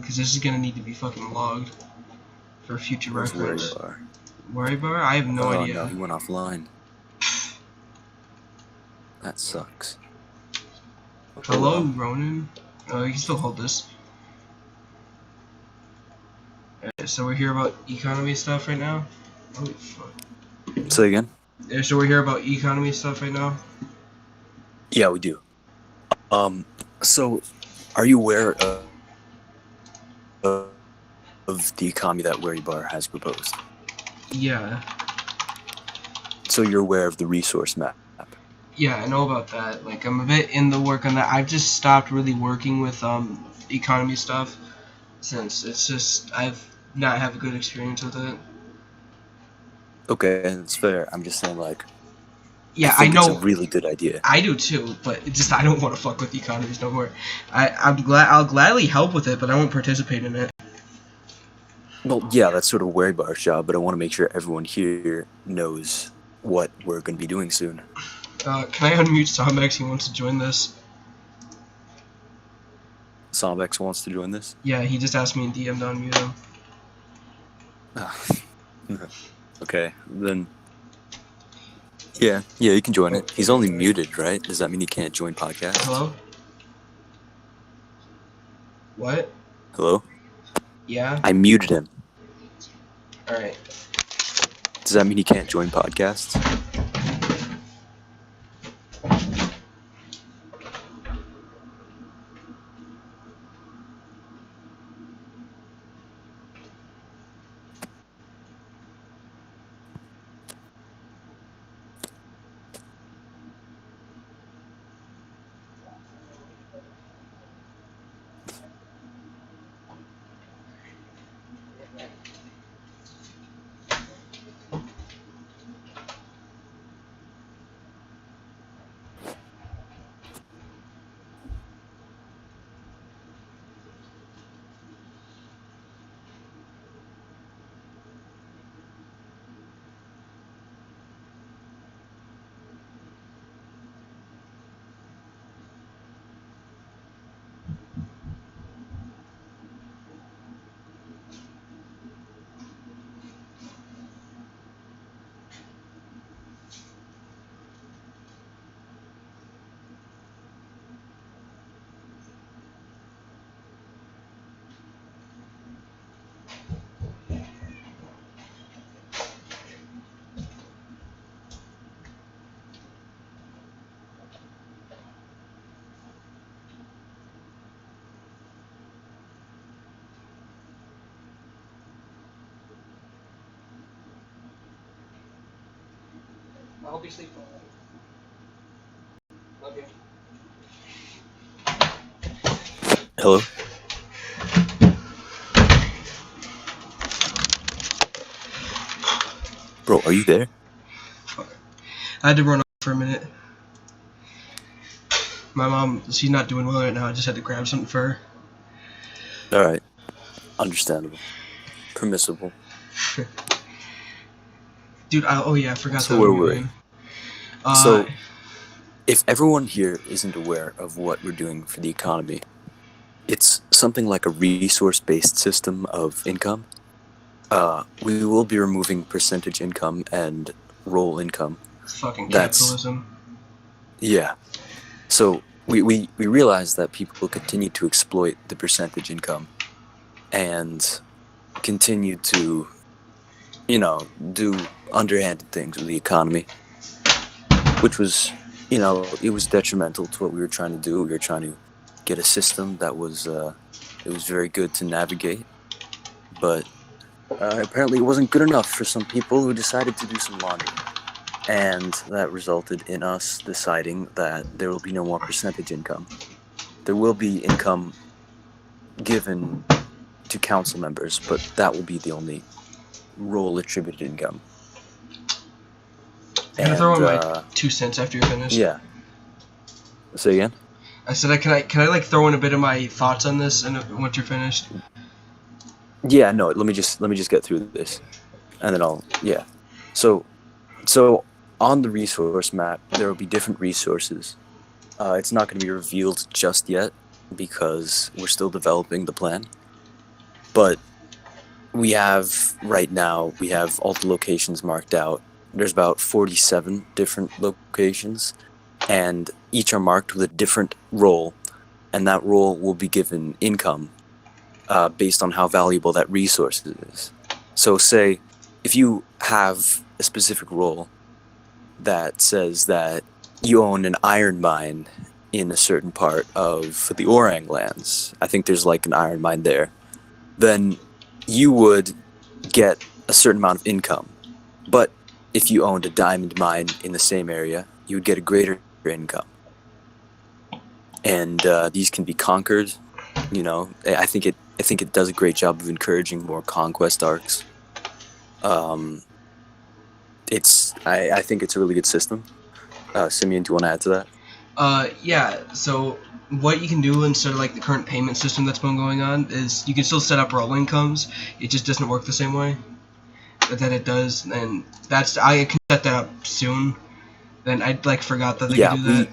because this is gonna need to be fucking logged for future Where's reference. Bar? Worry bar? I have no idea. Oh no, he went offline. That sucks. Hello, Oh, well. Ronan. Oh, you can still hold this. So we're here about economy stuff right now? Holy fuck. Say again? So we're here about economy stuff right now? Yeah, we do. So, are you aware of the economy that Wary Bar has proposed? Yeah. So you're aware of the resource map? Yeah, I know about that. Like, I'm a bit in the work on that. I've just stopped really working with economy stuff since it's just I've not have a good experience with it. Okay, that's fair. I'm just saying, like, Yeah, I think know. it's a really good idea. I do too, but it just I don't want to fuck with economies no more. I'll gladly help with it, but I won't participate in it. Well, yeah, that's sort of Wary Bar's job, but I want to make sure everyone here knows what we're going to be doing soon. Can I unmute Sombex? He wants to join this. Sombex wants to join this? Yeah, he just asked me in DM to unmute him. Okay, then... Yeah, you can join it. He's only muted, right? Does that mean he can't join podcasts? Hello? What? Hello? Yeah? I muted him. Alright. Does that mean he can't join podcasts? I'll be sleeping. Okay. Hello? Bro, are you there? I had to run off for a minute. My mom, she's not doing well right now. I just had to grab something for her. Alright. Understandable. Permissible. Dude, I forgot So that. where were we? So, if everyone here isn't aware of what we're doing for the economy, it's something like a resource-based system of income. We will be removing percentage income and role income. Fucking capitalism. Yeah. So we realize that people continue to exploit the percentage income and continue to, do underhanded things with the economy, which was, it was detrimental to what we were trying to do. We were trying to get a system that was, it was very good to navigate, but apparently it wasn't good enough for some people who decided to do some laundering. And that resulted in us deciding that there will be no more percentage income. There will be income given to council members, but that will be the only role attributed income. Can I throw in my 2 cents after you're finished? Yeah. Say again? I said, can I like throw in a bit of my thoughts on this and once you're finished? Yeah, no. Let me just get through this, and then yeah. So on the resource map, there will be different resources. It's not going to be revealed just yet because we're still developing the plan. but we have all the locations marked out. There's about 47 different locations, and each are marked with a different role, and that role will be given income based on how valuable that resource is. So say if you have a specific role that says that you own an iron mine in a certain part of the Orang lands, I think there's like an iron mine there, then you would get a certain amount of income. But if you owned a diamond mine in the same area, you would get a greater income. And these can be conquered. You know, I think it does a great job of encouraging more conquest arcs. I think it's a really good system. Simeon, do you want to add to that? Yeah, so what you can do instead of like the current payment system that's been going on is you can still set up roll incomes. It just doesn't work the same way that it does, and I can set that up soon. Then I forgot that they could do that.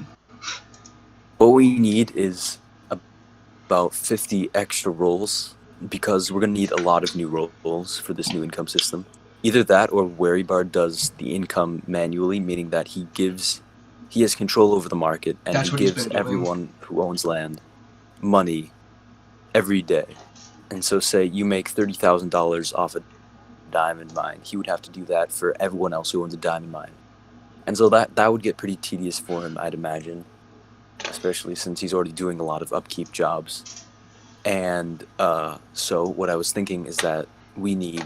What we need is about 50 extra rolls, because we're going to need a lot of new rolls for this new income system. Either that or Werrybard does the income manually, meaning that he has control over the market, and he gives everyone who owns land money every day. And so say you make $30,000 off a diamond mine, he would have to do that for everyone else who owns a diamond mine. And so that would get pretty tedious for him, I'd imagine, especially since he's already doing a lot of upkeep jobs. And so what I was thinking is that we need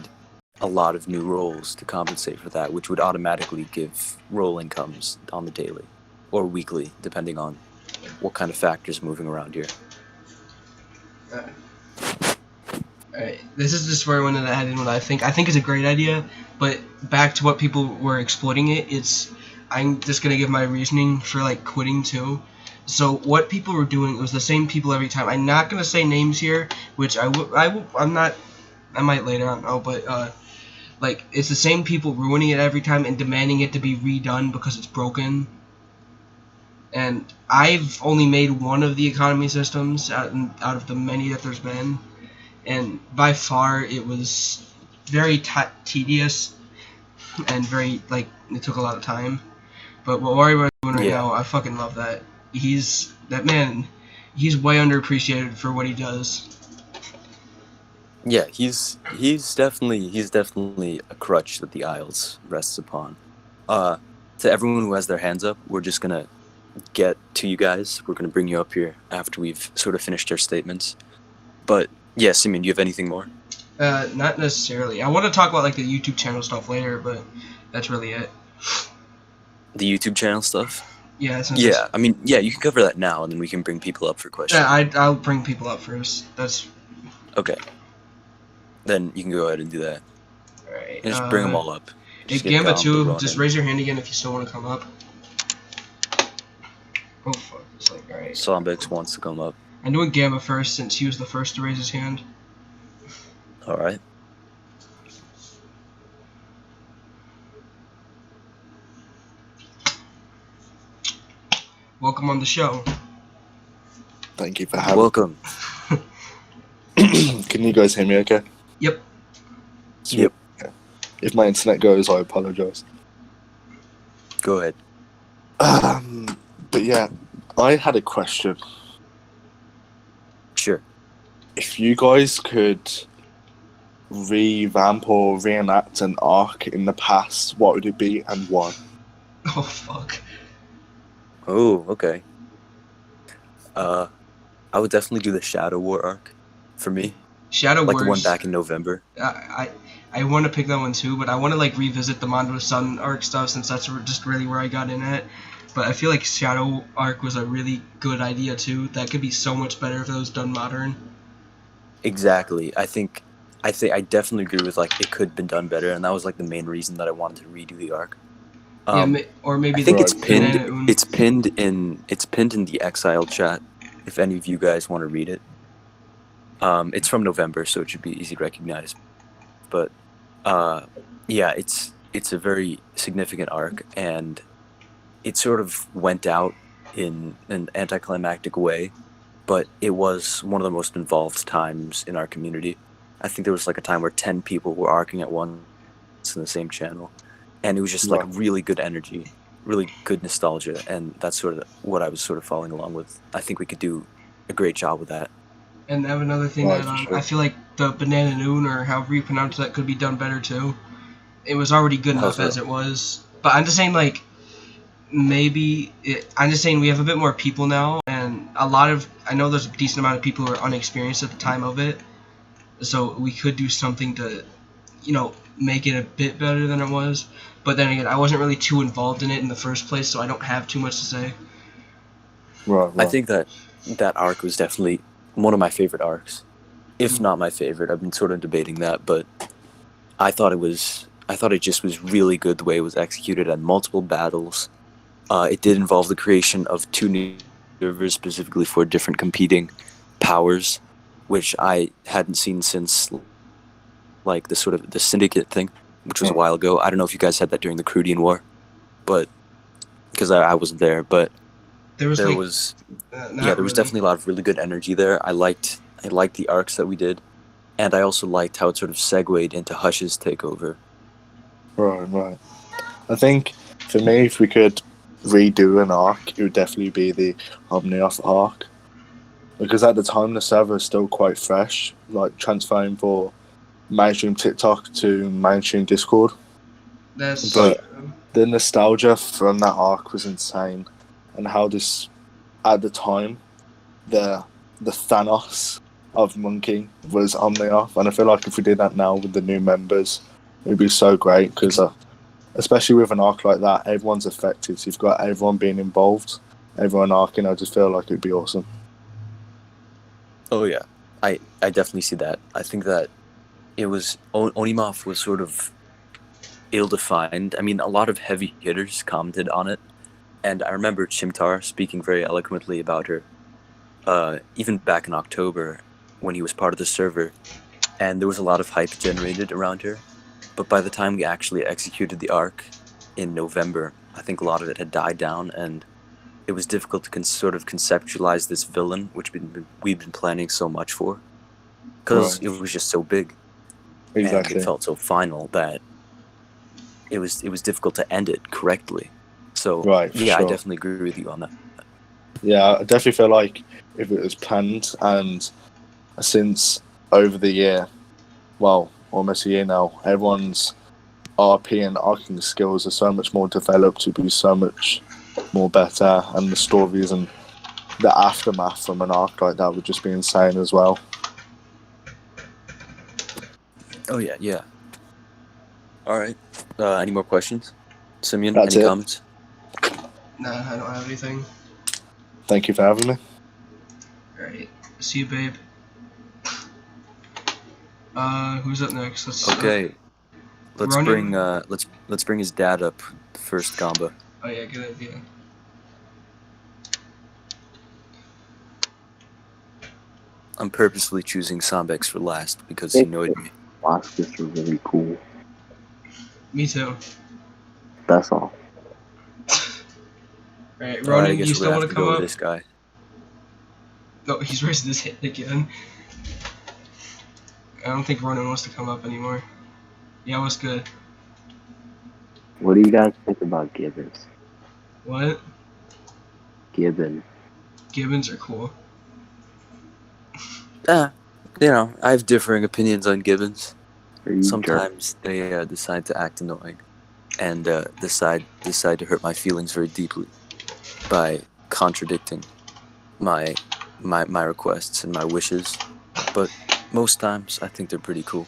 a lot of new rolls to compensate for that, which would automatically give roll incomes on the daily or weekly, depending on what kind of factors moving around here. Alright, this is just where I wanted to add in what I think. I think it's a great idea, but back to what people were exploiting it, I'm just going to give my reasoning for quitting too. So what people were doing, it was the same people every time. I'm not going to say names here, which I might later on, but it's the same people ruining it every time and demanding it to be redone because it's broken. And I've only made one of the economy systems out of the many that there's been, and by far it was very tedious and very it took a lot of time. But what Warrior's doing right now, I fucking love that. He's way underappreciated for what he does. Yeah, he's definitely a crutch that the Isles rests upon. To everyone who has their hands up, we're just gonna get to you guys. We're gonna bring you up here after we've sort of finished our statements. But yeah, Simeon, do you have anything more? Not necessarily. I want to talk about the YouTube channel stuff later, but that's really it. The YouTube channel stuff? Yeah. I mean, you can cover that now, and then we can bring people up for questions. Yeah, I'll bring people up first. That's okay. Then you can go ahead and do that. Alright. Just bring them all up. Gamba 2, just raise your hand again if you still want to come up. Oh fuck, it's alright. Sombex wants to come up. I'm doing Gamba first since he was the first to raise his hand. Alright. Welcome on the show. Thank you for having me. Welcome. Can you guys hear me okay? Yep. Yep. Okay. If my internet goes, I apologize. Go ahead. But yeah, I had a question. Sure. If you guys could revamp or reenact an arc in the past, what would it be and why? Oh fuck. Oh, okay. I would definitely do the Shadow War arc for me. Shadow Wars. The one back in November. I want to pick that one too, but I want to revisit the Mondo Sun arc stuff since that's just really where I got in at. But I feel like Shadow arc was a really good idea too. That could be so much better if it was done modern. Exactly. I definitely agree with it could have been done better, and that was the main reason that I wanted to redo the arc. Or maybe I think it's pinned. It's pinned in the Exile chat. If any of you guys want to read it, it's from November, so it should be easy to recognize. But it's a very significant arc, and it sort of went out in an anticlimactic way, but it was one of the most involved times in our community. I think there was like a time where 10 people were arcing at once in the same channel, and it was just like really good energy, really good nostalgia, and that's sort of what I was sort of following along with. I think we could do a great job with that. And I have another thing Right, that for on. sure. I feel like the Banana Noon, or however you pronounce that, could be done better too. It was already good How's enough as that? it was. But I'm just saying, like, I'm just saying we have a bit more people now, and I know there's a decent amount of people who are unexperienced at the time of it, so we could do something to, make it a bit better than it was. But then again, I wasn't really too involved in it in the first place, so I don't have too much to say. Right. I think that arc was definitely one of my favorite arcs, if Mm. not my favorite. I've been sort of debating that, but I thought it just was really good the way it was executed at multiple battles. It did involve the creation of 2 new servers specifically for different competing powers, which I hadn't seen since like the sort of the Syndicate thing, which was a while ago. I don't know if you guys had that during the Crudian War, but because I wasn't there, but There was there was not there was really. definitely a lot of really good energy there. I liked the arcs that we did, and I also liked how it sort of segued into Hush's takeover. Right. I think for me, if we could redo an arc, it would definitely be the Omnioth arc. Because at the time, the server is still quite fresh, like transferring for mainstream TikTok to mainstream Discord. That's But the nostalgia from that arc was insane. And how this, at the time, the Thanos of Monke was Omnioth. And I feel like if we did that now with the new members, it would be so great. Because especially with an arc like that, everyone's affected. So you've got everyone being involved, everyone arcing. I just feel like it'd be awesome. Oh yeah, I definitely see that. I think that it was Onimoff was sort of ill-defined. I mean, a lot of heavy hitters commented on it, and I remember Chimtar speaking very eloquently about her, even back in October when he was part of the server, and there was a lot of hype generated around her. But by the time we actually executed the arc in November, I think a lot of it had died down, and it was difficult to sort of conceptualize this villain, which we've been planning so much for, because it was just so big, Exactly. and it felt so final that it was difficult to end it correctly. So Right, for yeah, I sure. definitely agree with you on that. Yeah, I definitely feel like if it was planned, and since over the year, well, almost a year now, everyone's RP and arcing skills are so much more developed to be so much more better, and the stories and the aftermath from an arc like that would just be insane as well. Oh yeah. All right. Any more questions, Simeon? That's any it. comments? Nah, I don't have anything. Thank you for having me. Alright. See you, babe. Who's up next? Okay. Let's Ronan? bring let's bring his dad up first, Gamba. Oh yeah, good idea. I'm purposely choosing Sombex for last because he annoyed me. Oscars were really cool. Me too. That's all. Alright, Alright, Ronan, I do guess you we're still gonna want have to to come go up? with this guy. No, he's raising his hand again. I don't think Ronan wants to come up anymore. Yeah, what's good? What do you guys think about Gibbons? What? Gibbon. Gibbons are cool. I have differing opinions on Gibbons. Are you Sometimes they decide to act annoying, and decide to hurt my feelings very deeply by contradicting my requests and my wishes. But most times, I think they're pretty cool.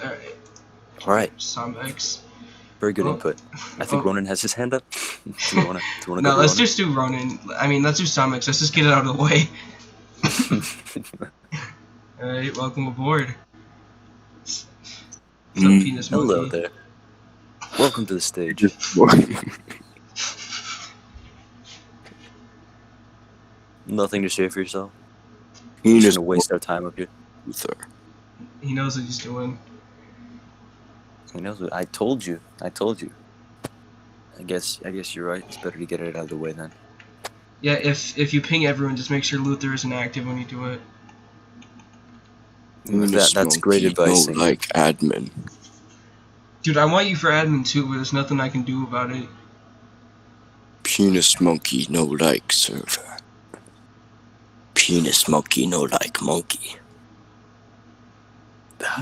Alright. All right, Sombex. very good Well, input. I think oh. Ronan has his hand up. Do you wanna go No, to let's Ronan? just do Ronan. I mean, let's do Sombex. Let's just get it out of the way. Alright, welcome aboard. What's up, Penis Hello Monkey? there. Welcome to the stage. Just Nothing to say for yourself. You You're just just gonna waste our time up here. He knows what he's doing. He knows what I told you. I guess you're right. It's better to get it out of the way then. Yeah, if you ping everyone, just make sure Luther isn't active when you do it. That's great advice. No, like admin. Dude, I want you for admin too, but there's nothing I can do about it. Penis monkey, no like server. Penis monkey, no like monkey.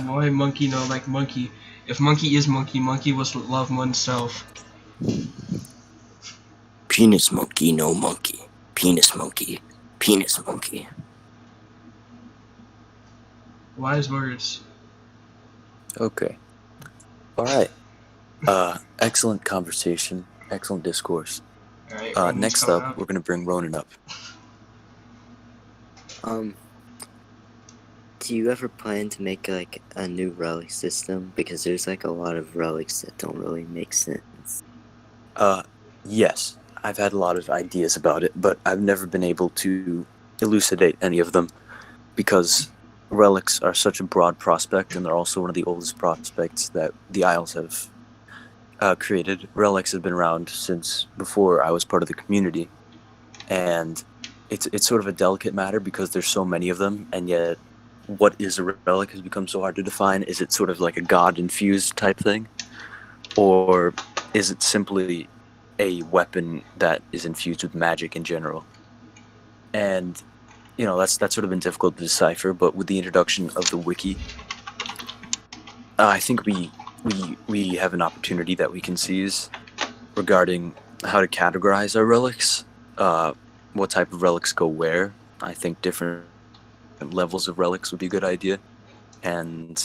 Why monkey no like monkey? If monkey is monkey, monkey must love oneself. Penis monkey, no monkey. Penis monkey. Penis monkey. Wise words. Okay. All right. Excellent conversation. Excellent discourse. Alright, Next up, we're gonna bring Ronan up. Do you ever plan to make like a new relic system? Because there's like a lot of relics that don't really make sense. Yes, I've had a lot of ideas about it, but I've never been able to elucidate any of them because relics are such a broad prospect, and they're also one of the oldest prospects that the Isles have created. Relics have been around since before I was part of the community, and it's sort of a delicate matter because there's so many of them, and yet what is a relic has become so hard to define. Is it sort of like a god-infused type thing? Or is it simply a weapon that is infused with magic in general? And, you know, that's sort of been difficult to decipher, but with the introduction of the wiki, I think we have an opportunity that we can seize regarding how to categorize our relics, what type of relics go where. I think different levels of relics would be a good idea, and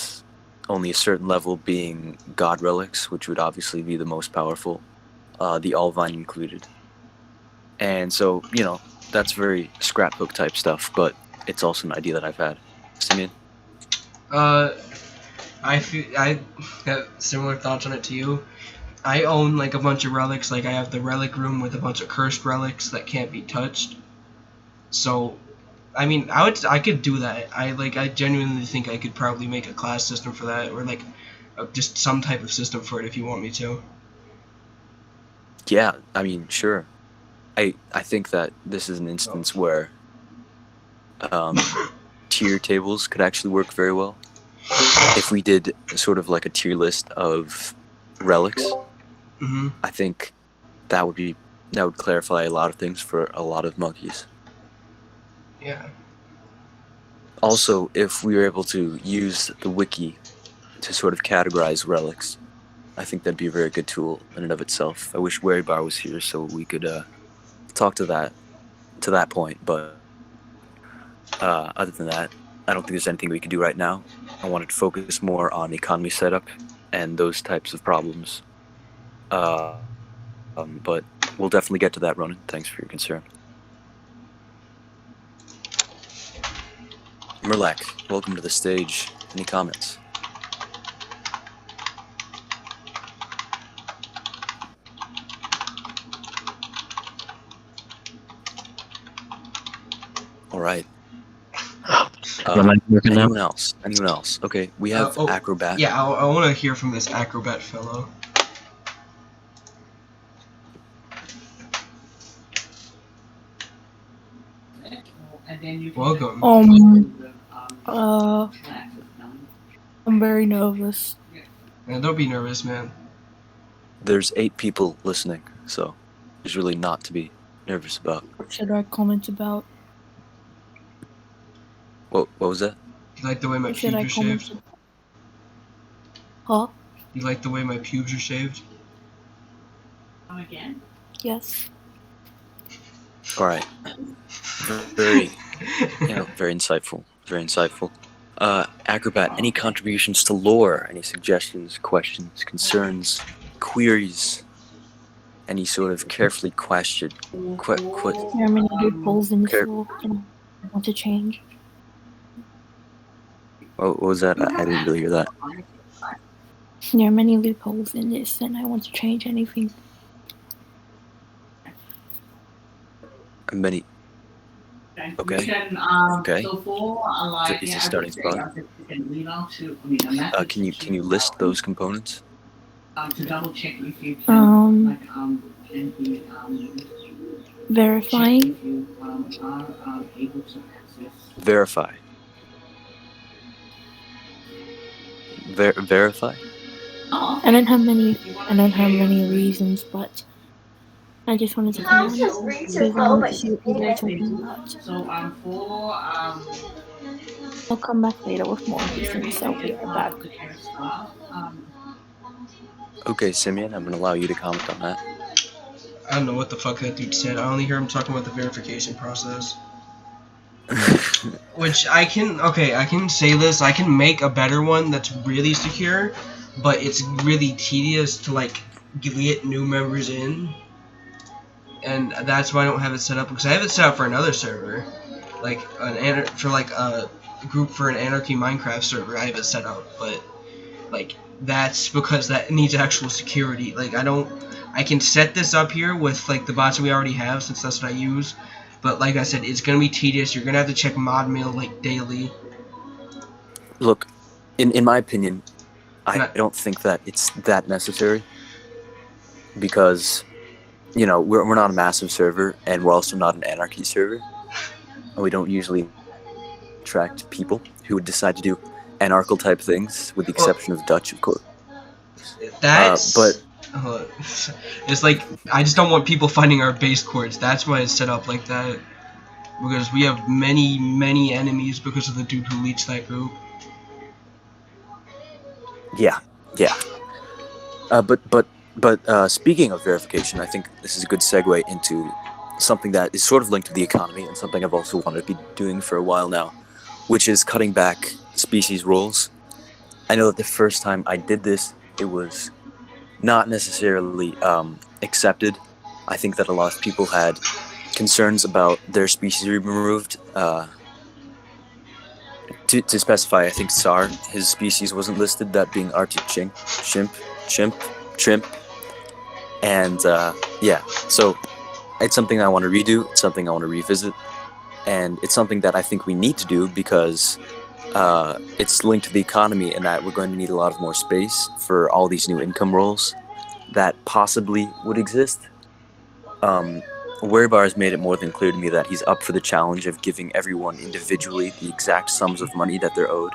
only a certain level being god relics, which would obviously be the most powerful, the Allvine included. And so, you know, that's very scrapbook type stuff, but it's also an idea that I've had. Simeon? I have similar thoughts on it to you. I own like a bunch of relics. Like I have the relic room with a bunch of cursed relics that can't be touched. So, I mean, I could do that. I genuinely think I could probably make a class system for that, or like just some type of system for it if you want me to. Yeah, I mean, sure. I think that this is an instance where tier tables could actually work very well. If we did sort of like a tier list of relics, I think that would clarify a lot of things for a lot of monkeys. Yeah. Also, if we were able to use the wiki to sort of categorize relics, I think that'd be a very good tool in and of itself. I wish Wary Bar was here so we could talk to that point, but other than that, I don't think there's anything we could do right now. I wanted to focus more on economy setup and those types of problems. But we'll definitely get to that, Ronan. Thanks for your concern. Merlak, welcome to the stage. Any comments? All right. Anyone else? Anyone else? Okay, we have Acrobat. Yeah, I want to hear from this Acrobat fellow. Welcome. I'm very nervous. Man, don't be nervous, man. There's 8 people listening, so there's really not to be nervous about. What should I comment about? What was that? You like the way my What should I pubes are comment shaved? Huh? You like the way my pubes are shaved? Yes. All right. Very, very insightful. Very insightful. Acrobat, any contributions to lore? Any suggestions, questions, concerns, queries? Any sort of carefully questioned? There are many loopholes in this law, and I want to change. What was that? I didn't really hear that. There are many loopholes in this, and I want to change anything. Many. Okay. Okay. Is a starting spot. Can you list those components? Verifying. Verify. Verify? I don't have many reasons, but I just wanted to come on because I wanted to see what people are talking about. I'll come back later with more reasons. I'll be right back. Okay, Simeon, I'm gonna allow you to comment on that. I don't know what the fuck that dude said. I only hear him talking about the verification process. Which I can say this. I can make a better one that's really secure, but it's really tedious to like get new members in, and that's why I don't have it set up, because I have it set up for another server, like a group for an Anarchy Minecraft server. I have it set up, but like that's because that needs actual security. Like I can set this up here with like the bots we already have, since that's what I use. But like I said, it's gonna be tedious. You're gonna have to check mod mail like daily. Look, in my opinion, I don't think that it's that necessary, because, you know, we're not a massive server, and we're also not an anarchy server, and we don't usually attract people who would decide to do anarchical type things, with the exception of Dutch, of course. But it's like, I just don't want people finding our base courts. That's why it's set up like that, because we have many enemies because of the dude who leached that group. Yeah. But speaking of verification, I think this is a good segue into something that is sort of linked to the economy, and something I've also wanted to be doing for a while now, which is cutting back species roles. I know that the first time I did this, it was not necessarily accepted. I think that a lot of people had concerns about their species being removed. To specify, I think Tsar, his species wasn't listed, that being Arctic chimp, and yeah. So it's something I want to redo. It's something I want to revisit, and it's something that I think we need to do because it's linked to the economy, and that we're going to need a lot of more space for all these new income roles that possibly would exist. Warebar has made it more than clear to me that he's up for the challenge of giving everyone individually the exact sums of money that they're owed.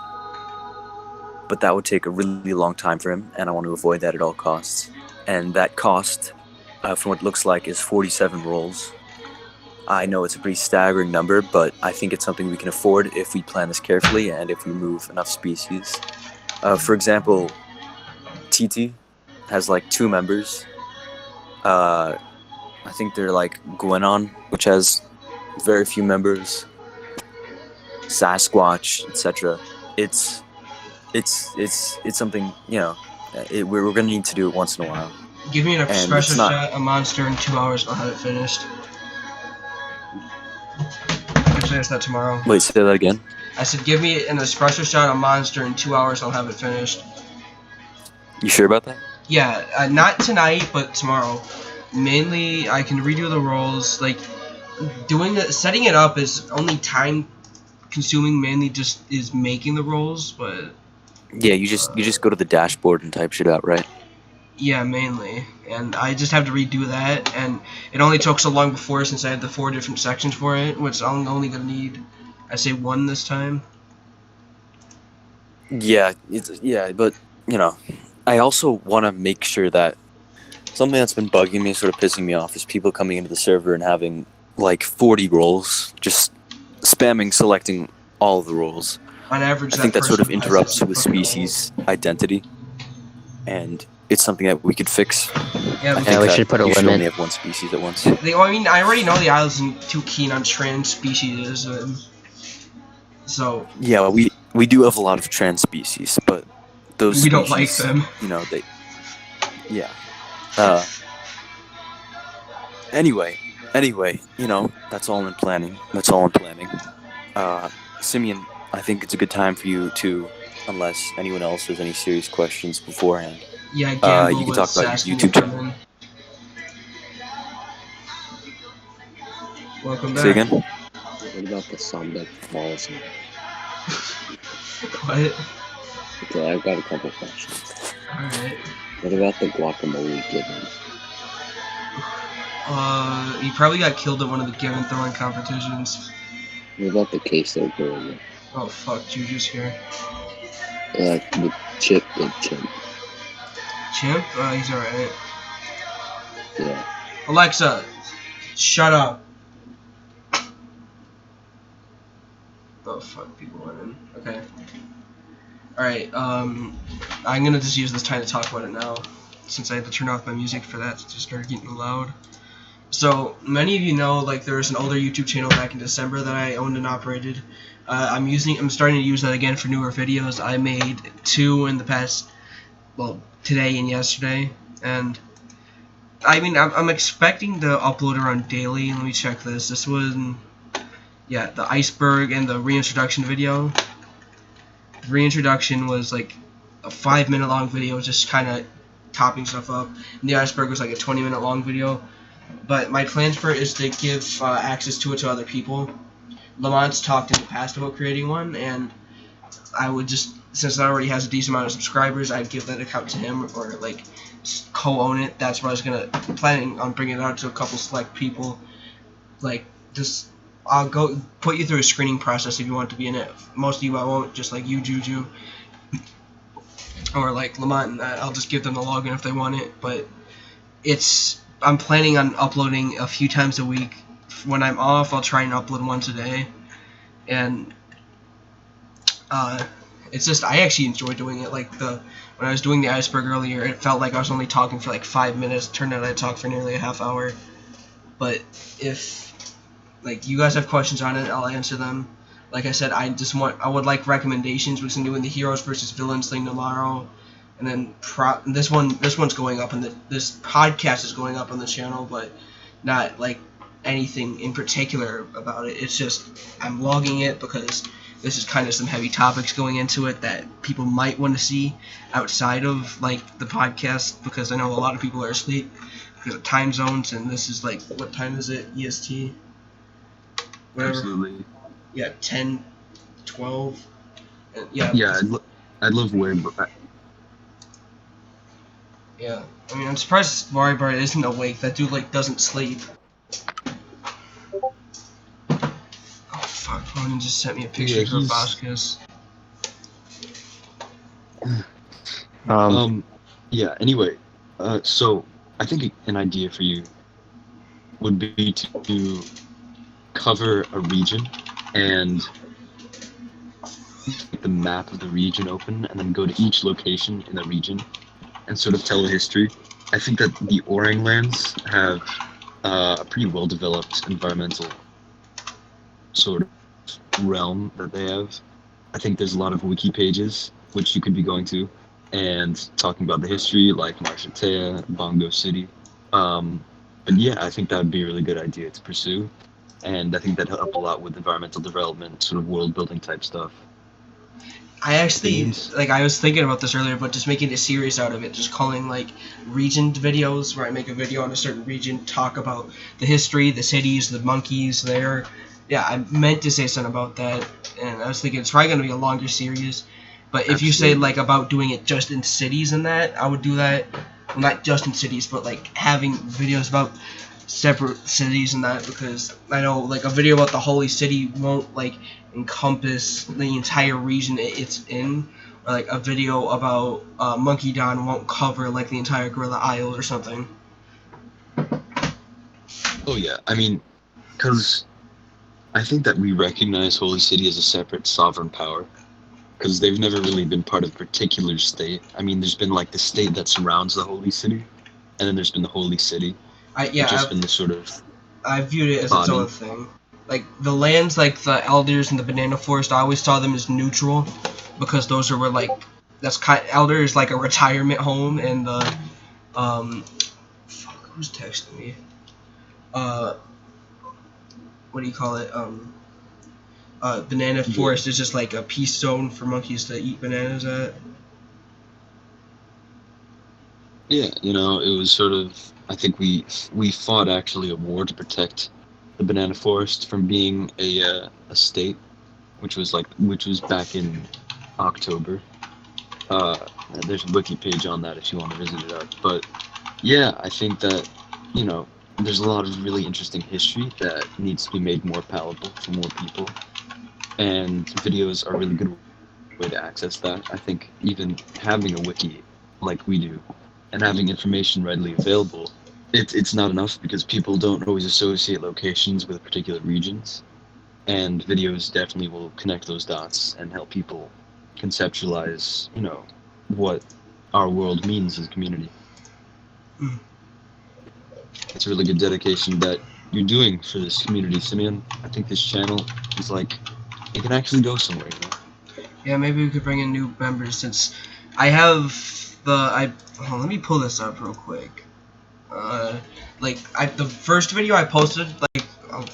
But that would take a really long time for him, and I want to avoid that at all costs. And that cost, from what it looks like, is 47 rolls. I know it's a pretty staggering number, but I think it's something we can afford if we plan this carefully and if we move enough species. For example, TT has like 2 members. I think they're like Gwenon, which has very few members. Sasquatch, etc. It's something, you know, we're gonna need to do it once in a while. Give me an espresso shot, a monster in 2 hours, and I'll have it finished. Actually, that's not tomorrow. Wait, say that again? I said give me an espresso shot, a monster in 2 hours, and I'll have it finished. You sure about that? Yeah, not tonight, but tomorrow. Mainly, I can redo the roles. Like, setting it up is only time consuming. Mainly, just is making the roles, but yeah, you just go to the dashboard and type shit out, right? Yeah, mainly, and I just have to redo that, and it only took so long before since I had the 4 different sections for it, which I'm only gonna need, I say 1 this time. Yeah, but you know, I also want to make sure that something that's been bugging me, sort of pissing me off, is people coming into the server and having like 40 roles, just spamming selecting all of the roles. On average, I think that sort of interrupts with species identity, and it's something that we could fix. Yeah, we should put a limit. Should only have 1 species at once. I already know the island isn't too keen on trans species, so yeah, we do have a lot of trans species, but those we species, don't like them. You know, they. Yeah. Anyway, you know, that's all in planning. Simeon, I think it's a good time for you to, unless anyone else has any serious questions beforehand. Yeah, you can talk about your YouTube channel. Welcome back. Say again? What about the Sombeck policy? What? Okay, I've got a couple questions. Alright. What about the guacamole given? He probably got killed at one of the given throwing competitions. What about the queso gorilla? Oh fuck, Juju's here. The chimp. Chimp? He's alright. Yeah. Alexa, shut up. Oh fuck, people went in. Okay. Alright, I'm gonna just use this time to talk about it now, since I had to turn off my music for that to start getting loud. So, many of you know, like, there was an older YouTube channel back in December that I owned and operated. I'm starting to use that again for newer videos. I made 2 in the past, well, today and yesterday, and I mean, I'm expecting to upload around daily. Let me check this. This was, yeah, the iceberg and the reintroduction video. The reintroduction was like a 5-minute long video, just kind of topping stuff up. And the iceberg was like a 20-minute long video. But my plans for it is to give access to it to other people. Lamont's talked in the past about creating one, and I would just, since it already has a decent amount of subscribers, I'd give that account to him, or like co-own it. That's what I was planning on bringing it out to a couple select people. Like, just, I'll go put you through a screening process if you want to be in it. Most of you I won't, just like you, Juju, or like Lamont and that. I'll just give them the login if they want it. But I'm planning on uploading a few times a week. When I'm off, I'll try and upload once a day. And it's just, I actually enjoy doing it. Like, when I was doing the iceberg earlier, it felt like I was only talking for like 5 minutes. Turned out I talked for nearly a half hour. But if like you guys have questions on it, I'll answer them. Like I said, I would like recommendations. We're doing the heroes versus villains thing tomorrow, and then this one's going up, and this podcast is going up on the channel, but not like anything in particular about it. It's just I'm logging it because this is kind of some heavy topics going into it that people might want to see outside of like the podcast, because I know a lot of people are asleep because of time zones, and this is like, what time is it? EST? Whatever. Absolutely. Yeah, 10, 12. Yeah. Yeah, I'd love way more. Yeah. I mean, I'm surprised Warrior isn't awake. That dude like doesn't sleep. Oh fuck! Ronan just sent me a picture of Vasquez. Yeah. Anyway, so I think an idea for you would be to cover a region and make the map of the region open, and then go to each location in the region and sort of tell a history. I think that the Orang lands have a pretty well-developed environmental sort of realm that they have. I think there's a lot of wiki pages which you could be going to and talking about the history, like Marshatea, Bongo City. But yeah, I think that would be a really good idea to pursue, and I think that'd help a lot with environmental development, sort of world-building type stuff. I actually, like, I was thinking about this earlier, but just making a series out of it, just calling, like, region videos, where I make a video on a certain region, talk about the history, the cities, the monkeys there. Yeah, I meant to say something about that, and I was thinking it's probably going to be a longer series, but if you say, like, about doing it just in cities and that, I would do that. Well, not just in cities, but, like, having videos about separate cities and that, because I know, like, a video about the Holy City won't, like, encompass the entire region it's in, or like a video about Monkey Don won't cover like the entire Gorilla Isle or something. Oh yeah, I mean, because I think that we recognize Holy City as a separate sovereign power, because they've never really been part of a particular state. I mean, there's been like the state that surrounds the Holy City, and then there's been the Holy City, which has been the sort of I viewed it as body. its own thing. Like, the lands, like the Elders and the Banana Forest, I always saw them as neutral, because those are where, like, Elder is like a retirement home, and the, fuck, who's texting me? What do you call it? Banana Forest is just like a peace zone for monkeys to eat bananas at. Yeah, you know, it was sort of, I think we fought actually a war to protect the Banana Forest from being a state, which was back in October. There's a wiki page on that if you want to visit it out. But yeah, I think that, you know, there's a lot of really interesting history that needs to be made more palatable for more people, and videos are a really good way to access that. I think even having a wiki like we do, and having information readily available, it's not enough because people don't always associate locations with particular regions, and videos definitely will connect those dots and help people conceptualize, what our world means as a community. Mm. It's a really good dedication that you're doing for this community, Simeon. I think this channel is like, it can actually go somewhere, Yeah, maybe we could bring in new members since I have hold on, let me pull this up real quick. The first video I posted like a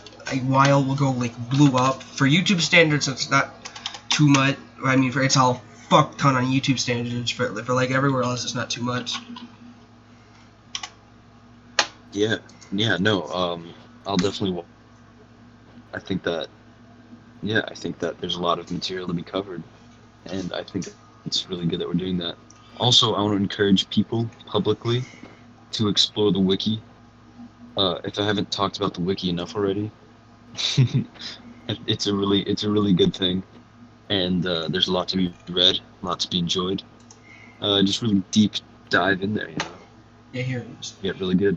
while ago blew up. For YouTube standards, it's not too much. I mean, it's all fuck ton on YouTube standards. For like everywhere else, it's not too much. Yeah, no, I'll definitely. I think that there's a lot of material to be covered, and I think it's really good that we're doing that. Also, I want to encourage people publicly to explore the wiki. If I haven't talked about the wiki enough already, it's a really good thing, and there's a lot to be read, a lot to be enjoyed. Just really deep dive in there, Yeah, here it is. Get really good.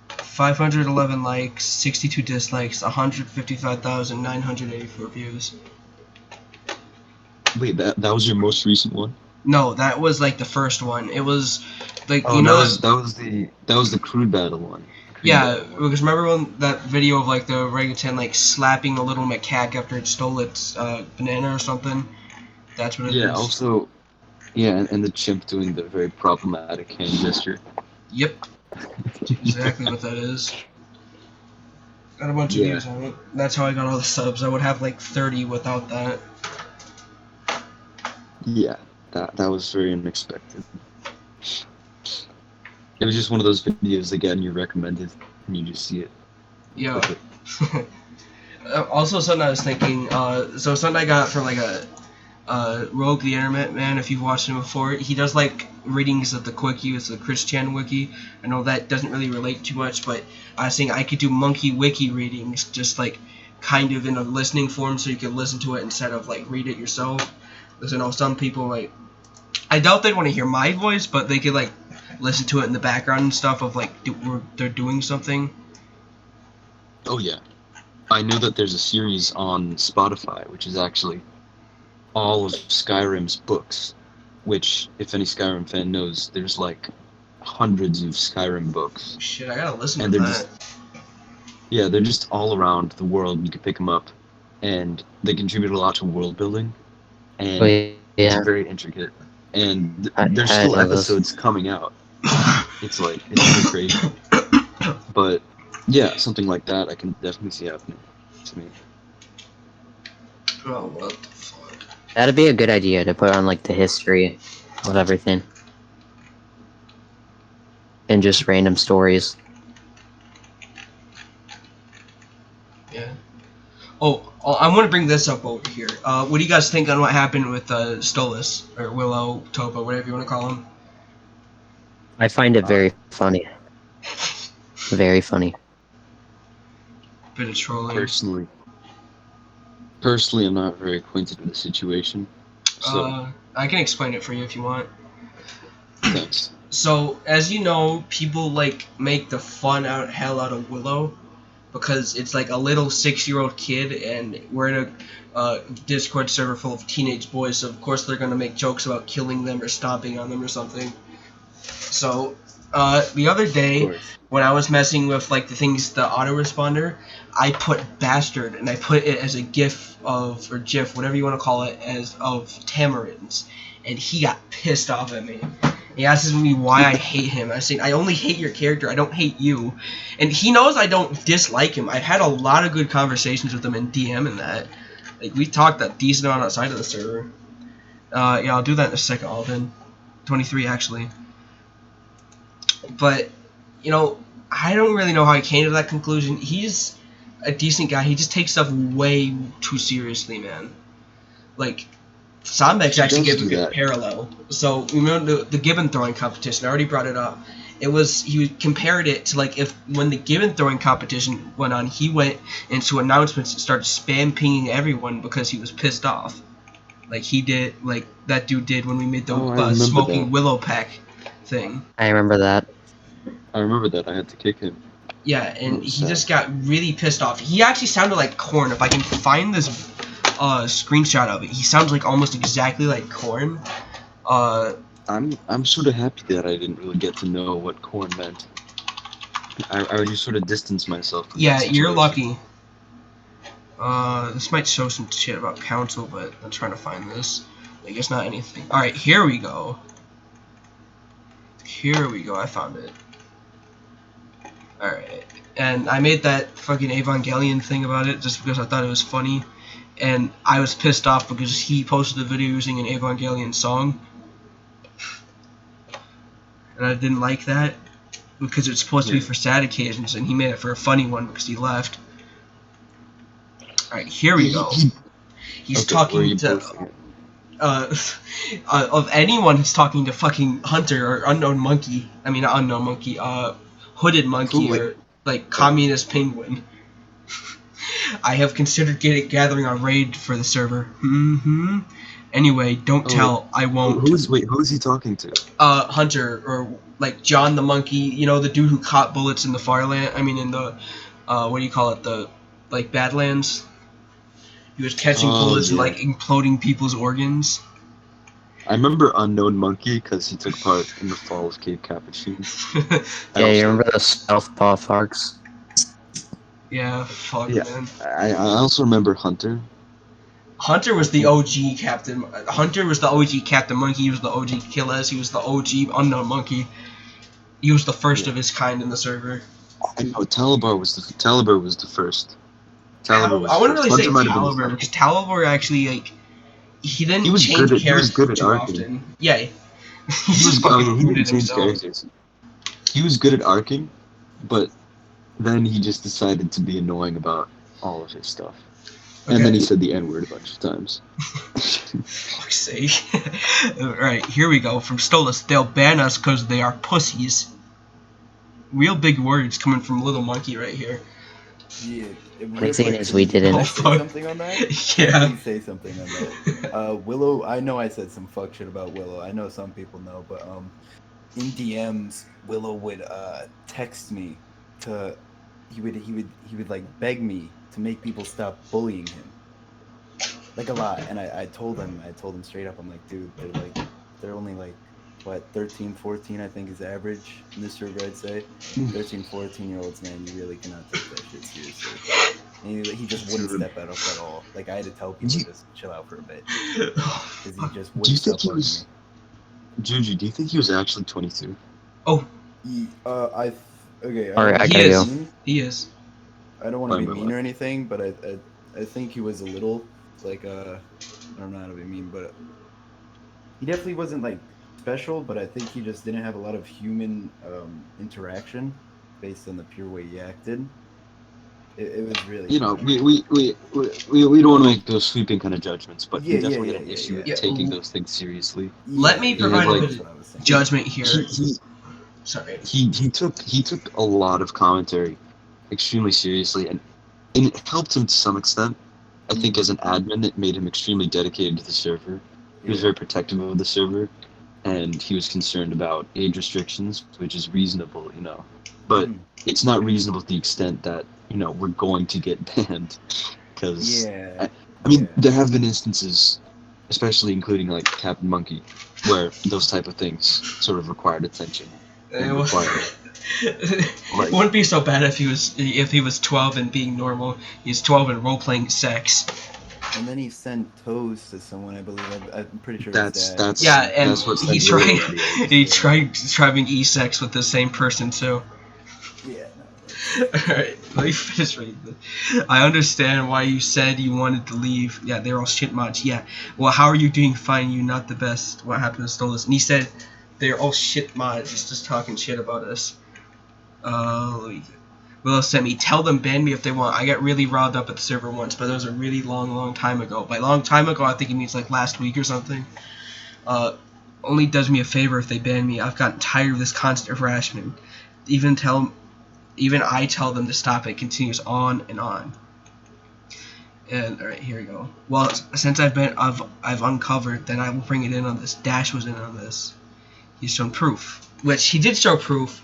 511 likes, 62 dislikes, 155,984 views. Wait, that was your most recent one? No, that was like the first one. It was like that was the crude battle one. Because remember when that video of like the orangutan like slapping a little macaque after it stole its banana or something? That's what it is. Yeah, also, and the chimp doing the very problematic hand gesture. Yep. Exactly what that is. Got a bunch of views on it. That's how I got all the subs. I would have like 30 without that. Yeah, that was very unexpected. It was just one of those videos that get in your recommended, and you just see it. Yeah. Also, something I was thinking. So something I got from like a Rogue the Internet Man. If you've watched him before, he does like readings of the Quickie. It's the Christian Wiki. I know that doesn't really relate too much, but I was thinking I could do Monke Wiki readings, just like kind of in a listening form, so you could listen to it instead of like read it yourself. Because I know some people like, I doubt they'd want to hear my voice, but they could like listen to it in the background and stuff of like they're doing something. Oh yeah, I know that there's a series on Spotify which is actually all of Skyrim's books, which if any Skyrim fan knows, there's like hundreds of Skyrim books. Shit, I gotta listen and to they're that. They're just all around the world. You can pick them up, and they contribute a lot to world building, and it's very intricate. And there's still episodes coming out. It's really crazy. But yeah, something like that I can definitely see happening to me. Oh, what the fuck? That'd be a good idea to put on like the history of everything. And just random stories. Yeah. Oh, I'm gonna bring this up over here. What do you guys think on what happened with Stolas or Willow, Topa, whatever you want to call him? I find it very funny. Very funny. Bit of trolling. Personally, I'm not very acquainted with the situation. So I can explain it for you if you want. Thanks. So, as you know, people like make the hell out of Willow because it's like a little 6-year-old kid, and we're in a Discord server full of teenage boys, so of course they're gonna make jokes about killing them or stomping on them or something. So, the other day when I was messing with like the autoresponder, I put bastard and I put it as a GIF or GIF, whatever you want to call it, of tamarinds, and he got pissed off at me. He asks me why I hate him. I say, I only hate your character, I don't hate you. And he knows I don't dislike him. I've had a lot of good conversations with him in DM and that. Like, we talked a decent amount outside of the server. Yeah, I'll do that in a second, Alden. 23, actually. But, I don't really know how he came to that conclusion. He's a decent guy. He just takes stuff way too seriously, man. Like, Sombex actually gives a good parallel. So, remember the gibbon throwing competition, I already brought it up. he compared it to like if when the given throwing competition went on, he went into announcements and started spam pinging everyone because he was pissed off, like he did, like that dude did when we made the Oh, I remember smoking that. Willow pack thing. I remember that. I remember that. I had to kick him. Yeah, and Oh, he sad. just got really pissed off. He actually sounded like Korn. If I can find this screenshot of it, he sounds like almost exactly like Korn. I'm sort of happy that I didn't really get to know what corn meant. I would just sort of distance myself from Yeah, that you're situation. lucky. This might show some shit about council, but I'm trying to find this. I guess not anything. Alright, here we go. Here we go, I found it. Alright. And I made that fucking Evangelion thing about it just because I thought it was funny. And I was pissed off because he posted a video using an Evangelion song. And I didn't like that because it's supposed to be for sad occasions, and he made it for a funny one because he left. Alright, here we go. He's Okay, where are talking you to posting it? of anyone, he's talking to fucking Hunter or Unknown Monkey. I mean, not Unknown Monkey, Hooded Monkey, Cool. or like Communist Penguin. I have considered gathering a raid for the server. Anyway, don't tell. I won't. Who's he talking to? Hunter, or like John the Monkey. You know, the dude who caught bullets in the Fireland. I mean, in the what do you call it? The like Badlands. He was catching bullets and like imploding people's organs. I remember Unknown Monkey because he took part in the fall of Cape Capuchin. Yeah, you remember the Southpaw Farks? Yeah, fuck, Yeah. man. I also remember Hunter. Hunter was the OG captain. Hunter was the OG Captain Monkey. He was the OG Killes. He was the OG Unknown Monkey. He was the first of his kind in the server. I know Talabar was the first. I wouldn't really say Hunter might have been the Talibur, second. because Talibur actually, like, he didn't He was change good at characters too arcing. often. Yeah, he He just was fucking he booted didn't change himself. characters. He was good at arcing, but then he just decided to be annoying about all of his stuff. Okay. And then he said the N-word a bunch of times. Fuck's sake. Alright, here we go. From Stolas, they'll ban us because they are pussies. Real big words coming from Little Monkey right here. Yeah. The thing is, we didn't. Oh, Can I say fuck. something on that? Yeah. Please say something on that. Willow, I know I said some fuck shit about Willow. I know some people know, but in DMs, Willow would text me to he would like beg me to make people stop bullying him. Like a lot. And I told him straight up, I'm like, dude, they're only like what, 13, 14 I think is average in this server, I'd say. 13, 14-year-olds, man, you really cannot take that shit seriously. And he just wouldn't step up at all. Like, I had to tell people to just chill out for a bit. Because he just wouldn't stop bugging me. Juju, do you think he was actually 22? Oh, Alright, I he gotta is. go. He is. I don't want to be Fine, mean bye-bye. or anything, but I think he was a little, like, I don't know how to be mean, but he definitely wasn't, like, special, but I think he just didn't have a lot of human interaction based on the pure way he acted. It was really... You know, we don't want to make those sweeping kind of judgments, but he definitely had an issue with yeah. taking those things seriously. Let me provide like- a bit of judgment here. Sorry. He took a lot of commentary extremely seriously, and it helped him to some extent. I think as an admin, it made him extremely dedicated to the server. He was very protective of the server, and he was concerned about age restrictions, which is reasonable, you know. But it's not reasonable to the extent that, you know, we're going to get banned. Because, Yeah. I mean, there have been instances, especially including, like, Captain Monkey, where those type of things sort of required attention. It wouldn't be so bad if he was 12 and being normal. He's 12 and role playing sex. And then he sent toes to someone, I believe. I'm pretty sure That's his dad. Yeah, and that's what he tried having e-sex with the same person too. Yeah. Alright, let me finish reading this. I understand why you said you wanted to leave. Yeah, they're all shit mods. Yeah. Well, how are you doing fine? You're not the best. What happened to Stolas? And he said they're all shit mods. He's just talking shit about us. Willow sent me, tell them ban me if they want. I got really riled up at the server once, but that was a really long time ago. By long time ago, I think he means like last week or something. only does me a favor if they ban me. I've gotten tired of this constant harassment. Even I tell them to stop. It continues on and on. And all right, here we go. Well, since I've uncovered, then I will bring it in on this. Dash was in on this. He's shown proof, which he did show proof,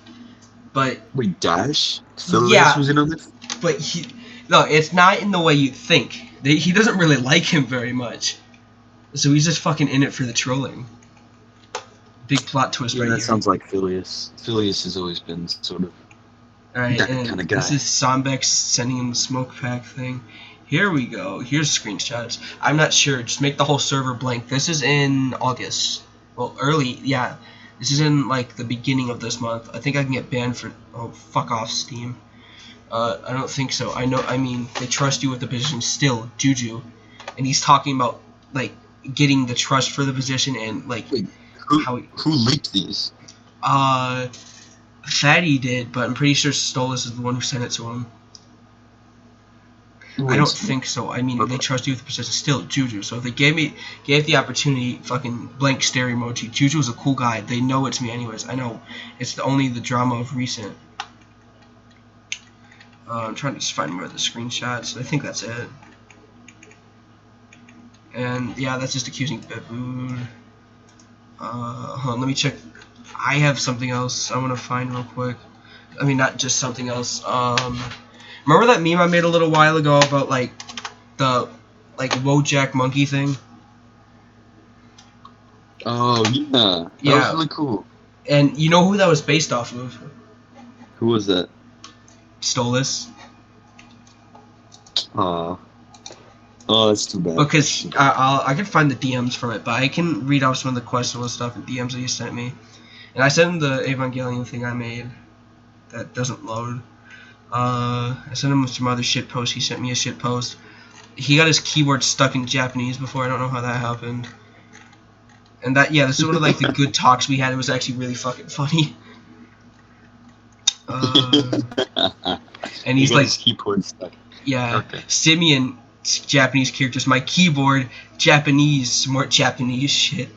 but Wait, Dash? Phil Yeah. was in on this? but no, it's not in the way you think. He doesn't really like him very much, so he's just fucking in it for the trolling. Big plot twist Yeah, right that here. sounds like Phileas. Phileas has always been sort of All right, that and kinda guy. this is Sombex sending him the smoke pack thing. Here we go. Here's screenshots. I'm not sure. Just make the whole server blank. This is in August. Well, early. Yeah. This is in, like, the beginning of this month. I think I can get banned for... Oh, fuck off, Steam. I don't think so. I mean, they trust you with the position still, Juju. And he's talking about, like, getting the trust for the position and, like, Wait, how he... who leaked these? Fatty did, but I'm pretty sure Stolas is the one who sent it to him. I don't think so. I mean, they trust you with the position still, Juju. So if they gave the opportunity, fucking blank stare emoji. Juju's a cool guy. They know it's me anyways. I know. It's only the drama of recent. I'm trying to just find more of the screenshots. I think that's it. And yeah, that's just accusing Baboon. Hold on, let me check. I have something else I want to find real quick. I mean, not just something else. Remember that meme I made a little while ago about like the Wojak monkey thing? Oh yeah, that Yeah. was really cool. And you know who that was based off of? Who was that? Stolas. Oh, that's too bad. Because I can find the DMs from it, but I can read off some of the questionable stuff and DMs that you sent me. And I sent him the Evangelion thing I made that doesn't load. I sent him some other shit posts. He sent me a shit post. He got his keyboard stuck in Japanese before. I don't know how that happened. And that, yeah, this is one of like the good talks we had. It was actually really fucking funny. And he's like, his keyboard stuck. yeah, Okay. Simeon, Japanese characters. My keyboard, Japanese, some more Japanese shit.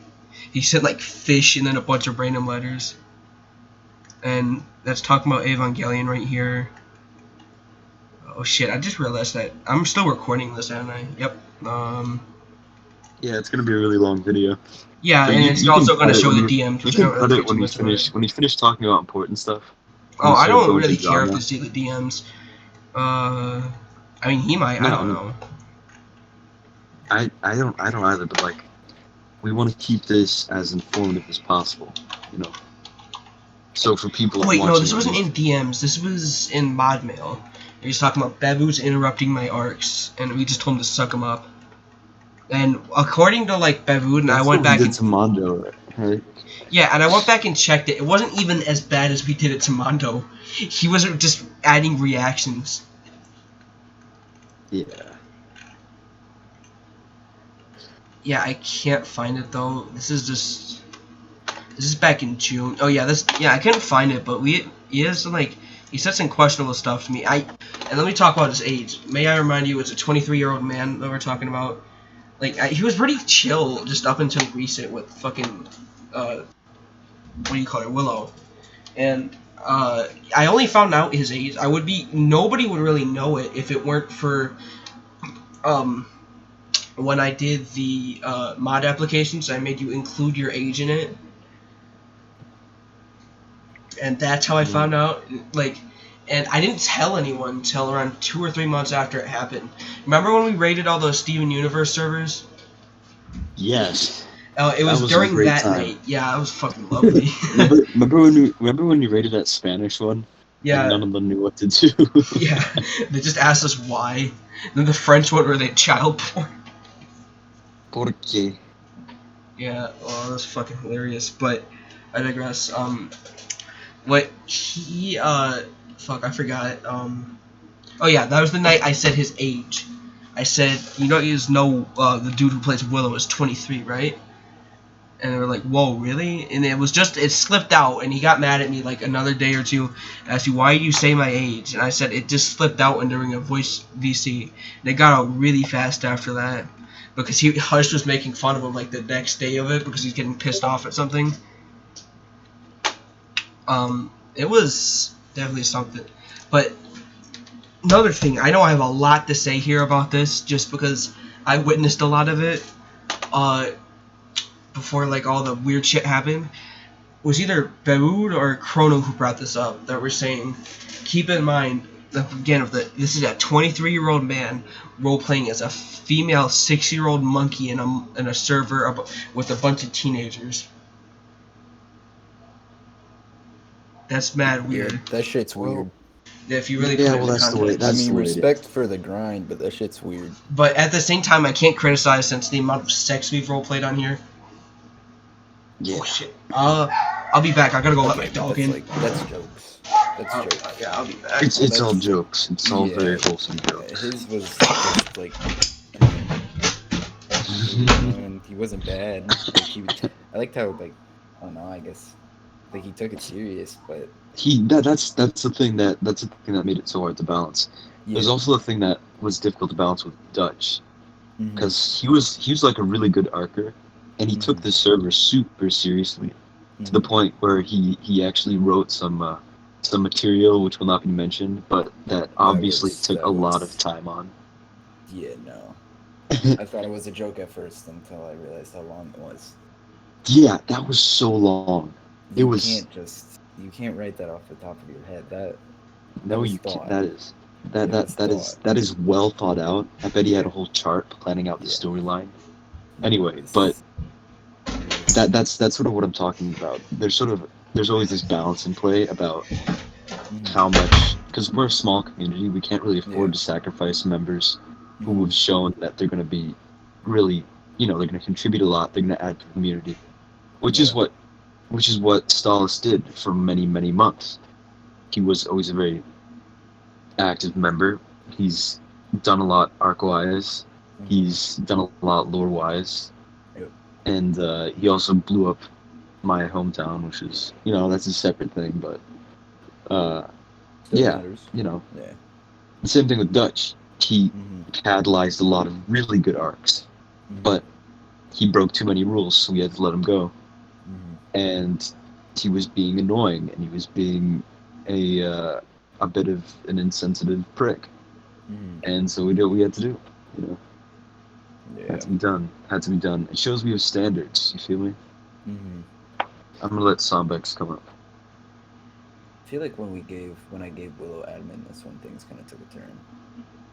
He sent like fish and then a bunch of random letters. And that's talking about Evangelion right here. Oh shit, I just realized that I'm still recording this, aren't I? Yep. Yeah, it's gonna be a really long video. Yeah, But and you- it's you can also going to cut it show the when DMs, You which I can don't cut really it care too when you much about. finish. When you finish talking about important stuff. Oh, I Instead of don't going really to care if drama. they see the DMs. I mean, he might. I No, don't no. know. I don't either. But like, we want to keep this as informative as possible. You know. So for people. Oh, wait, no, watching this wasn't this- in DMs. This was in mod mail. He was talking about Babu's interrupting my arcs, and we just told him to suck him up. And according to like Babu, and I That's went what back we and did to Mondo, right? yeah, and I went back and checked it. It wasn't even as bad as we did it to Mondo. He was just adding reactions. Yeah. Yeah, I can't find it though. This is back in June. Oh yeah, I couldn't find it, but he said some questionable stuff to me. And let me talk about his age. May I remind you, it's a 23-year-old man that we're talking about. Like he was pretty chill just up until recent with fucking what do you call it, Willow. And I only found out his age. Nobody would really know it if it weren't for when I did the mod applications. I made you include your age in it. And that's how I found out, and I didn't tell anyone until around 2 or 3 months after it happened. Remember when we raided all those Steven Universe servers? Yes. It was was a during great that time. night. Yeah, it was fucking lovely. remember when you rated that Spanish one? Yeah, And none of them knew what to do. yeah. They just asked us why. And then the French one where they had child porn. ¿Por qué? Yeah, well, that's fucking hilarious. But I digress. What he fuck, I forgot. Oh yeah, that was the night I said his age. I said, you know, the dude who plays Willow is 23, right? And they were like, whoa, really? And it slipped out, and he got mad at me like another day or two, asked me, why did you say my age? And I said, it just slipped out when during a voice VC. And it got out really fast after that. because Hush was making fun of him like the next day of it because he's getting pissed off at something. It was definitely something. But another thing, I know I have a lot to say here about this just because I witnessed a lot of it before like all the weird shit happened. It was either Bewood or Chrono who brought this up, that were saying, keep in mind, again, this is a 23-year-old man role-playing as a female 6-year-old monkey in a server with a bunch of teenagers. That's mad weird. That shit's weird. If you really put it into context. I mean, respect for the grind, but that shit's weird. But at the same time, I can't criticize since the amount of sex we've role-played on here. Yeah. Oh, shit. I'll be back. I gotta go let my dog in. That's jokes. That's jokes. Yeah, I'll be back. It's all jokes. It's all very wholesome jokes. His was just like, and he wasn't bad. Like, I liked how, like, I don't know. I guess like he took it serious, but that's the thing that made it so hard to balance. yeah. There's also the thing that was difficult to balance with Dutch, Mhm. because he was like a really good archer, and he took the server super seriously, to the point where he actually wrote some material which will not be mentioned, but that obviously took a lot of time on. Yeah, no. I thought it was a joke at first until I realized how long it was. Yeah, that was so long. You can't write that off the top of your head. No, you can't. That is well thought out. I bet he had a whole chart planning out the storyline. Anyway, but that's sort of what I'm talking about. There's always this balance in play about how much, because we're a small community, we can't really afford to sacrifice members who have shown that they're going to be really, they're going to contribute a lot. They're going to add to the community, which is what Stalis did for many, many months. He was always a very active member. He's done a lot arc-wise. He's done a lot lore-wise. And he also blew up my hometown, which is, that's a separate thing, but the same thing with Dutch. He catalyzed a lot of really good arcs, but he broke too many rules, so we had to let him go. And he was being annoying, and he was being a bit of an insensitive prick. And so we did what we had to do, Had to be done. It shows we have standards, you feel me? I'm gonna let Sombex come up. I feel like when I gave Willow admin, that's when things kind of took a turn.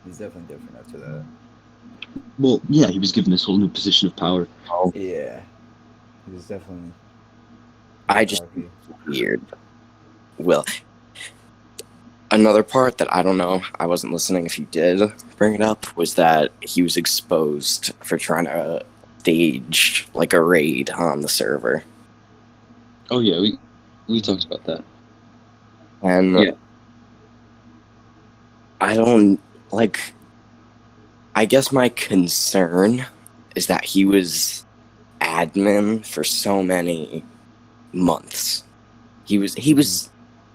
He's definitely different after that. Well, yeah, he was given this whole new position of power. Yeah. He was definitely... Weird. Well, another part that I don't know, I wasn't listening if you did bring it up, was that he was exposed for trying to stage like a raid on the server. Oh yeah, we talked about that. And I guess my concern is that he was admin for so many months. He was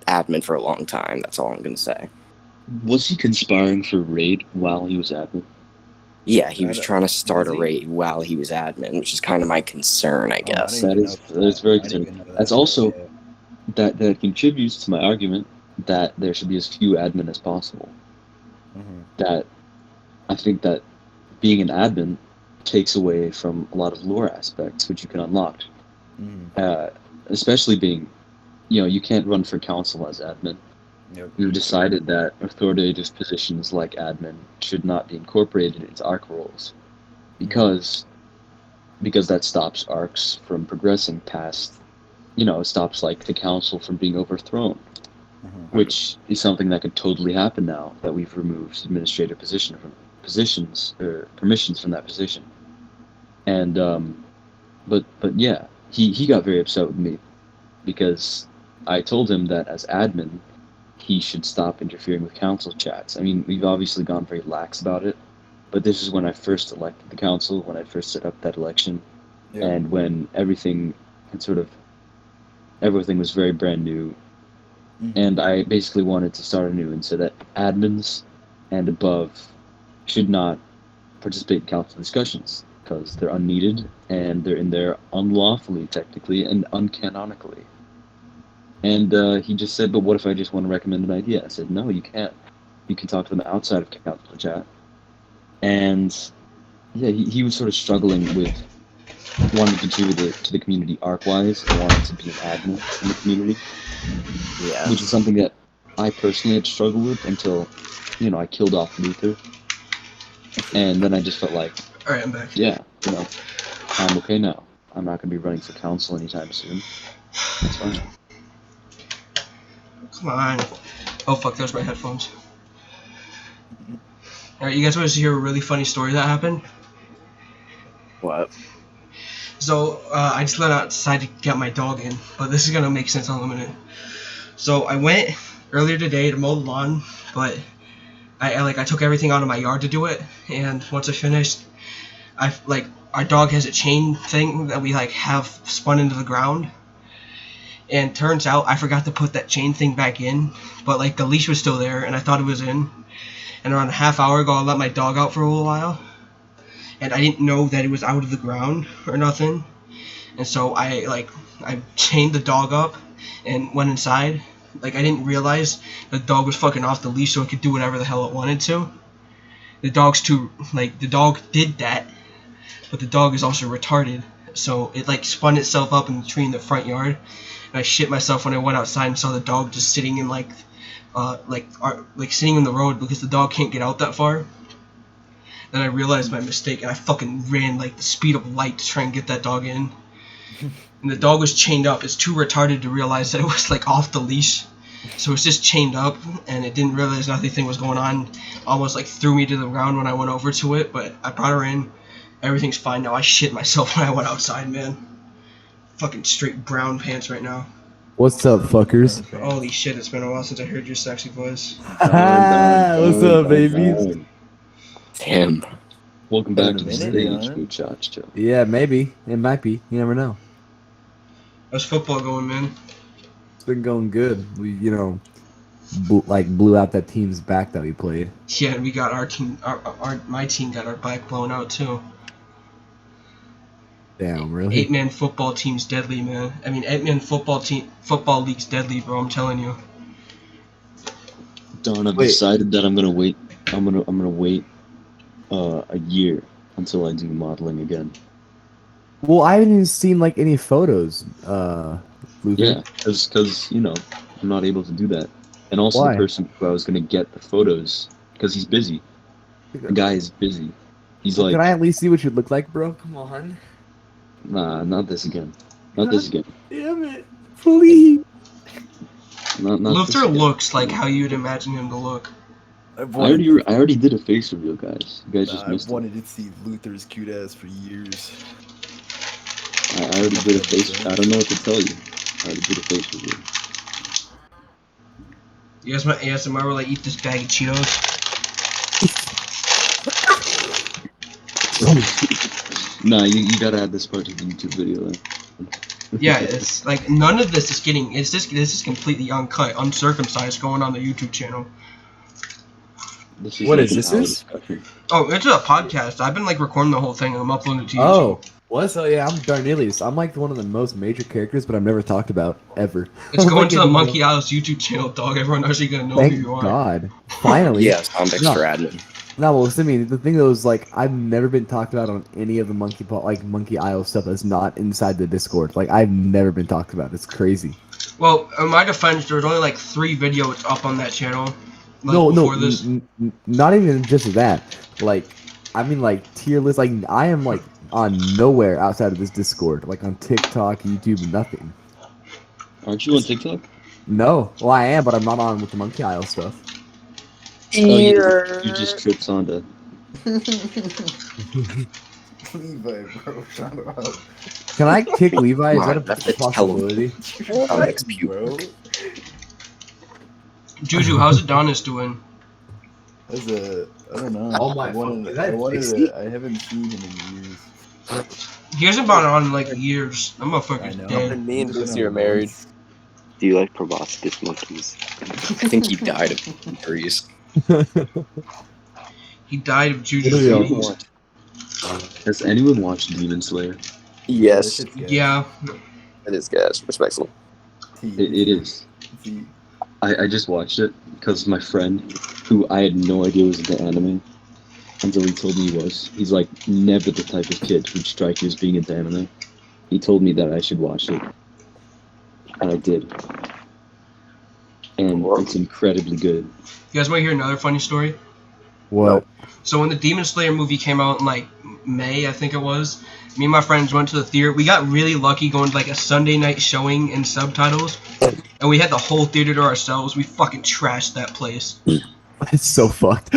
admin for a long time, that's all I'm gonna say. Was he conspiring for raid while he was admin? Yeah, he was trying to start a raid while he was admin, which is kind of my concern, I guess. That is very concerning. That's also that contributes to my argument that there should be as few admin as possible. That I think that being an admin takes away from a lot of lore aspects which you can unlock. Especially being, you can't run for council as admin. We've decided that authoritative positions like admin should not be incorporated into arc roles because that stops arcs from progressing past, it stops like the council from being overthrown, which is something that could totally happen now that we've removed administrative permissions from that position. And but yeah, he got very upset with me because I told him that as admin he should stop interfering with council chats. I mean, we've obviously gone very lax about it, but this is when I first elected the council, when I first set up that election, and when everything was very brand new, and I basically wanted to start anew and say that admins and above should not participate in council discussions. because they're unneeded and they're in there unlawfully, technically, and uncanonically. And he just said, but what if I just want to recommend an idea? I said, no, you can't. You can talk to them outside of Council Chat. And yeah, he was sort of struggling with wanting to contribute to the community arc-wise and wanting to be an admin in the community. Yeah. Which is something that I personally had struggled with until, I killed off Luther. And then I just felt like, Alright, I'm back. yeah, I'm okay now. I'm not going to be running for council anytime soon. That's fine. Come on. Oh fuck, there's my headphones. Alright, you guys want to hear a really funny story that happened? What? So, I just went outside to get my dog in, but this is gonna make sense in a minute. So, I went earlier today to mow the lawn, but I took everything out of my yard to do it, and once I finished, our dog has a chain thing that we have spun into the ground, and turns out I forgot to put that chain thing back in, but the leash was still there, and I thought it was in, and around a half hour ago I let my dog out for a little while, and I didn't know that it was out of the ground or nothing, and so I chained the dog up and went inside. I didn't realize the dog was fucking off the leash so it could do whatever the hell it wanted to. The dog did that, but the dog is also retarded, so it spun itself up in the tree in the front yard, and I shit myself when I went outside and saw the dog just sitting in sitting in the road because the dog can't get out that far. Then I realized my mistake, and I fucking ran the speed of light to try and get that dog in. And the dog was chained up. It's too retarded to realize that it was off the leash. So it's just chained up, and it didn't realize nothing was going on. Almost threw me to the ground when I went over to it, but I brought her in. Everything's fine now. I shit myself when I went outside, man. Fucking straight brown pants right now. What's up, fuckers? Holy shit, it's been a while since I heard your sexy voice. What's up, babies? Damn. Welcome back to the Minute, stage, huh? good shots, Joe. Yeah, maybe. It might be. You never know. How's football going, man? It's been going good. We, blew out that team's back that we played. Yeah, we got our team, my team got our back blown out too. Damn, really? 8-man football team's deadly, man. I mean, 8-man football league's deadly, bro. I'm telling you. Don, I've Wait. decided that I'm gonna wait. I'm gonna wait a year until I do modeling again. Well, I haven't even seen any photos. Luther. Yeah, because I'm not able to do that. And also Why? the person who I was gonna get the photos, because he's busy. The guy is busy. He's Can I at least see what you look like, bro? Come on. nah, not this again. Not this again. Damn it. Please. Not this Luther again. looks like how you'd imagine him to look. I already did a face reveal, guys. You guys just I've missed it. wanted to see Luther's cute ass for years. I already did a face. I don't know what to tell you. I already did a face reveal. You guys want ASMR while I eat this bag of Cheetos? Nah, you gotta add this part to the YouTube video. Then. Yeah, it's none of this is getting. This is completely uncut, uncircumcised, going on the YouTube channel. What is this? Oh, it's a podcast. I've been recording the whole thing and I'm uploading it to YouTube. Oh. What? So, yeah, I'm Darnelius. I'm one of the most major characters, but I've never talked about, ever. It's going to the Monke Isles YouTube channel, dog. Everyone actually gonna know Thank who you are. God. Finally. Yeah, sound extra admin. No, well, I mean, the thing though is, I've never been talked about on any of the Monkey Isle stuff that's not inside the Discord. I've never been talked about. It's crazy. Well, in my defense, there's only 3 videos up on that channel. No, before this. Not even just that. Tier list. I am on nowhere outside of this Discord. On TikTok, YouTube, nothing. Aren't you on TikTok? No, well, I am, but I'm not on with the Monkey Isle stuff. Oh, you just trips onto. Levi, bro, shut up. Can I kick Levi? Is that That's a the possibility? Bro, Juju, how's Adonis doing? I don't know. Oh my fuck, is that Dixie? I haven't seen him in years. He hasn't been on in years. That I motherfucker's know. dead. Me and He's been Lucy on are married. once. Do you like proboscis monkeys? I think he died of injuries. He died of Juju's Literally, feelings. Has anyone watched Demon Slayer? Yes, It's gas. Yeah. it is gas. Respectful. It is. Tea. I just watched it because my friend, who I had no idea was into anime, until he told me he was. He's like never the type of kid who'd strike you as being into anime. He told me that I should watch it, and I did. And it's incredibly good. You guys want to hear another funny story? What? So when the Demon Slayer movie came out in like May, I think it was, me and my friends went to the theater. We got really lucky going to like a Sunday night showing in subtitles, and we had the whole theater to ourselves. We fucking trashed that place. It's so fucked.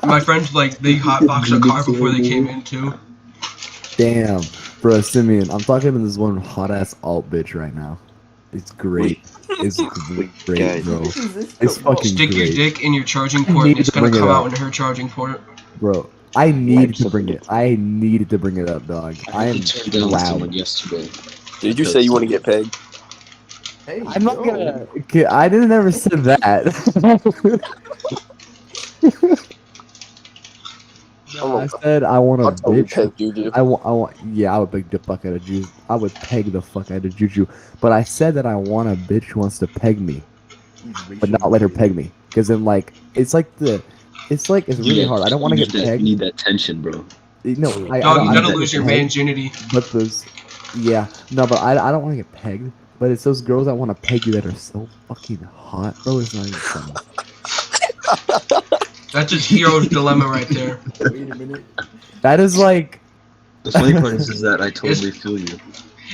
My friends like they hotboxed a car before they came in too. Damn, bro, Simeon, I'm talking to this one hot ass alt bitch right now. It's great. It's great, guys. bro. It's fucking Stick your great, dick in your charging port, and it's gonna Bring it come up. out in her charging port. bro. I needed to bring it. I needed to bring it up, dog. I am turned down someone loud. yesterday. Did you say you want to get pegged? Hey, I'm not yo. gonna. Okay, I didn't ever say that. No, I said I want I'll a totally bitch. peg Juju. I want. Yeah, I would peg the fuck out of Juju. I would peg the fuck out of Juju. But I said that I want a bitch who wants to peg me, but not let her peg me. Because then, like, it's really hard. I don't want to get You pegged. need that tension, bro. No, I Dog, don't, you I gotta don't lose get your pegged, virginity. But those, yeah, no, but I don't want to get pegged. But it's those girls that want to peg you that are so fucking hot, bro. It's not even funny. That's just hero's dilemma right there. Wait a minute. That is like. The funny part is that I totally feel you.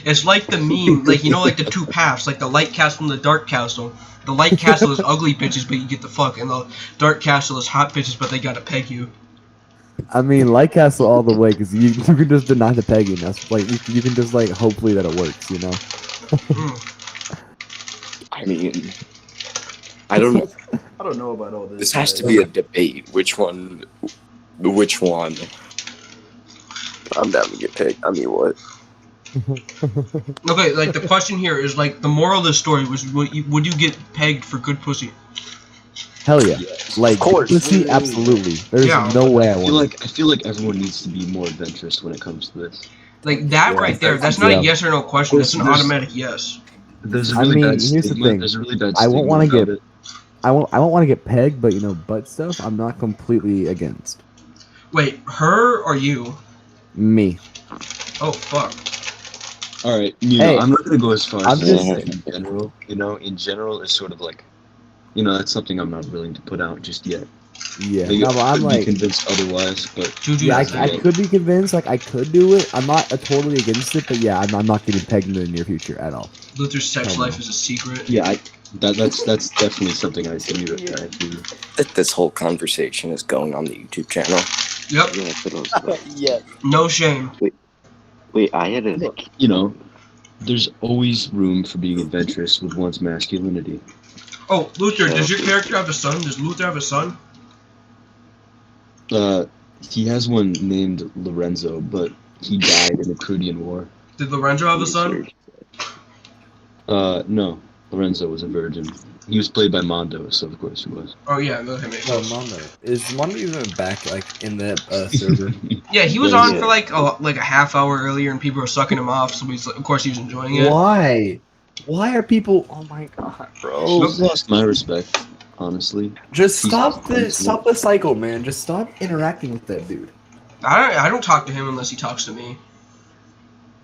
It's like the meme, like you know, like the two paths, like the light castle and the dark castle. The light castle is ugly bitches, but you get the fuck, and the dark castle is hot bitches, but they gotta peg you. I mean, Light Castle all the way, because you can just deny the pegging. That's like you can just like hopefully that it works, you know. I mean, I don't know. I don't know about all this. This has to be a debate. Which one? Which one? I'm down to get pegged. I mean, what? Okay, like the question here is like the moral of the story was would you get pegged for good pussy? Hell yeah, like Of course. pussy, absolutely. There's Yeah. no way I I want. feel like everyone needs to be more adventurous when it comes to this. Like that Yeah, right there, that's not yeah. a yes or no question. That's an There's- automatic yes. There's a I really mean, bad here's the stigma. thing. There's a really bad I stigma won't wanna about get- it. I won't want to get pegged, but you know, butt stuff. I'm not completely against. Wait, her or you? Me. Oh fuck. All right, you Hey, know, I'm not gonna go as far I'm as to just- say in general. You know, in general, it's sort of like, you know, that's something I'm not willing to put out just yet. Yeah, Maybe no, but I I'm could like, be convinced otherwise, but Juju, yeah, that's I it. could be convinced. Like, I could do it. I'm not totally against it, but yeah, I'm not getting pegged in the near future at all. Luther's sex Hell no. life is a secret. yeah, that's definitely something I do. I do. That this whole conversation is going on the YouTube channel. Yep, Yeah, that's what I was about. Yeah. no shame. Wait, I had a. You know, there's always room for being adventurous with one's masculinity. Oh, Luther, does your character have a son? Does Luther have a son? He has one named Lorenzo, but he died in the Prudian War. Did Lorenzo have a son? No, Lorenzo was a virgin. He was played by Mondo, so of course he was. Oh yeah, no, that makes No, sense. Mondo. Is Mondo even back, like, in that server? Yeah, he was Yeah. on for like a half hour earlier, and people were sucking him off. So he's of course he was enjoying it. Why? Why are people? Oh my god, bro! I've lost my respect, honestly. Just stop the cycle, man. Just stop interacting with that dude. I don't talk to him unless he talks to me.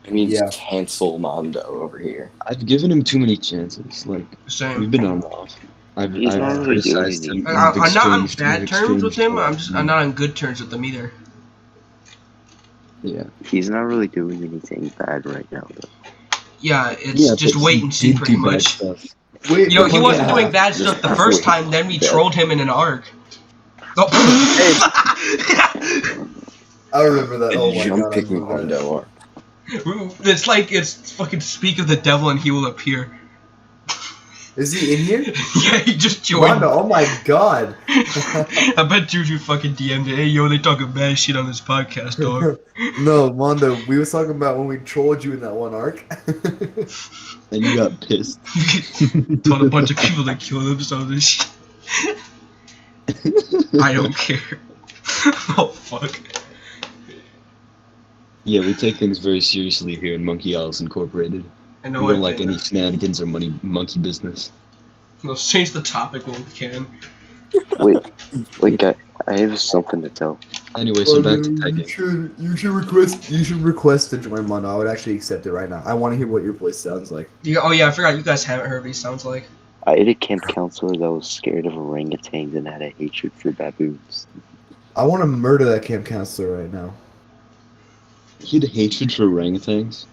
I mean, Yeah. cancel Mondo over here. I've given him too many chances. Like, Same. we've been on and off. I've He's not really criticized doing him. And I'm We've not on exchanged- bad we've terms with him. exchanged- I'm not on good terms with him either. Yeah. He's not really doing anything bad right now, though. Yeah, it's Yeah, just but wait he and see did pretty do bad much. stuff. Wait, You know, he wasn't doing bad Just stuff the halfway first time. Then we dead. trolled him in an arc. Oh. I remember that. Oh my Jump god. I picking remember that. Mondo up. It's like it's fucking speak of the devil and he will appear. Is he in here? Yeah, he just joined. Mondo, oh my god. I bet Juju fucking DM'd it. Hey, yo, they talking bad shit on this podcast, dog. No, Mondo, we was talking about when we trolled you in that one arc. And you got pissed. Told a bunch of people to kill themselves and shit. I don't care. Oh, fuck. Yeah, we take things very seriously here in Monkey Isles Incorporated. I We know. don't like any shenanigans or monkey business. Let's change the topic when we can. Wait, guy, I have something to tell. Anyway, so back to pegging. You should request to join Mono. I would actually accept it right now. I want to hear what your voice sounds like. Oh yeah, I forgot you guys haven't heard what he sounds like. I had a camp counselor that was scared of orangutans and had a hatred for baboons. I want to murder that camp counselor right now. He had hatred for orangutans?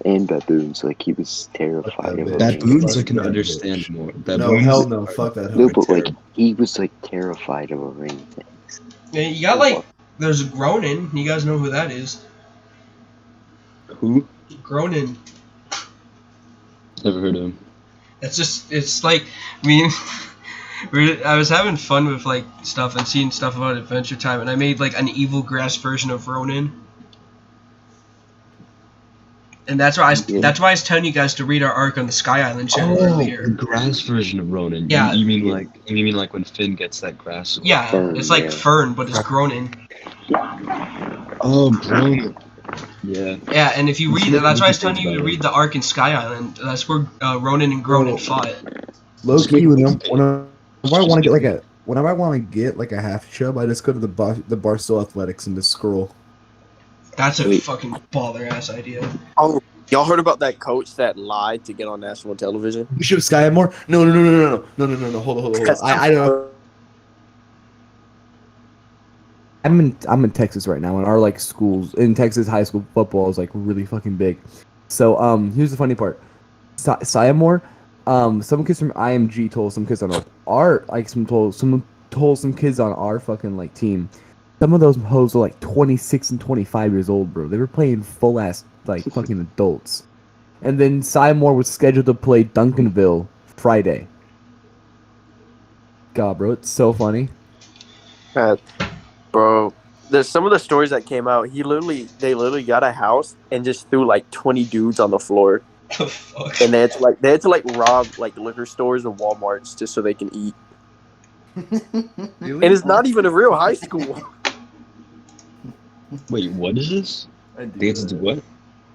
And baboons, like he was terrified of Fuck orangutans. Baboons I can understand more. No, Baboons, hell no. Fuck that. No, but like he was like terrified of orangutans. Yeah, you got like there's Gronin. You guys know who that is? Who? Gronin. Never heard of him. It's like me. I was having fun with like stuff and seeing stuff about Adventure Time, and I made like an evil grass version of Ronin. And that's why I was telling you guys to read our arc on the Sky Island channel earlier. The grass version of Ronin. Yeah. You mean like when Finn gets that grass? Yeah, Fern, it's like yeah. Fern, but it's Gronin. Oh, Ronin. Yeah. Yeah, and if you read it, that's why I was telling you to read the arc in Sky Island. That's where Ronin and Gronin fought. Low key, whenever I want to get like a half chub, I just go to the Barstool Athletics and just scroll. That's a fucking baller ass idea. Oh, y'all heard about that coach that lied to get on national television? Bishop Skymore? No. Hold on. I know. I'm in Texas right now, and our like schools in Texas high school football is like really fucking big. So here's the funny part. Syamore, some kids from IMG told some kids on our like told some kids on our fucking like team. Some of those hoes were like 26 and 25 years old, bro. They were playing full ass like fucking adults. And then Syamore was scheduled to play Duncanville Friday. God, bro, it's so funny. Bro, there's some of the stories that came out. They literally got a house and just threw like 20 dudes on the floor. The fuck? And they had to rob like liquor stores and Walmarts just so they can eat. Really? And it's not even a real high school. Wait, what is this? They had to do what?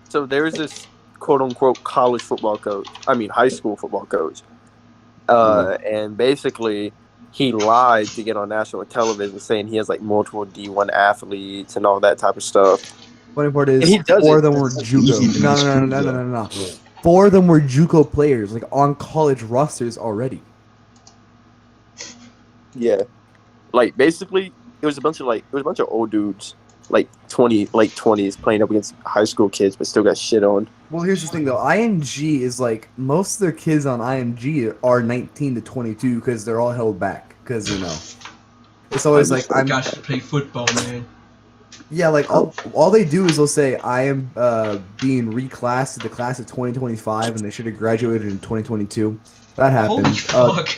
So there's this quote unquote high school football coach. And basically he lied to get on national television saying he has like multiple D1 athletes and all that type of stuff. Funny part is, He does four it. of them were JUCO. No. 4 of them were JUCO players, like on college rosters already. Yeah. Like basically it was a bunch of old dudes, like 20s playing up against high school kids but still got shit on. Well, here's the thing though. IMG is like most of their kids on IMG are 19 to 22 because they're all held back because it's always like I got to play football, man. Yeah, like all they do is they'll say I am being reclassed to the class of 2025 and they should have graduated in 2022. That happened. Holy fuck.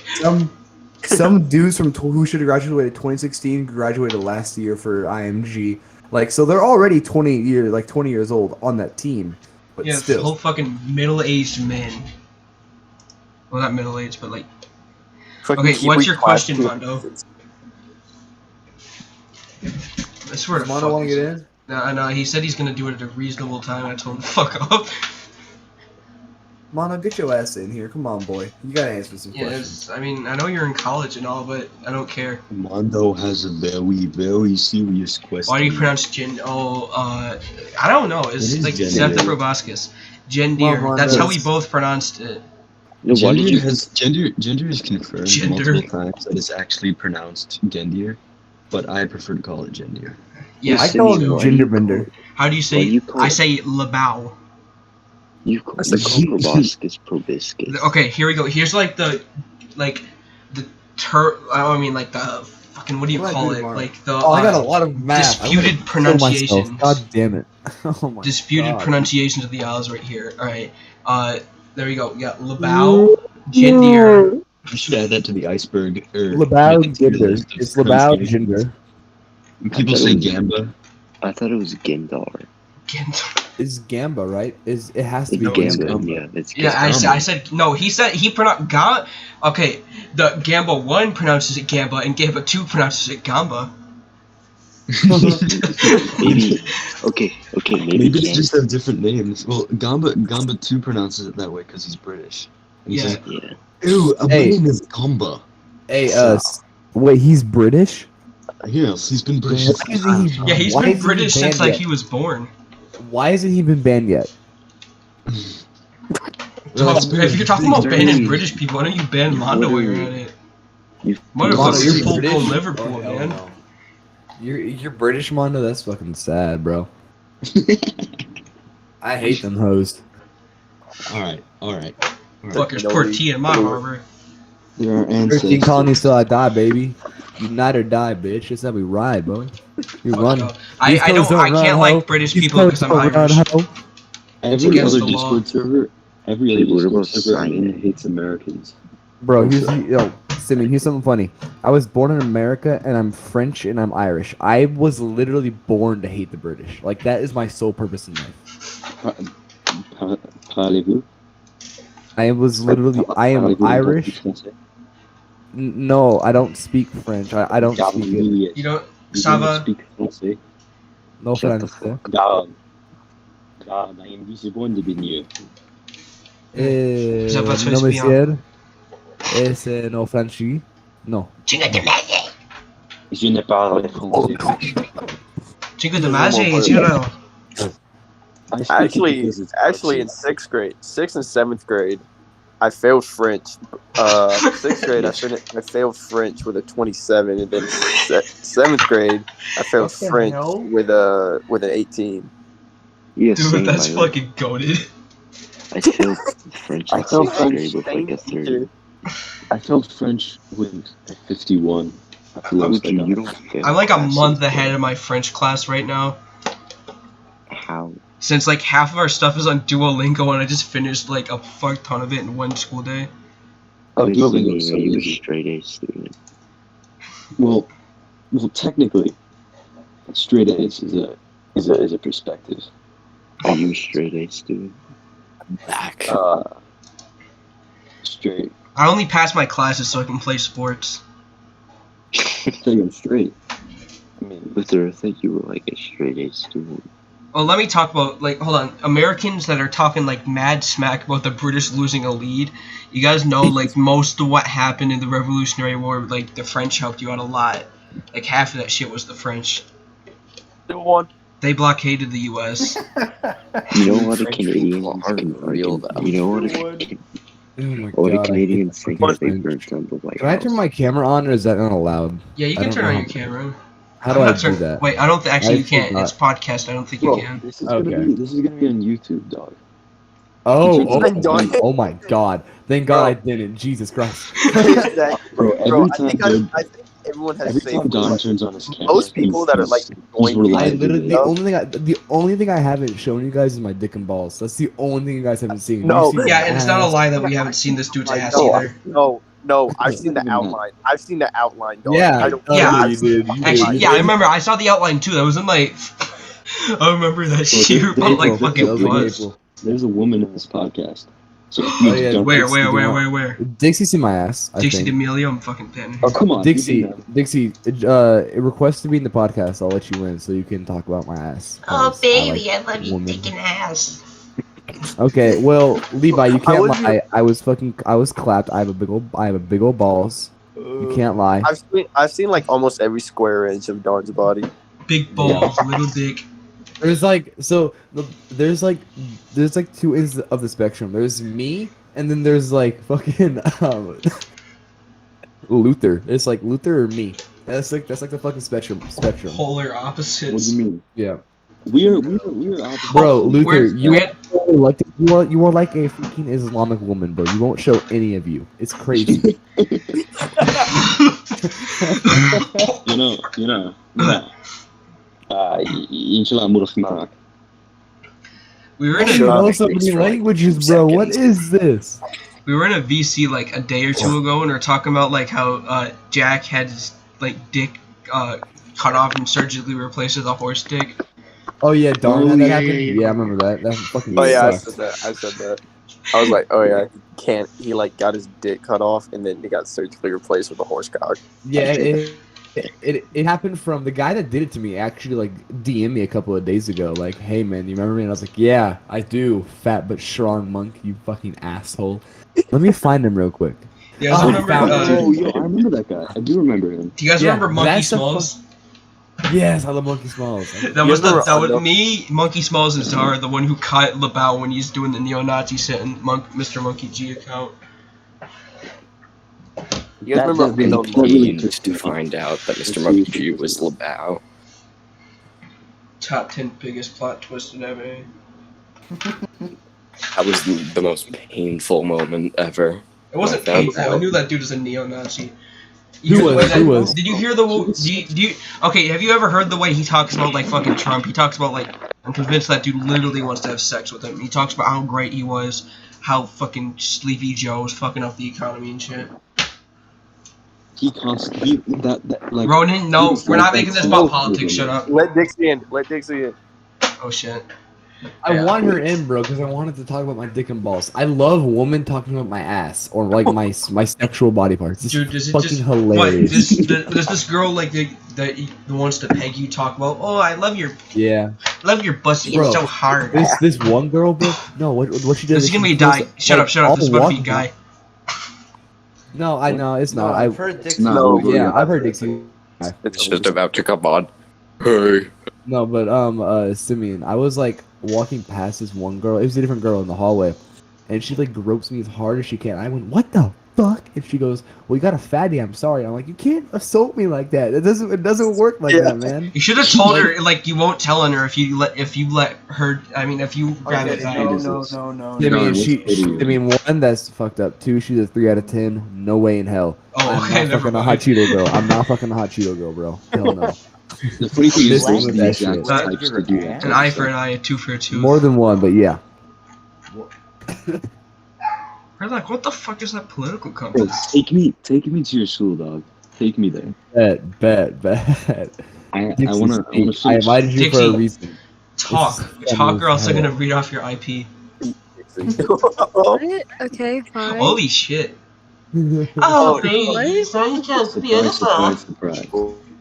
Some dudes who should have graduated 2016 graduated last year for IMG. Like, so they're already 20 years old on that team. But Yeah, still. whole fucking middle-aged men. Well, not middle-aged, but like. Okay, what's your question, Mondo? I swear to Mondo want to get in? No, he said he's gonna do it at a reasonable time. I told him to fuck off. Mono, get your ass in here. Come on, boy. You gotta answer some questions. I mean, I know you're in college and all, but I don't care. Mondo has a very, very serious question. Why do you pronounce Gen? I don't know. It's It is like Gendir. Zephyr Proboscis. Gendir. Well, That's how Mondo. we both pronounced it. Gender is confirmed Gender. multiple times that it's actually pronounced Gendir, but I prefer to call it Gendir. Yeah. I call him Genderbender. How do you say? What do you call I it? say Lebao. You call proboscis proboscis. Okay, here we go. Here's like the fucking what do you What call I do, it? Mark? Like the Oh, I got a lot of math. disputed pronunciations. God damn it. Oh my Disputed God. pronunciations of the Isles right here. All right. There we go. We got Lebao, Gendir. You should add that to the iceberg. Or Lebao make it to your Gender. list of It's Lebao pronunciations. Gender. When people say Gamba. I thought it was Gendar. It's Gamba, right? It has to It's be Gamba. Gamba. Yeah, it's Yeah, Gamba. I said no. He said he pronounced Gamba. Okay, the Gamba 1 pronounces it Gamba, and Gamba 2 pronounces it Gamba. Maybe. Okay. Maybe they Ken. just have different names. Well, Gamba 2 pronounces it that way because he's British. And he says, Yeah. ew, my Hey. name is Gamba. Hey, wait, he's British? Yes, he's been British. Why isn't he? Yeah, he's why been isn't British he since banned like yet? he was born. Why hasn't he been banned yet? If you're talking about banning British people, why don't you ban Mondo while you're at it? Mondo, Motherfucker, you're you're full British? blown Liverpool, Oh, hell man. no. You're British, Mondo? That's fucking sad, bro. I hate them hoes. Alright. Fuckers pour tea in my harbor. There are 13 ancestors. colonies till I die, baby. Unite or die, bitch. That's how we ride, bro. You run. I These hoes don't. I run, can't ho. like British These people hoes because I'm don't run, Irish. ho. Every against other the law. Discord server, every other Wait, what Discord about server I'm in Simon? hates Americans. Bro, Simon, here's something funny. I was born in America, and I'm French, and I'm Irish. I was literally born to hate the British. Like, that is my sole purpose in life. Parlez-vous? I was literally, I am Parlez-vous Irish. français? No, I don't speak French. I don't speak it. You don't. You Ça don't va? speak français? No Shut the French. Grave. Grave, I am 10 secondes de baigneux. Ça va très No, bien. monsieur. Es no Franchi. No. Chinga de madre. Je ne parle français. Chinga de madre, zero. I speak it because it's Actually, in Brexit. 6th grade, 6th and 7th grade, I failed French. 6th grade, I failed French with a 27, and then 7th grade, I failed What the French hell? with an 18. Yeah, Dude, same, that's by the way. fucking goated. I failed French I in failed 6th French. grade with like a 30. I failed French with a 51. That's the lowest I Okay, got. you don't fail I'm like a classes, month bro. ahead of my French class right now. How? Since like half of our stuff is on Duolingo, and I just finished like a fuck ton of it in one school day. Oh, Wait, Duolingo is so you're a easy. straight A student. Well, technically, straight A's is a perspective. Are you a straight A student? Back. Straight. I only pass my classes so I can play sports. I think I'm straight. I mean, Luther, I think you were like a straight A student. Well, let me talk about, like, hold on, Americans that are talking, like, mad smack about the British losing a lead. You guys know, like, most of what happened in the Revolutionary War, like, the French helped you out a lot. Like, half of that shit was the French. Still one. They blockaded the U.S. You know what a French Canadian people aren't real, though. You know what Oh my what a god. I hate Canadian the think fucking if they French. burnt down the White Can I turn House? my camera on, or is that not allowed? Yeah, you I can don't turn know on how- your camera. How do I'm I not do turn- that? Wait, I don't actually I you can't. forgot. It's podcast. I don't think you bro, can. this is Okay. gonna be on YouTube, dog. Oh, Thank God. oh my god. Thank God I didn't. Jesus Christ. Bro, every Bro, time, I think everyone has every safe. time Don like, turns on his camera, most people that are like he's going reliable. I literally No. the only thing I haven't shown you guys is my dick and balls. That's the only thing you guys haven't seen. No. You see Yeah, my and it's not a ass? lie that we haven't seen this dude's ass no, either. no, I've seen the outline. I've seen the outline. Dog. Yeah, I don't, yeah, you I've seen- did. You Actually, did. yeah, I remember. I saw the outline too. That was in my. I remember that shit. You were about like April. fucking That was in buzz. April. There's a woman in this podcast. So if Oh, you yeah, don't, Where? Dixie see my ass. I Dixie think. D'Amelio, I'm fucking petting. oh come on, Dixie, you can, request to be in the podcast. I'll let you in so you can talk about my ass. Oh 'cause baby, I like love you women. taking ass. Okay, well, Levi, you can't wouldn't lie. I was clapped. I have a big old balls. You can't lie. I've seen like almost every square inch of Don's body. Big balls, little dick. There's two ends of the spectrum. There's me, and then there's like fucking Luther. It's like Luther or me. That's like the fucking spectrum. Polar what opposites. do you mean? Yeah, We are opposite. bro, Luther, we're at- you are like a freaking Islamic woman, bro. You won't show any of you. It's crazy. you know. Inshallah, Murahmak. We were in You a know so many languages, bro. What is this? we were in a VC like a day or two ago, and we are talking about like how Jack had his like dick cut off and surgically replaced with a horse dick. Oh yeah, Darn had that yeah, happen. yeah, Yeah, I remember that. That fucking Oh yeah, I sucks. said that. I was like, oh yeah, he like got his dick cut off and then he got surgically replaced with a horse cock. Yeah, It happened from the guy that did it to me. Actually, like DM'd me a couple of days ago. Like, hey man, you remember me? And I was like, yeah, I do. Fat but strong monk, you fucking asshole. Let me find him real quick. You guys remember? I remember that guy. I do remember him. Do you guys remember Monkey Smalls? Yes, I love Monkey Smalls. That was me, Monkey Smalls, and Zara, the one who caught LeBao when he's doing the neo-Nazi shit in Mr. Monkey G account. You guys remember Willow? To find out that Mr. Monkey G was LeBao. Top 10 biggest plot twist in anime. That was the most painful moment ever. It wasn't painful. I knew that dude was a neo-Nazi. Who was? Did you hear okay, have you ever heard the way he talks about, like, fucking Trump? He talks about, like, I'm convinced that dude literally wants to have sex with him. He talks about how great he was, how fucking Sleepy Joe was fucking up the economy and shit. Like, Ronan, no, we're not making this about politics, shut up. Let Dixie in. Oh, shit. I want her in, bro, because I wanted to talk about my dick and balls. I love women talking about my ass or like my sexual body parts. It's dude, does fucking it just, hilarious. What, does this girl like that wants to peg you talk about? Oh, I love your pussy. Bro, It's so hard. This one girl, bro. No, what she does? This is gonna be a die. Shut up. This is about to be a guy. No, I know it's not. I've heard Dixie. I've heard Dixie. It's just about to come on. Hey. No, but Simeon, I was like walking past this one girl. It was a different girl in the hallway, and she like gropes me as hard as she can. I went, "What the fuck?" And she goes, "Well, you got a fatty. I'm sorry." I'm like, "You can't assault me like that. It doesn't work like that, man." You should have told her like you won't tell on her if you let her. I mean, if you grab it back. No. I mean, one, that's fucked up. Two, she's a 3 out of 10. No way in hell. Oh, I'm okay, not never fucking a mind. hot Cheeto girl. I'm not fucking a hot Cheeto girl, bro. Hell no. The funny thing is, This those are is the that exact shit. types that do that. An eye for an eye, a tooth for a tooth. More than one, but yeah. We're like, what the fuck is that political Bro, compass? take me to your school, dog. Take me there. Bet. I Dixie, wanna I finish. invited you for a Dixie, reason. Talk, or else I'm gonna read off your IP. What? Okay, fine. Holy shit. Oh, baby, so just beautiful. Surprise.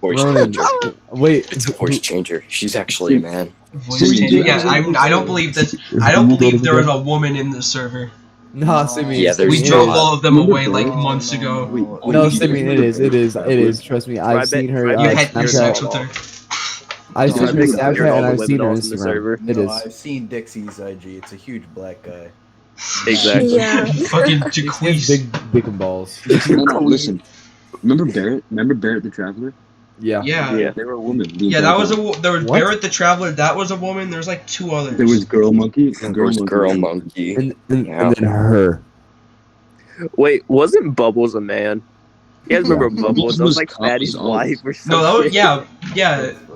Voice Ronan, changer. wait. It's a voice changer. She's actually a man. Voice changer. Yeah, I don't believe that. I don't believe there was a woman in the server. No, Simeon. Yeah, there's We not. drove all of them away like months ago. No, Simeon, it is. Trust me, I've seen her. You had sex with her. I've seen her You're Snapchat and I've seen her on the server. Instagram. It No, is. I've seen Dixie's IG. It's a huge black guy. Exactly. Yeah. Fucking It's Jaquise. big dick and balls. No, listen. Remember Barrett? Remember Barrett the Traveler? Yeah. Yeah. They were a woman. Yeah, that was there was What? Barrett the Traveler. That was a woman. There's like two others. There was Girl Monkey and There was Girl Monkey. And Yeah. then her. Wait, wasn't Bubbles a man? You guys remember Yeah. Bubbles? That was like Bubbles Fatty's was wife or something. No, that was yeah.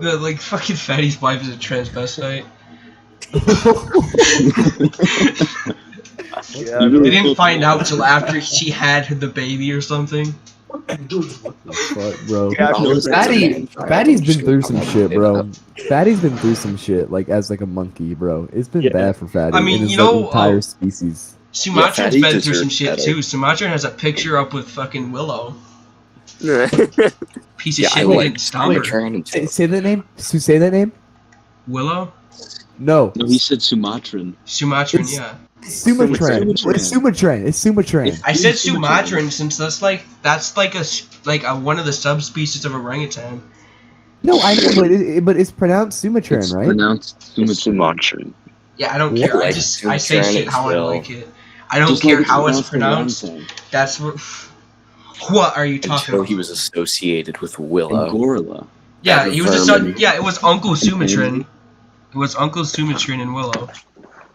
The like fucking Fatty's wife is a transvestite. Yeah, They didn't find out till after she had the baby or something. Fuck, bro. Yeah, I know. Fatty's been through some shit, bro. Fatty's been through some shit, like as like a monkey, bro. It's been bad for Fatty. I mean, and his, you know, like, entire species. Sumatran's Fatty been through some deserves shit better. too. Sumatran has a picture up with fucking Willow. Piece of Yeah, shit. I We like didn't stop her. trying to. Say that name. Say that name. Willow? No. No, he said Sumatran. Sumatran, It's- yeah. Sumatran. It's Sumatran. It's Sumatran. I said Sumatran since that's like a one of the subspecies of orangutan. No, I know, but it's pronounced Sumatran, It's right? pronounced It's Sumatran. Sumatran. Yeah, I don't What? care. I Like say Sumatran shit as how I well. like it. I don't Just care like how it's pronounced pronounced. orangutan. That's what. What are you talking Until about? he was associated with And Willow. Gorilla. Yeah, and he was a vermin. son. Yeah, it was Uncle Sumatran. It was Uncle Sumatran and Willow.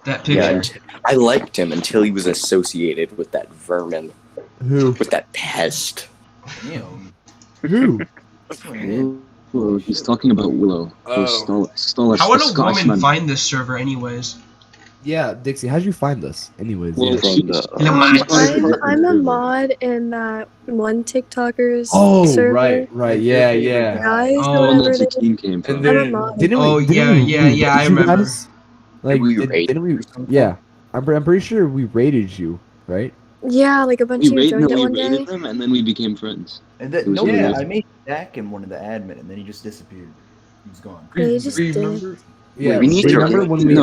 That Yeah, picture. I liked him until he was associated with that vermin, Who? with that pest. Damn. Who? Willow. He's talking about Willow. Oh. How would a Scottish woman man. find this server, anyways? Yeah, Dixie, how'd you find us? Anyways, Well, yeah. she's- I'm a mod in that one TikToker's Oh, server. right, yeah. Guys, Oh, or One whatever that it is. 16 came from. And I'm a then mod. didn't we? Oh, didn't yeah, we yeah, yeah, I raid you remember. guys? Like, Did we raid didn't we? or something? Yeah, I'm pretty sure we raided you, right? Yeah, like a bunch of you joined it we one day. raided them, and then we became friends. And It was really weird. I made Dak in one of the admin, and then he just disappeared. He was gone. Yeah, you just did. Yeah, we need to remember when we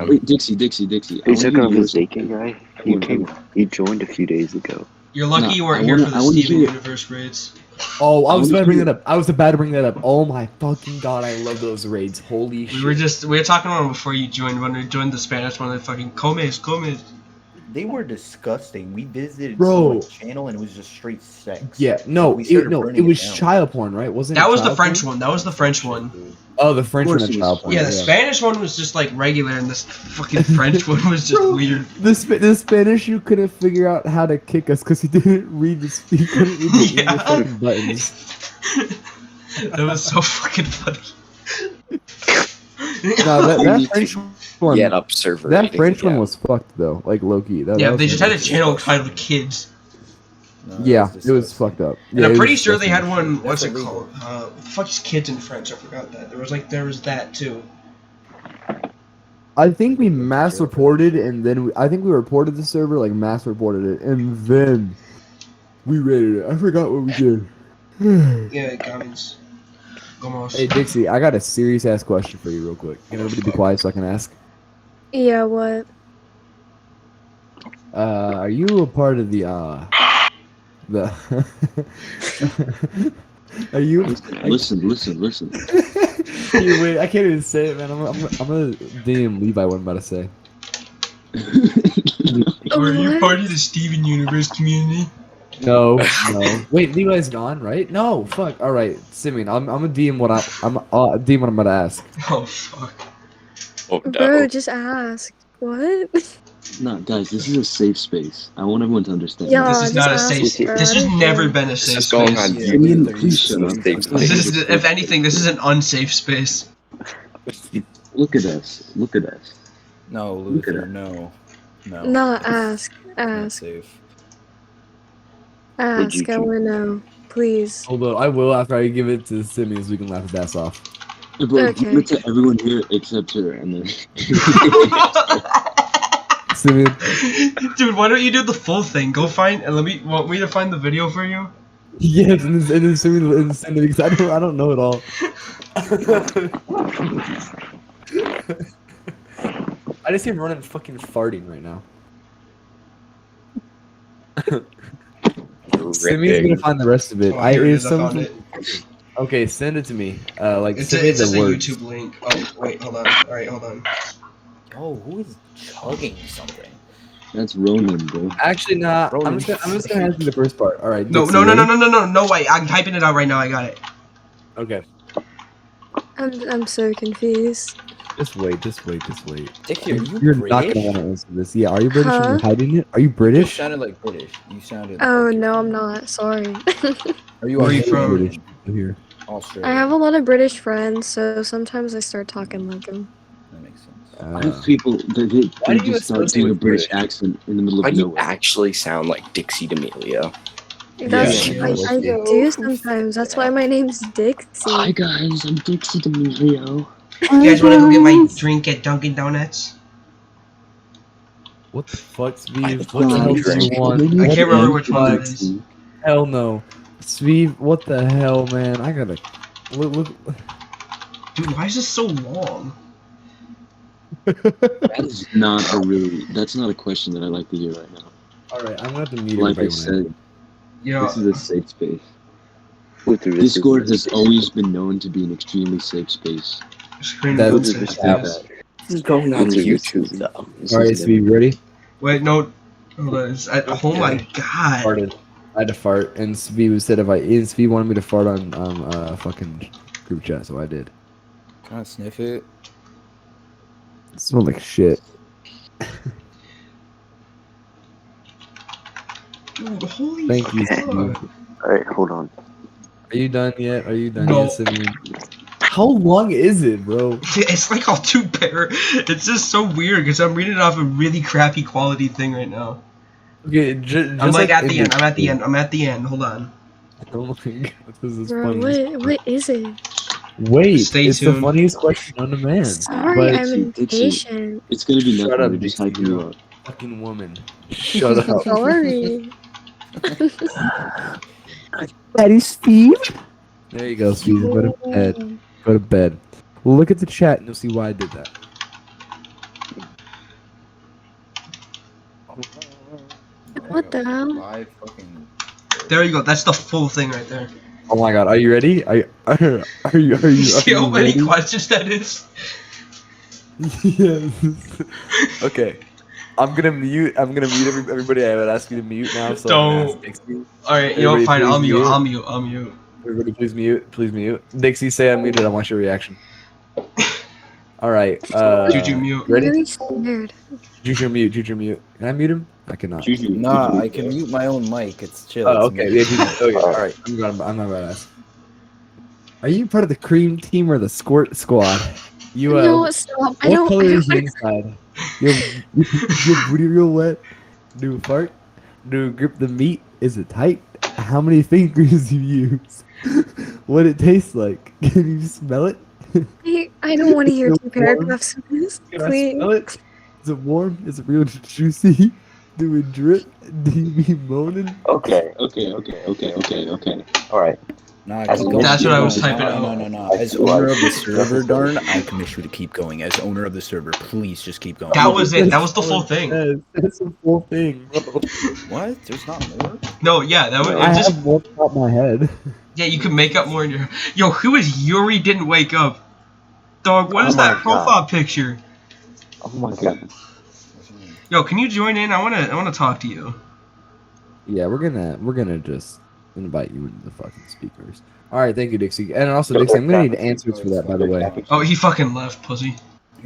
Wait, Dixie. Are you talking about Mistaken guy? He joined a few days ago. You're lucky No, you weren't I here wanna- for I the wanna Steven hear- Universe raids. Oh, I was about to bring that up. Oh my fucking god, I love those raids. Holy shit. We were talking about them before you joined. When we joined the Spanish one, they fucking comes. They were disgusting. We visited Bro. someone's channel, and it was just straight sex. Yeah, no, We started it burning was down. child porn, right? Wasn't That it was the child French porn? one. That was the French one. Oh, the French one course had it child was. porn. Yeah, the Spanish one was just like regular, and this fucking French one was just Bro, weird. The Spanish, you couldn't figure out how to kick us because he didn't read he couldn't read the Yeah. English fucking buttons. That was so fucking funny. No, that French one. Get up server. That rating, French one yeah. was fucked though, like low-key. Yeah, they just had a channel titled Kids. Yeah, it was fucked up. And Yeah, I'm it pretty was sure they had disgusting. one. What's it called? What the fuck is Kids in French? I forgot that. There was that too. I think we mass reported, and then I think we reported the server, like mass reported it, and then we raided it. I forgot what we did. Yeah, comments. Gomos. Hey Dixie, I got a serious ass question for you, real quick. Can everybody be quiet so I can ask? Yeah, what? Are you a part of the Are you? Listen. Hey, wait, I can't even say it, man. I'm gonna DM Levi what I'm about to say. Were you part of the Steven Universe community? No. Wait, Levi's gone, right? No, fuck. All right, Simeon, I'm gonna DM what I'm DM what I'm about to ask. Oh fuck. Oh, Bro, just ask. What? No, guys, this is a safe space. I want everyone to understand. Yeah, This is not a just safe ask, space. bro. This I has don't never care. been a This safe is going space. on. Simeon, please shut up. This is, if anything, this is an unsafe space. Look at us. No, Look at Luther, it. no. No, ask. Not Ask. safe. Ask. you I do? wanna know. Please. Hold on, I will after I give it to Simeon so we can laugh his ass off. Bro, Okay. give it to everyone here except her, and then. Simeon, Dude, why don't you do the full thing? Go find and want me to find the video for you? yes, and then Simeon send it because I don't know it all. I just see him running fucking farting right now. Simeon's gonna find the rest of it. Oh, here it is, I some. found it. Okay, send it to me. It's send me just a the words. YouTube link. Oh wait, hold on. All right, hold on. Oh, who is chugging something? That's Ronan, bro. Actually, nah. Bro, I'm just gonna ask you the first part. All right. No, Dixie, no, no, no, ready? no, no, no, no way. I'm typing it out right now. I got it. Okay. I'm so confused. Just wait. Dickie, are you You're British? not gonna want to answer this. Yeah, are you British and Huh? you're hiding it? Are you You British? sounded like British. You sounded. Oh no, I'm not. Sorry. Are you Where are you Australian? from? British here. Australia. I have a lot of British friends, so sometimes I start talking like them. That makes sense. I have people that Why they do you just start associate doing a with British British? accent in the middle Why of do you nowhere. actually sound like Dixie D'Amelio? That's Yeah. I do sometimes. That's why my name's Dixie. Hi guys, I'm Dixie D'Amelio. You guys want to go get my drink at Dunkin' Donuts? What the fuck, Steve? I What the hell do drink. you want? I What can't remember the which one it fuck? is. Hell no. Steve, what the hell, man? I gotta look. Dude, why is this so long? That is not a really. That's not a question that I like to hear right now. All right, I'm gonna have to mute Like I everyone. said, You know, this is a safe space. Luther, Discord has always been known to be an extremely safe space. screen That's notes just and how stuff. This is going on Luther, YouTube though. All right, Steve, you ready? Wait, no. Hold on. Oh my god. Farted. I had to fart, and Steve said Steve wanted me to fart on fucking group chat, so I did. Can I sniff it? It smelled like shit. Dude, holy Thank you, fuck. Steve. Alright, hold on. Are you done yet? No. yet, Simeon? How long is it, bro? It's like all too bare. It's just so weird because I'm reading it off a really crappy quality thing right now. Okay, I'm like at the end. I'm at the end. Hold on. Oh my god, this is Bro, funny. what is it? Wait, Stay it's tuned. the funniest question on demand. Sorry, But I'm impatient. It's gonna be Shut nothing. up, We're just Dixie, hyping you up. fucking woman. Shut up. Sorry. Daddy Steve. There you go, Steve. Go to bed. Go to bed. Look at the chat and you'll see why I did that. What the hell? There you go. That's the full thing right there. Oh my god, are you ready? Are you See how many ready? questions that is? Yes. Okay. I'm gonna mute everybody. I would ask you to mute now. So Don't. Alright, you know what? Fine. I'll mute. Everybody, please mute. Please mute. Dixie, say I'm muted. I want your reaction. All right. Juju, mute. I'm Ready? really scared. Juju, mute. Juju, mute. Can I mute him? I cannot. Nah, I can mute my own mic. It's chill. Oh, It's okay. me. Yeah, Juju. Okay. All right. I'm not gonna ask. Are you part of the cream team or the squirt squad? You No, stop. I What don't. color I is the don't. inside? Your booty real wet? Do you fart? Do you grip the meat? Is it tight? How many fingers you use? What it tastes like? Can you smell it? I don't want to hear Is it two warm? paragraphs of this. Can I Please. smell it? Is it warm? Is it real juicy? Do it drip? Do you be moaning? Okay. All right. Nah, As keep a- going. That's what I was No, typing no, out. no. As owner of the server, darn, I commission you to keep going. As owner of the server, please just keep going. That was it. That was the full thing. That's the full thing, bro. What? There's not more? No, yeah, that was I just. have one top my head. Yeah, you can make up more in your. Yo, who is Yuri? Didn't wake up. Dog, what is that profile picture? Oh my god. Yo, can you join in? I wanna talk to you. Yeah, we're gonna just invite you into the fucking speakers. All right, thank you, Dixie. And also, Dixie, I'm gonna need answers for that, by the way. Oh, he fucking left, pussy.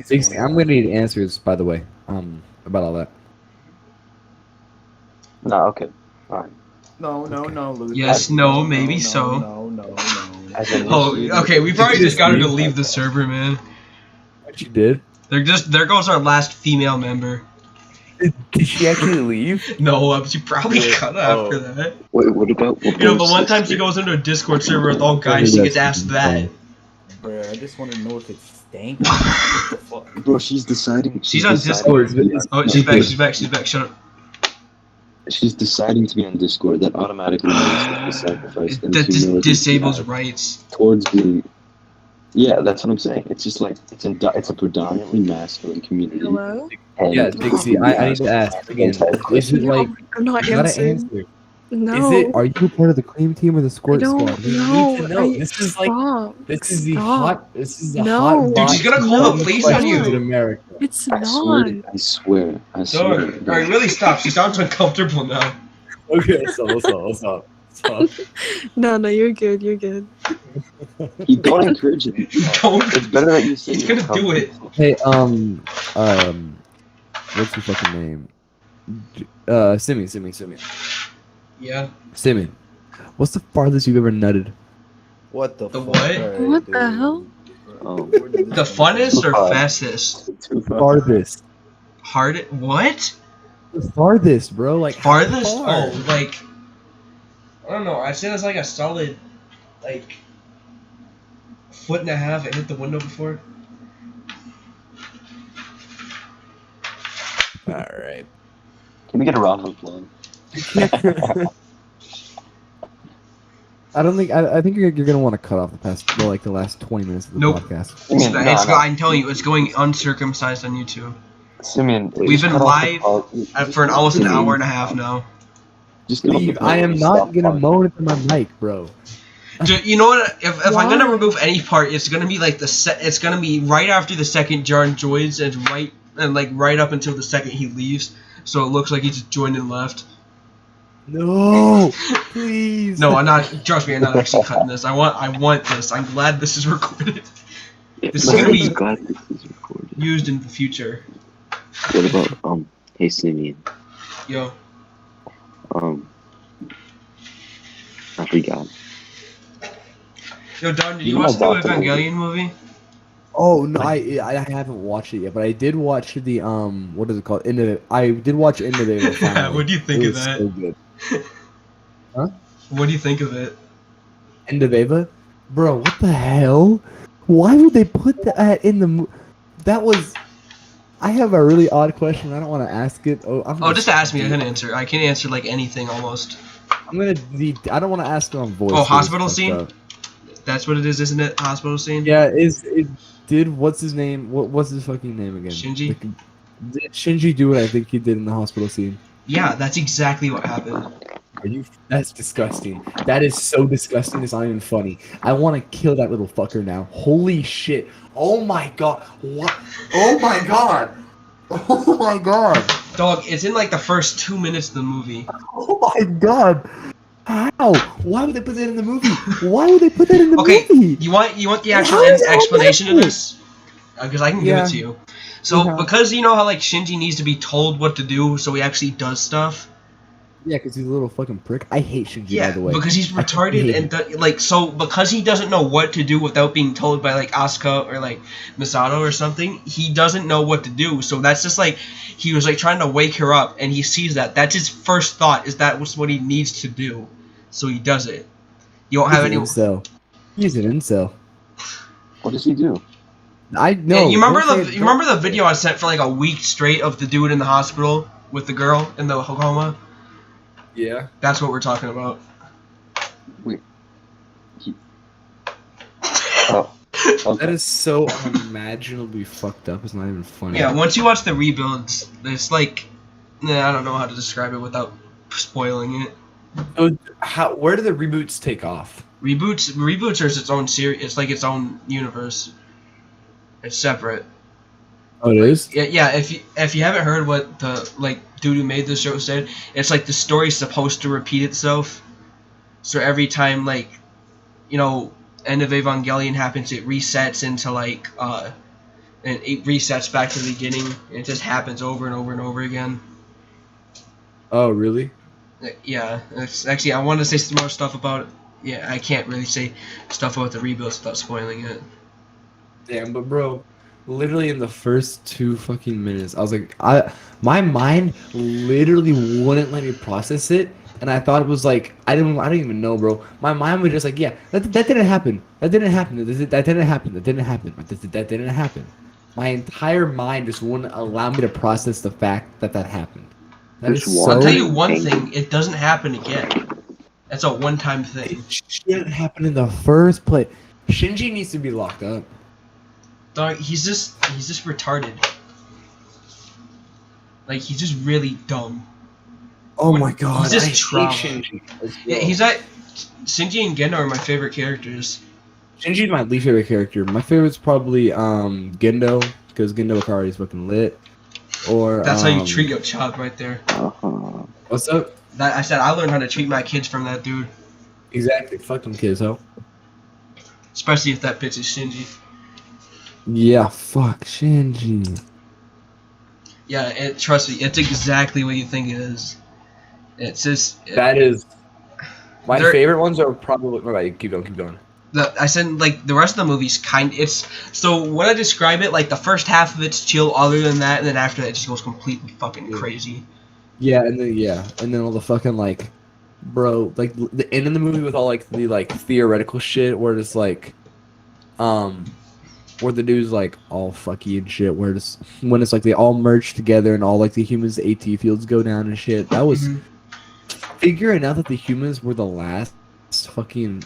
Dixie, I'm gonna need answers, by the way, about all that. No, okay. Alright. No, Louis. Yes, no, maybe so. No. Oh, okay. We probably just got her to leave the server, man. What you did? There goes our last female member. Did she actually leave? No, she probably cut after that. Wait, what about? You know, the one time she goes into a Discord server with all guys, she gets asked that. Bruh, I just want to know if it's stank. What the fuck? Bro, she's deciding. She's on Discord. Oh, she's back. Shut up. She's deciding to be on Discord. That automatically makes the sacrifice. That just disables rights. Towards being. Yeah, that's what I'm saying. It's just like it's a predominantly masculine community. Hello? And Yeah, Dixie, I need to ask again. Is it like I'm not you gotta answering. answer? No. Is it? Are you part of the cream team or the I squirt don't squad? We know. need to know. This is like Stop. this is the Stop. hot. This is the No. hot. Dude, she's gonna call the police on you. In America. It's I not. swear. Dog, alright, really stop. She sounds uncomfortable now. Okay, stop. No, you're good. You're good. You don't encourage it. Don't. It's better that you say He's gonna do it. Hey, what's your fucking name? Simi. Yeah. Simi, what's the farthest you've ever nutted? What the The fuck? what? Alright, What dude. the hell? Oh. The funnest or fastest? Farthest. Hard. What? The farthest, bro. Like how Farthest? far? Oh, like. I don't know. I'd say that's like a solid, like, 1.5 feet. It hit the window before. All right. Can we get a round of applause? I don't think. I think you're gonna want to cut off the last 20 minutes of the Nope. podcast. I'm telling you, it's going uncircumcised on YouTube. Simeon, We've been live for almost an hour and a half now. Just get off the Steve, I am not gonna moan into my mic, bro. You know what? If I'm gonna Why? remove any part, it's gonna be like it's gonna be right after the second John joins, and right up until the second he leaves, so it looks like he just joined and left. No, please. No, I'm not. Trust me, I'm not actually cutting this. I want this. I'm glad this is recorded. This is gonna be glad this is recorded. used in the future. What about Hey Simeon. Yo. I forgot. Yo, Don, did you watch the Evangelion movie? Oh no, I haven't watched it yet, but I did watch the what is it called? I did watch Innovator. Finally. What do you think It of was that? So good. Huh? What do you think of it? End of Ava? Bro, what the hell? Why would they put that in the that was I have a really odd question. I don't want to ask it. Just ask me. I can answer. I can answer like anything almost. I don't want to ask it on voice. Oh, hospital scene. That's what it is, isn't it? Hospital scene. Yeah. What's his name? What's his fucking name again? Shinji. Did Shinji do what I think he did in the hospital scene? Yeah, that's exactly what happened. That's disgusting. That is so disgusting. It's not even funny. I want to kill that little fucker now. Holy shit. Oh my god. What? Oh my god. Oh my god. Dog, it's in like the first 2 minutes of the movie. Oh my god. How? Why would they put that in the movie? Why would they put that in the movie? Okay, you want the actual explanation of this? Because I can give it to you. So, because you know how like Shinji needs to be told what to do, so he actually does stuff. Yeah, because he's a little fucking prick. I hate Shinji, by the way. Because he's retarded and because he doesn't know what to do without being told by like Asuka or like Misato or something, he doesn't know what to do. So that's just like he was like trying to wake her up, and he sees that. That's his first thought, is that was what he needs to do. So he does it. You don't have any. He's an incel. What does he do? I know. Yeah, you remember the video I sent for like a week straight of the dude in the hospital with the girl in the coma? Yeah. That's what we're talking about. Wait. Oh. Okay. That is so unimaginably fucked up. It's not even funny. Yeah, once you watch the rebuilds, it's like, I don't know how to describe it without spoiling it. So where do the reboots take off? Reboots are its own series. It's like its own universe. It's separate. Oh, it is? Yeah. If you haven't heard what the dude who made this show said, it's like the story's supposed to repeat itself. So every time end of Evangelion happens, it resets into and it resets back to the beginning. And it just happens over and over and over again. Oh, really? Yeah. It's actually, I want to say some more stuff about it. Yeah, I can't really say stuff about the rebuilds without spoiling it. Damn, but bro, literally in the first 2 fucking minutes, I was like, my mind literally wouldn't let me process it, and I thought it was like, I don't even know, bro. My mind was just like, yeah, that didn't happen. That didn't happen. That didn't happen. That didn't happen. That didn't happen. My entire mind just wouldn't allow me to process the fact that happened. I'll tell you one thing, it doesn't happen again. That's a one-time thing. It shouldn't happen in the first place. Shinji needs to be locked up. Dog, he's just retarded. Like, he's just really dumb. Oh my god, he's just trauma. Shinji. Yeah, Shinji and Gendo are my favorite characters. Shinji's my least favorite character. My favorite's probably Gendo, because Gendo Akari is fucking lit. Or that's how you treat your child right there. What's up? I said I learned how to treat my kids from that dude. Exactly, fuck them kids, ho. Especially if that bitch is Shinji. Yeah, fuck Shinji. Yeah, trust me, it's exactly what you think it is. It's just that is my favorite ones are probably. Right, keep going. I said the rest of the movie's so when I describe it, like the first half of it's chill, other than that, and then after that it just goes completely fucking crazy. Yeah, and then all the fucking bro, the end of the movie with all the theoretical shit where it's where the dude's all fucky and shit, where it's when it's they all merge together and all the humans' AT fields go down and shit. That was figuring out that the humans were the last fucking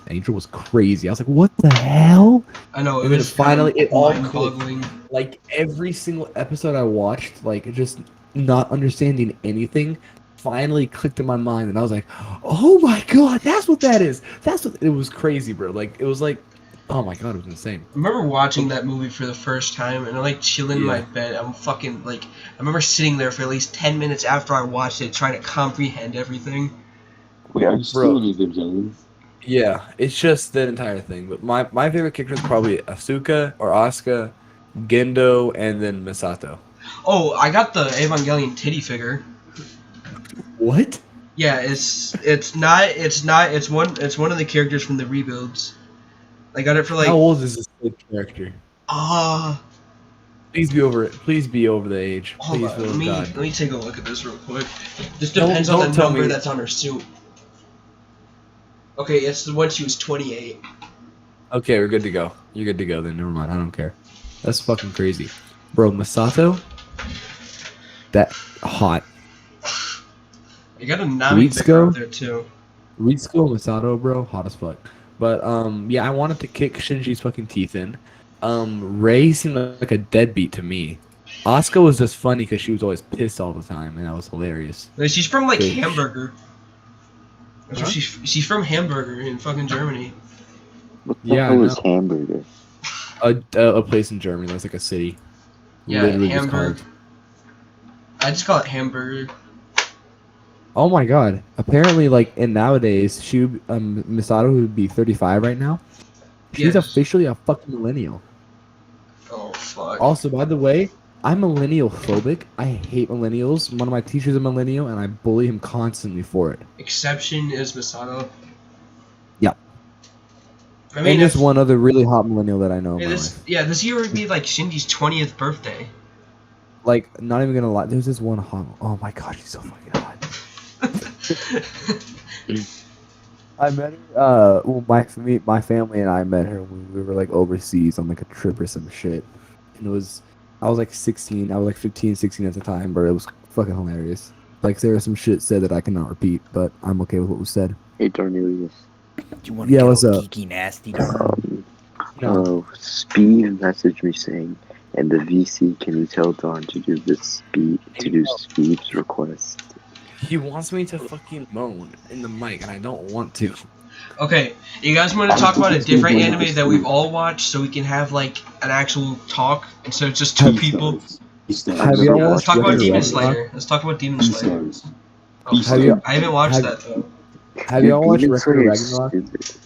angel was crazy. I was like, what the hell? I know. And then finally it all clicked. Every single episode I watched, just not understanding anything, finally clicked in my mind, and I was like, oh my god, that's what that is. It was crazy, bro. It was oh my god, it was insane. I remember watching that movie for the first time, and I'm chilling in my bed. I'm fucking I remember sitting there for at least 10 minutes after I watched it, trying to comprehend everything. Wait, are you still in Evangelion? Yeah, it's just that entire thing. But my favorite character is probably Asuka or Asuka, Gendo, and then Misato. Oh, I got the Evangelion titty figure. What? Yeah, it's one of the characters from the rebuilds. I got it for How old is this character? Please be over it. Please be over the age. Please, let me take a look at this real quick. This depends on the number that's on her suit. Okay, it's the one she was 28. Okay, we're good to go. You're good to go then. Never mind. I don't care. That's fucking crazy. Bro, Masato, that hot. You got a Nami figure up there too. Ritsuko Masato, bro, hot as fuck. But yeah, I wanted to kick Shinji's fucking teeth in. Ray seemed like a deadbeat to me. Asuka was just funny because she was always pissed all the time, and that was hilarious. She's from like Bitch. Hamburger. That's Huh? what she's from Hamburger in fucking Germany. What the Yeah, I hell is know. hamburger? A place in Germany that's like a city. Yeah, Literally just Hamburg. called. I just call it Hamburger. Oh my god! Apparently, like in nowadays, Misato would be 35 right now. She's Yes. officially a fucking millennial. Oh fuck. Also, by the way, I'm millennial phobic. I hate millennials. One of my teachers is a millennial, and I bully him constantly for it. Exception is Masato. Yeah. I mean, And there's if- one other really hot millennial that I know. Yeah, in my this life. this year would be like Shinji's 20th birthday. Like, not even gonna lie. There's this one hot. Oh my god, she's so fucking hot. I met her. Well, my family and I met her when we were like overseas on like a trip or some shit. And I was like 16. I was like 15, 16 at the time, but it was fucking hilarious. Like there was some shit said that I cannot repeat, but I'm okay with what was said. Hey, Darnelius. You want Yeah, what's up? geeky nasty? Speed messaged me saying, and the VC, can you tell Don to do Speed's request? He wants me to fucking moan in the mic, and I don't want to. Okay, you guys want to talk about a different anime that we've all watched so we can have like an actual talk instead of just two people? Have y'all Let's watched talk about Record Demon Ragnarok? Slayer. Let's talk about Demon Slayer. Oh, Have you- I haven't watched have- that though. Have y'all watched Demon Record Slayer Ragnarok? is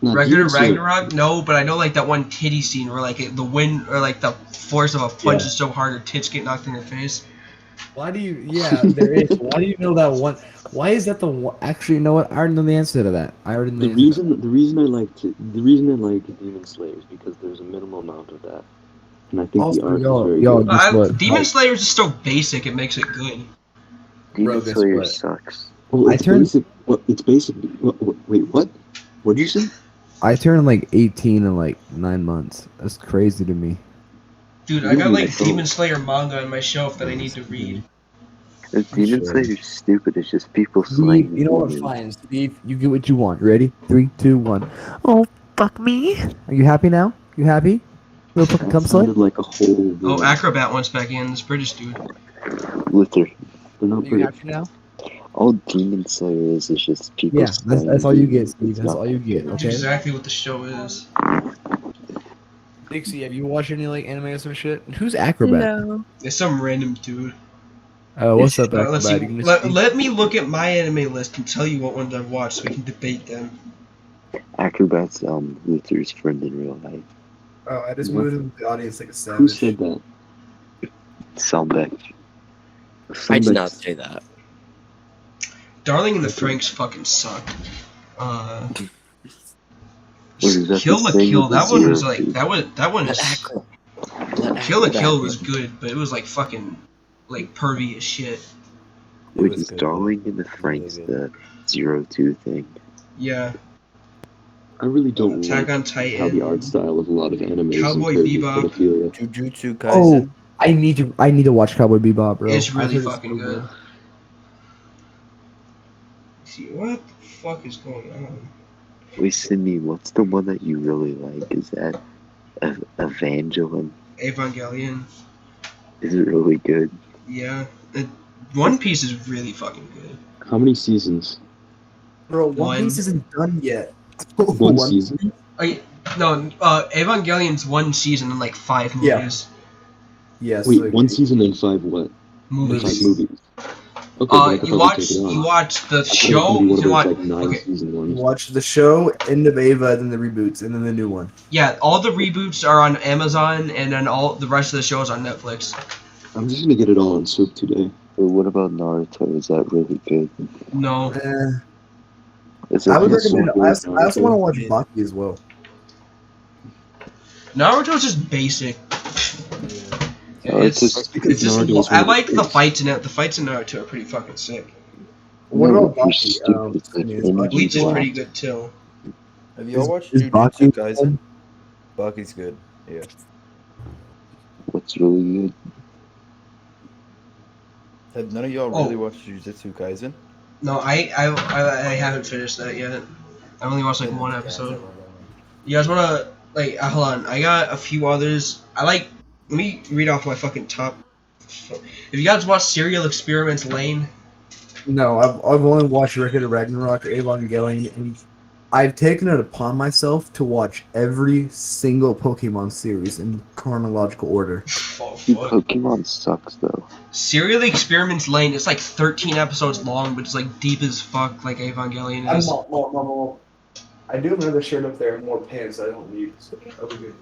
Record of Ragnarok? No, but I know like that one titty scene where like the wind or like the force of a punch Yeah. is so hard her tits get knocked in her face. Why do you? Yeah, there is. Why do you know that one? Why is that the one? Actually, you know what? I already know the answer to that. I already know The the answer. reason I like Demon Slayer is because there's a minimal amount of that, and I think Also, the art yo- is very yo, good. guess what? Demon Slayer is just so basic; it makes it good. Demon guess Slayer what? sucks. Well, I it's turned- basic. Well, it's basic. Wait, what? What did you say? I turned like 18 in like 9 months. That's crazy to me. Dude, I got like Demon Slayer manga on my shelf that I need to read. Demon Sure. Slayer's stupid. It's just people slaying. Steve, you know what? women. Fine, Steve. You get what you want. Ready? 3, 2, 1. Oh, fuck me. Are you happy now? You happy? Little fucking cum slut? Sounded like a whole. Oh, Acrobat wants back in. This British dude. Luther. They're not Are you pretty. happy now? All Demon Slayer is just people. Yeah, that's slaying all you women. get, Steve. It's That's not- all you get. That's Okay. exactly what the show is. Dixie, have you watched any like anime or some shit? Who's Acrobat? No. It's some random dude. Oh, what's up, Let's Acrobat? see. You gonna Let, speak? let me look at my anime list and tell you what ones I've watched so we can debate them. Acrobat's Luther's friend in real life. Oh, I just What? moved into the audience like a savage. Who said that? Salbeck. I did not say that. Darling in the Franxx fucking sucked. is that Kill the the thing Kill. with the That one was zero like feet? that one Let is Acro- Kill the Acrobat Kill be- was good, but it was like fucking like pervy as shit. Wait, was is good, Darling in the Really Franks good. the 0-2 thing? Yeah. I really don't Attack like on how the Titan. art style of a lot of animes Cowboy encourages Bebop. pedophilia. Jujutsu Oh, Kaisen. I need to watch Cowboy Bebop, bro. It's I've really heard fucking so good. See what the fuck is going on? Wait, Sydney, what's the one that you really like? Is that Evangelion? Evangelion. Is it really good? Yeah. One Piece is really fucking good. How many seasons? Bro, One. One Piece isn't done yet. One season? No, Evangelion's one season and like 5 Yeah. movies. Yes. Wait, like, one season and 5 what? Movies. 5 movies. Okay, but I could You probably watch take it on. the I thought it was show. gonna be one of You those watch, like 9 okay. season you ones. watch the show, End of Ava, then the reboots, and then the new one. Yeah, all the reboots are on Amazon, and then all the rest of the shows on Netflix. I'm just gonna get it all on Swoop today. But what about Naruto? Is that really good? No, Is it I would just recommend. so I good? also want to watch Baki as well. Naruto's just basic. It's just It's just. Naruto's I one like of the those. fights in it. The fights in Naruto are pretty fucking sick. What No, about you're Baki? stupid. It's like Is any Baki Bleach is black. pretty good too. Have y'all watched is Jujutsu Baki Kaisen? Baki's good. Yeah. What That's really good. Have none of y'all really watched Jujutsu Kaisen? No, I haven't finished that yet. I only watched like one episode. You guys wanna hold on? I got a few others. Let me read off my fucking top. If you guys watch Serial Experiments Lane. No, I've only watched Record of Ragnarok, Evangelion, and I've taken it upon myself to watch every single Pokemon series in chronological order. Dude, Pokemon sucks though. Serial Experiments Lane. It's like 13 episodes long, but it's like deep as fuck, like Evangelion is. I do have another shirt up there and more pants I don't need, so that'll be good.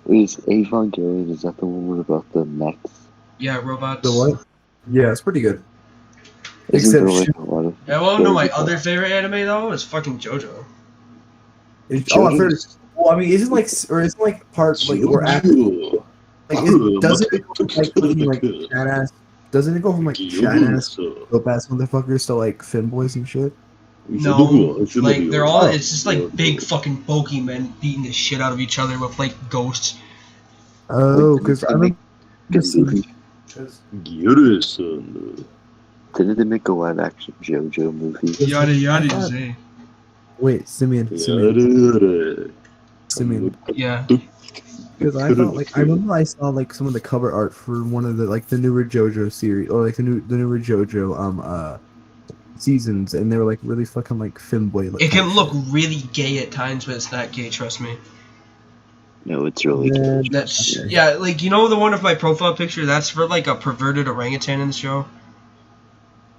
Is Evangelion, is that the one about the mechs? Yeah, robots. The what? Yeah, it's pretty good. Isn't there Except like a lot of Yeah, well, no, my other favorite anime though is fucking JoJo. I've heard. Well, I mean, isn't like part like or after doesn't it go from like looking like chat ass? Doesn't it go from like chat ass, dope ass motherfuckers to like femboys and shit? No, like they're all. It's just like big fucking bulky men beating the shit out of each other with like ghosts. Oh, because I mean, didn't they make a live action JoJo movie? Yada yada say. Wait, Simeon. Yeah. Because I thought I remember I saw like some of the cover art for one of the the newer JoJo series or like the newer JoJo seasons, and they were like really fucking like femboy. It can look really gay at times, but it's not gay. Trust me. No, it's really good. That's like you know the one of my profile picture. That's for like a perverted orangutan in the show.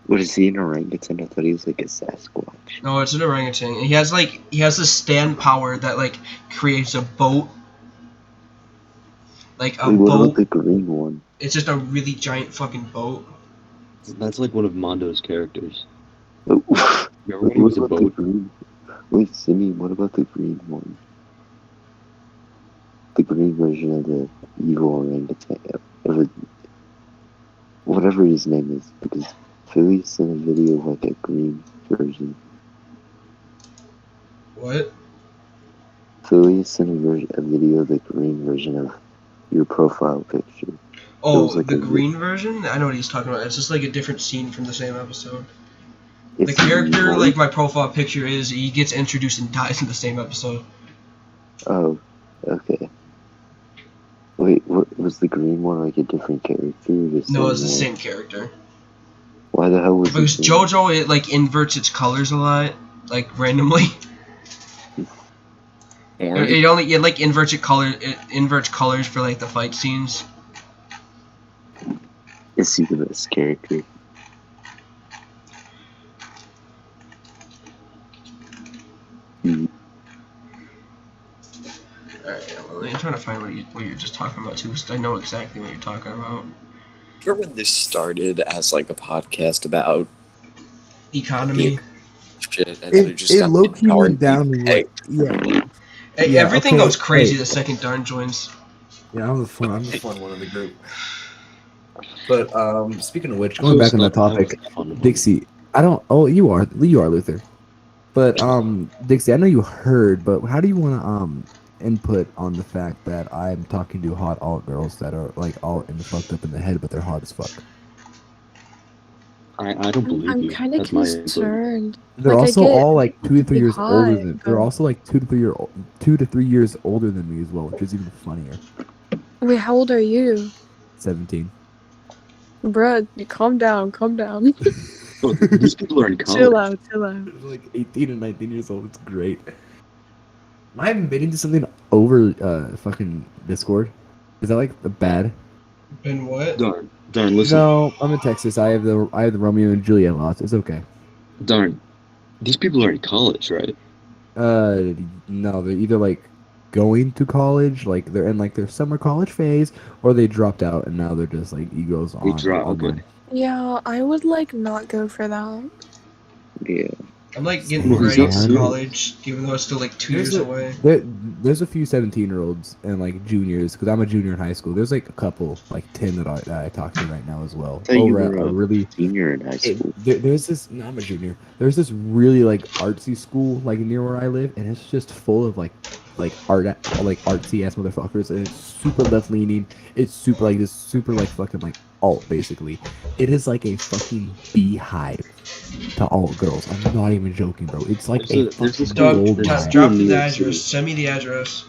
What is he, an orangutan? I thought he was like a Sasquatch. No, it's an orangutan. He has this stand power that like creates a boat. Like a What boat. about the green one? It's just a really giant fucking boat. That's like one of Mondo's characters. Oh, Remember when he was a boat? Wait, Simi, what about the green one? The green version of the evil orangutan. Whatever his name is, because Philly sent a video of like a green version. What? Philly sent a video of the green version of your profile picture. Oh, like the green version? I know what he's talking about. It's just like a different scene from the same episode. The It's character, green. like my profile picture is, he gets introduced and dies in the same episode. Oh, okay. Wait, what was the green one like a different character? Or the No, it's the one? same character. Why the hell was Because it? JoJo, it like inverts its colors a lot, like randomly. It like inverts colors for like the fight scenes. Is he the best character? Alright, well, I'm trying to find what you're just talking about too, because I know exactly what you're talking about. Remember when this started as like a podcast about Economy? shit, and then it just It got low key ignored? went down. Hey. Hey, Yeah, everything okay, goes crazy hey. the second Darn joins. Yeah, I'm the fun one of the group. But speaking of which, going back on the topic, Dixie, I don't. Oh, you are Luther. But Dixie, I know you heard, but how do you want to input on the fact that I'm talking to hot alt girls that are like alt and fucked up in the head, but they're hot as fuck? I don't believe I'm you. kind of That's my input. concerned. They're Like, I also get all like 2 to 3 years hot, older than. They're but- also like 2 to 3 years older than me as well, which is even funnier. Wait, how old are you? 17. Bruh, you calm down. Oh, these people are in college. Chill out. They're like 18 and 19 years old. It's great. Am I admitting to something over fucking Discord? Is that like bad? Been what? Darn, listen. No, I'm in Texas. I have the Romeo and Juliet lots. It's okay. Darn, these people are in college, right? No, they're either like going to college, like they're in like their summer college phase, or they dropped out and now they're just like egos on. Okay. Yeah, I would like not go for that. Yeah. I'm like getting Well, ready he's to not. college, even though it's still like 2 years away. There's a few 17-year-olds and like juniors, because I'm a junior in high school. There's like a couple, like 10 that I talk to right now as well. I thought you Over were at a really senior in high school. There's this. No, I'm a junior. There's this really like artsy school like near where I live, and it's just full of like artsy ass motherfuckers, and it's super left leaning. It's super like this, super like fucking like alt basically. It is like a fucking beehive to alt girls. I'm not even joking, bro. It's like There's a this fucking school- gold there's mine. Drop in New the York address. City. Send me the address.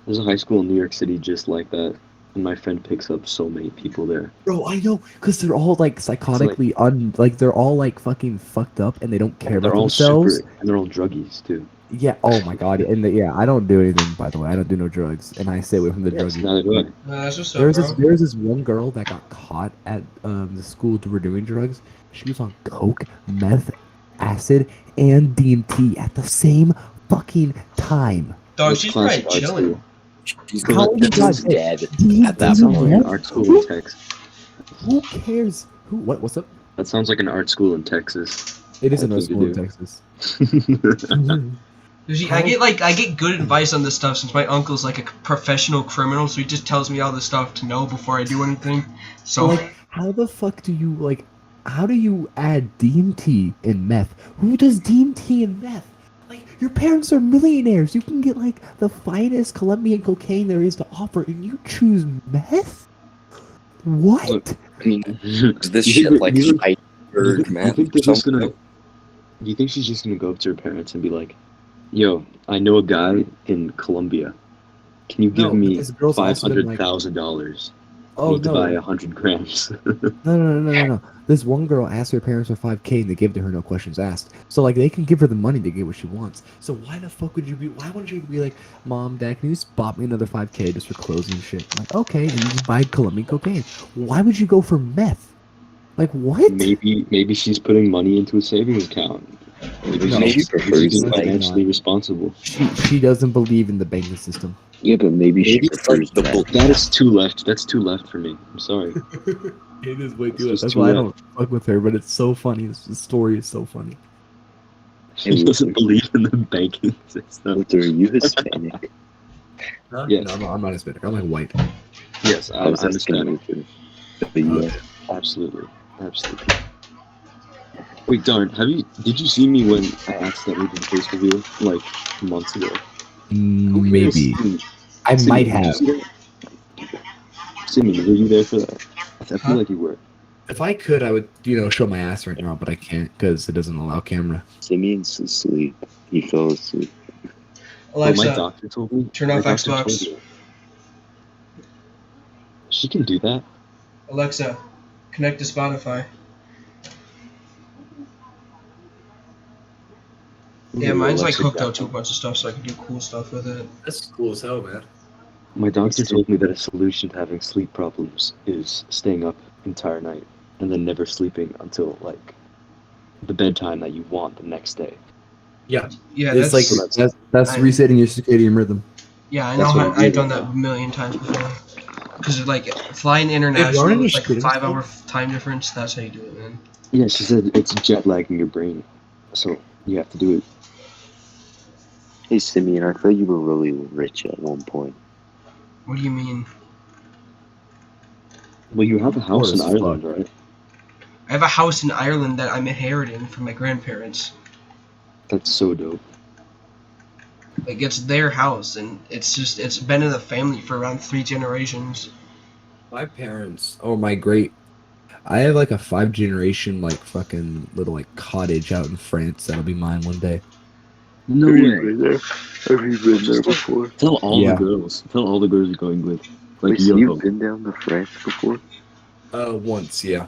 There's a high school in New York City just like that, and my friend picks up so many people there. Bro, I know, cause they're all like psychotically they're all like fucking fucked up, and they don't care They're about all themselves. super, and they're all druggies too. Yeah. Oh my god. And I don't do anything, by the way. I don't do no drugs, and I stay away from the Yes, drugs. neither do I. That's what's up, There's bro. this one girl that got caught at the school for doing drugs. She was on coke, meth, acid, and DMT at the same fucking time. Dog, What's she's probably classic art chilling. school? She's How you got dead at that That sounds like an point. art school in Texas. Who cares? What's up? That sounds like an art school in Texas. It is I another think school in you do. Texas. See, I get good advice on this stuff since my uncle's like a professional criminal, so he just tells me all this stuff to know before I do anything. So like, how the fuck do you like? How do you add DMT and meth? Who does DMT and meth? Like, your parents are millionaires. You can get like the finest Colombian cocaine there is to offer, and you choose meth? What? Look, I mean, is this shit like iceberg, man? Do you think she's just gonna go up to her parents and be like, "Yo, I know a guy in Colombia. Can you give me this girl's also been, like- $500,000? I Oh need to buy no. 100 grams." No. This one girl asked her parents for $5K, and they gave to her, no questions asked. So like, they can give her the money to get what she wants. So why the fuck would you be? Why wouldn't you be like, Mom, Dad, can you just bop me another $5K just for clothes and shit? I'm like, okay, and you just buy Colombian cocaine. Why would you go for meth? Like what? Maybe she's putting money into a savings account. Maybe No, she's she being prefers, financially responsible. She doesn't believe in the banking system. Yeah, but maybe she Maybe it's like prefers the that. book. That is too left. That's too left for me. I'm sorry. It is way It's too. just That's too why I late. don't fuck with her. But it's so funny. The story is so funny. She doesn't believe in the banking system. Luther, are you Hispanic? Huh? Yes. No, I'm not Hispanic. I'm like white. Yes, I was I'm asking Hispanic. Luther. But yeah, Absolutely. Wait, darn, did you see me when I accidentally did face reveal like months ago? Maybe. I might have. Simi, were you there for that? I feel like you were. If I could, I would, show my ass right now, but I can't because it doesn't allow camera. Simeon's asleep. He fell asleep. Alexa, my doctor told me. turn my off doctor Xbox. told me. She can do that. Alexa, connect to Spotify. Yeah, mine's like Alexa hooked got up to a bunch of stuff, so I can do cool stuff with it. That's cool as hell, man. My doctor told me that a solution to having sleep problems is staying up the entire night and then never sleeping until like the bedtime that you want the next day. Yeah. Yeah, It's that's like that's resetting your circadian rhythm. yeah. I That's know. what I've I'm done doing. that a million times before. Because like flying Hey, Lauren, international, you it's like shooting 5 hour time difference. That's how you do it, man. Yeah, she said it's jet lagging your brain, so you have to do it. Hey, Simeon, I thought you were really rich at one point. What do you mean? Well, you have a house in Poor as Ireland, fuck. right? I have a house in Ireland that I'm inheriting from my grandparents. That's so dope. Like it's their house, and it's been in the family for around 3 generations. My parents, I have like a 5-generation like fucking little like cottage out in France that'll be mine one day. No Have you way. been there? Have you been there before? Tell all Yeah. the girls. Tell all the girls you're going with. Like, Wait, so yo, you've been down to France before? Once, yeah.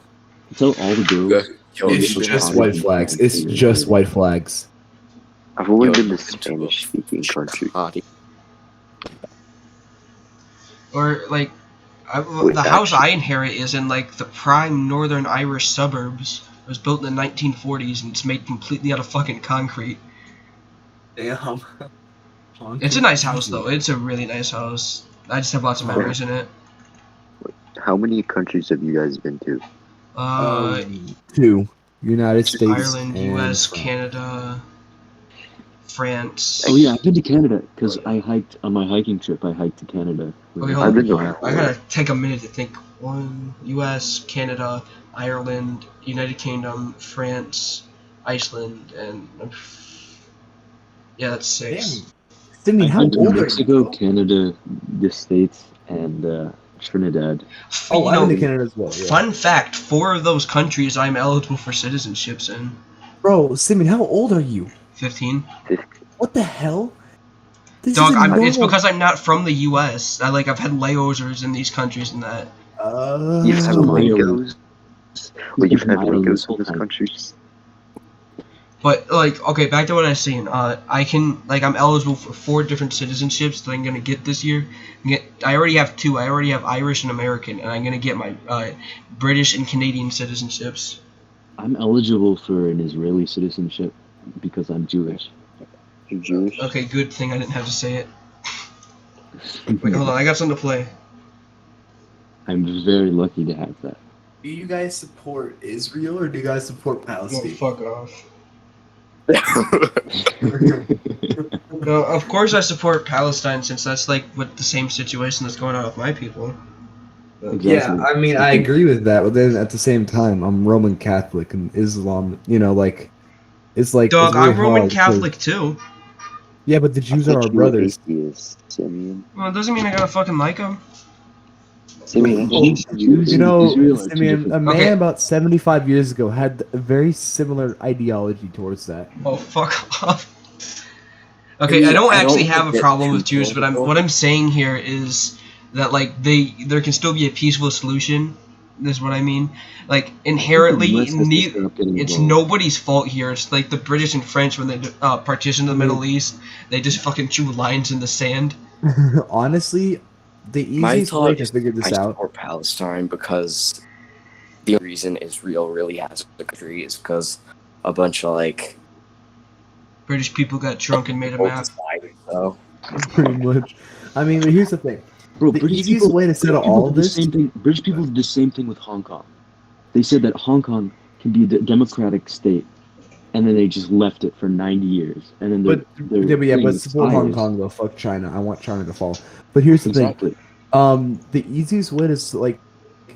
tell all the girls. Yo, It's you just should- white flags. It's just white flags. I've only Yo, been to into a Spanish-speaking countries. party. Or like, Wait, the house actually- I inherit is in like the prime northern Irish suburbs. It was built in the 1940s, and it's made completely out of fucking concrete. Damn. It's a nice house though. It's a really nice house. I just have lots of memories in it. How many countries have you guys been to? Two. United States, Ireland, and U.S., France. Canada, France. Oh yeah, I've been to Canada because I hiked on my hiking trip. I hiked to Canada. Okay, I've been to I gotta take a minute to think. U.S., Canada, Ireland, United Kingdom, France, Iceland, and yeah, that's 6. Damn. Sydney, I've how been to old are Mexico, you? Canada, the States, and Trinidad. Oh, You I've been know, to Canada as well. Yeah. fun fact: 4 of those countries I'm eligible for citizenships in. Bro, Simeon, how old are you? 15. What the hell? This Dog, is a normal... it's because I'm not from the U.S. I've had layovers in these countries and that. You've had from Legos? Or you've had Ireland this Legos whole in those time. countries? But okay, back to what I was saying. I'm eligible for 4 different citizenships that I'm gonna get this year. I already have 2. I already have Irish and American, and I'm gonna get my British and Canadian citizenships. I'm eligible for an Israeli citizenship because I'm Jewish. You're Jewish? Okay, good thing I didn't have to say it. Wait, hold on, I got something to play. I'm very lucky to have that. Do you guys support Israel or do you guys support Palestine? Fuck off. No, of course I support Palestine since that's what the same situation that's going on with my people. Exactly. Yeah, I mean, I agree with that, but then at the same time, I'm Roman Catholic and Islam, it's like... Dog, it's really I'm Roman hard Catholic too. Yeah, but the Jews are our brothers. Atheist, Simeon. Well, it doesn't mean I gotta fucking like them. Simeon, Simeon, a man about 75 years ago had a very similar ideology towards that. Oh, fuck off. Okay, I don't actually have a problem with Jews, but what I'm saying here is that there can still be a peaceful solution. Is what I mean. Inherently, it's nobody's fault here. It's like the British and French when they partitioned the Middle East. They just fucking drew lines in the sand. Honestly, the easiest way to figure this out... I support Palestine because the only reason Israel really has a country is because a bunch of British people got drunk and made a map. So. Pretty much. I mean, but here's the thing. Bro, the British easiest people, way to settle all of this... British people did the same thing with Hong Kong. They said that Hong Kong can be a democratic state, and then they just left it for 90 years. And then but support Hong Kong though. Fuck China. I want China to fall. But here's the thing. The easiest way to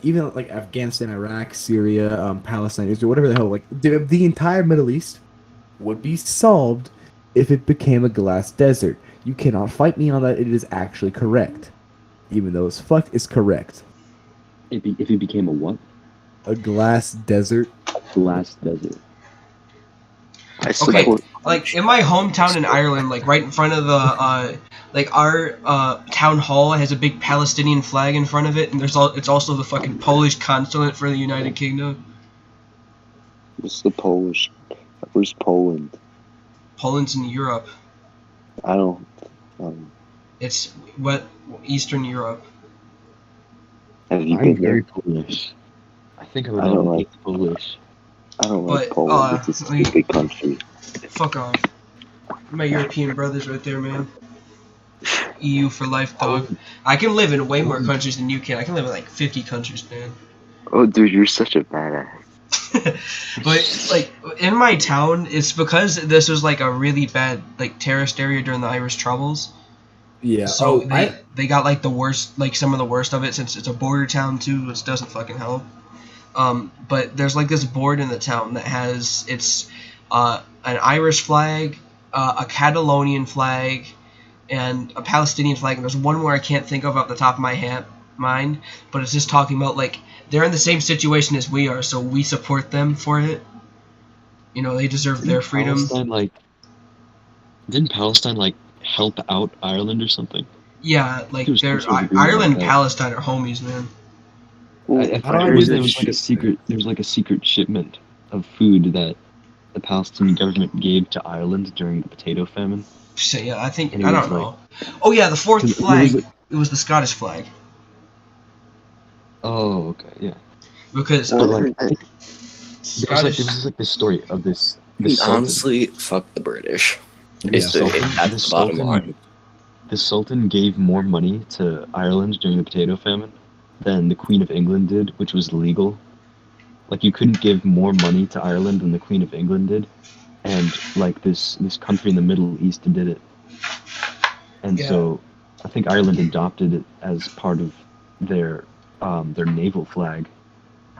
even Afghanistan, Iraq, Syria, Palestine, Israel, whatever the hell, the entire Middle East would be solved if it became a glass desert. You cannot fight me on that. It is actually correct. Even though it's fuck is correct. If it became a what? A glass desert. Glass desert. Okay, in my hometown in Ireland, right in front of the our town hall has a big Palestinian flag in front of it, and it's also the fucking Polish consulate for the United Kingdom. What's the Polish? Where's Poland? Poland's in Europe. I don't. It's Eastern Europe. Have you I'm been very there? Polish. I think I don't like Polish. I don't like Poland. It's a stupid country. Fuck off. My European brothers right there, man. EU for life, dog. I can live in way more countries than you can. I can live in 50 countries, man. Oh, dude, you're such a badass. But in my town, it's because this was a really bad terrorist area during the Irish Troubles. Yeah. So they got the worst, some of the worst of it since it's a border town too, which doesn't fucking help. But there's this board in the town that has an Irish flag, a Catalonian flag, and a Palestinian flag. And there's one more I can't think of off the top of my mind, but it's just talking about they're in the same situation as we are, so we support them for it. They deserve their freedom. Didn't Palestine help out Ireland or something? Yeah, Ireland and Palestine are homies, man. I thought there was a secret. There was a secret shipment of food that the Palestinian government gave to Ireland during the potato famine. So, yeah, I don't know. Oh yeah, the fourth flag. It was the Scottish flag. Oh, okay, yeah. Because there was this story of this. Honestly, fuck the British. That's the bottom line. The Sultan gave more money to Ireland during the potato famine than the Queen of England did, which was legal. You couldn't give more money to Ireland than the Queen of England did, and this country in the Middle East did it. And so, I think Ireland adopted it as part of their naval flag.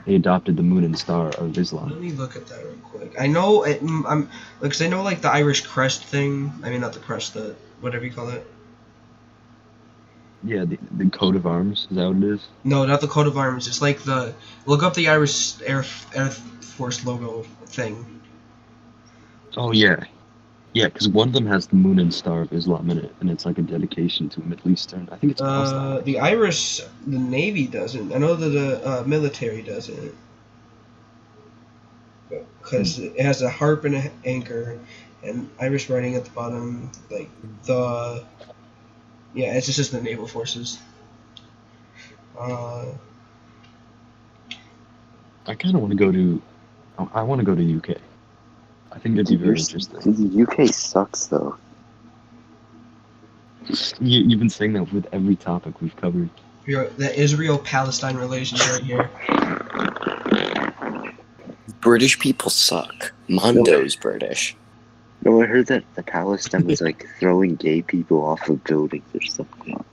they adopted the moon and star of Islam. Let me look at that real quick. I know I'm like, 'cause I know like the Irish crest thing. I mean, not the crest, the whatever you call it. Yeah, the coat of arms, is that what it is? No, not the coat of arms. It's like the look up the Irish Air Force logo thing. Oh yeah, yeah, because one of them has the moon and star of Islam in it, and it's like a dedication to a Middle Eastern. I think it's Palestine. The Irish, the Navy doesn't. I know that the military doesn't. Because it has a harp and an anchor, and Irish writing at the bottom, like the. Yeah, it's just the naval forces. I kind of want to go to. I want to go to UK. I think it'd be very interesting. The UK sucks, though. You've been saying that with every topic we've covered. The Israel-Palestine relations right here. British people suck. Mondo's British. No, I heard that the Palestine was like throwing gay people off of buildings or something.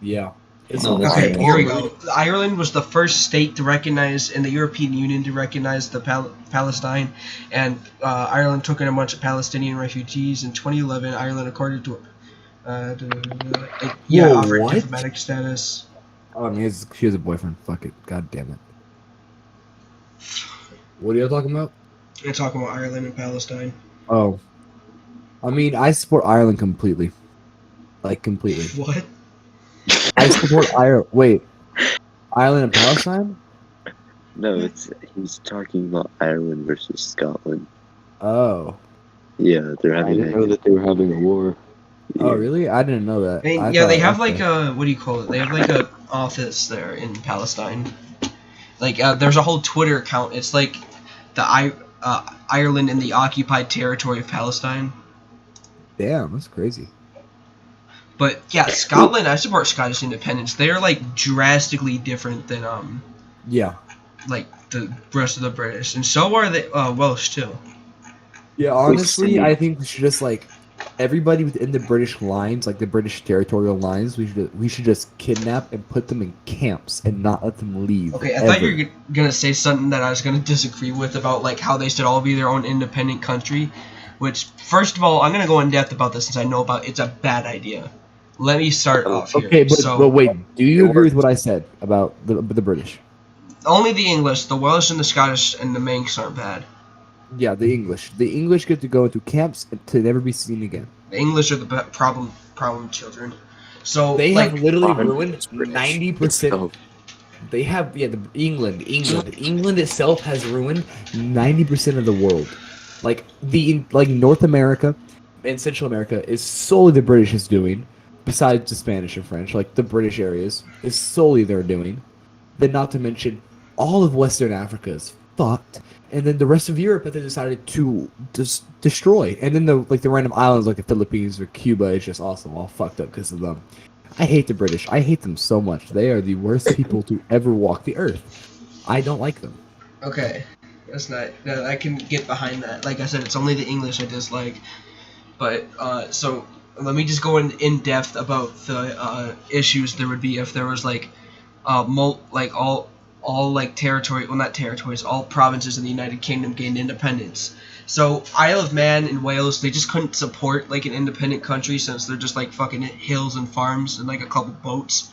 Yeah. Okay, here we go. Ireland was the first state to recognize, in the European Union, to recognize the Palestine, and Ireland took in a bunch of Palestinian refugees. In 2011, Ireland accorded to offered what? diplomatic status. Oh, I mean, she has a boyfriend. Fuck it. God damn it. What are you talking about? I'm talking about Ireland and Palestine. Oh. I mean, I support Ireland completely. Like, completely. What? I support Ireland. Wait. Ireland and Palestine? No, he's talking about Ireland versus Scotland. Oh. Yeah, they're having. I didn't know that they were having a war. Yeah. Oh, really? I didn't know that. They have like a, what do you call it? They have like a office there in Palestine. Like, there's a whole Twitter account. It's like the Ireland in the occupied territory of Palestine. Damn, that's crazy. But yeah, Scotland, I support Scottish independence. They're like drastically different than yeah, like the rest of the British, and so are the Welsh too. Yeah, honestly, I think we should just like everybody within the British lines, like the British territorial lines, we should just kidnap and put them in camps and not let them leave. Okay, I thought you were gonna say something that I was gonna disagree with about like how they should all be their own independent country. Which, first of all, I'm gonna go in depth about this since I know about it's a bad idea. Let me start off here. Okay, but wait, do you agree with what I said about the British? Only the English, the Welsh and the Scottish and the Manx aren't bad. Yeah, the English. The English get to go into camps to never be seen again. The English are the problem children. So they like, have literally ruined 90%. They have England itself has ruined 90% of the world. Like North America and Central America is solely the British is doing. Besides the Spanish and French, like the British areas, is solely they're doing. Then not to mention, all of Western Africa is fucked. And then the rest of Europe that they decided to destroy. And then the random islands like the Philippines or Cuba is just also all fucked up because of them. I hate the British. I hate them so much. They are the worst people to ever walk the earth. I don't like them. Okay. That's not... I can get behind that. Like I said, it's only the English I dislike. But, so... Let me just go in depth about the issues there would be if there was like all like territory, well not territories, all provinces in the United Kingdom gained independence. So Isle of Man and Wales, they just couldn't support like an independent country since they're just like fucking hills and farms and like a couple boats.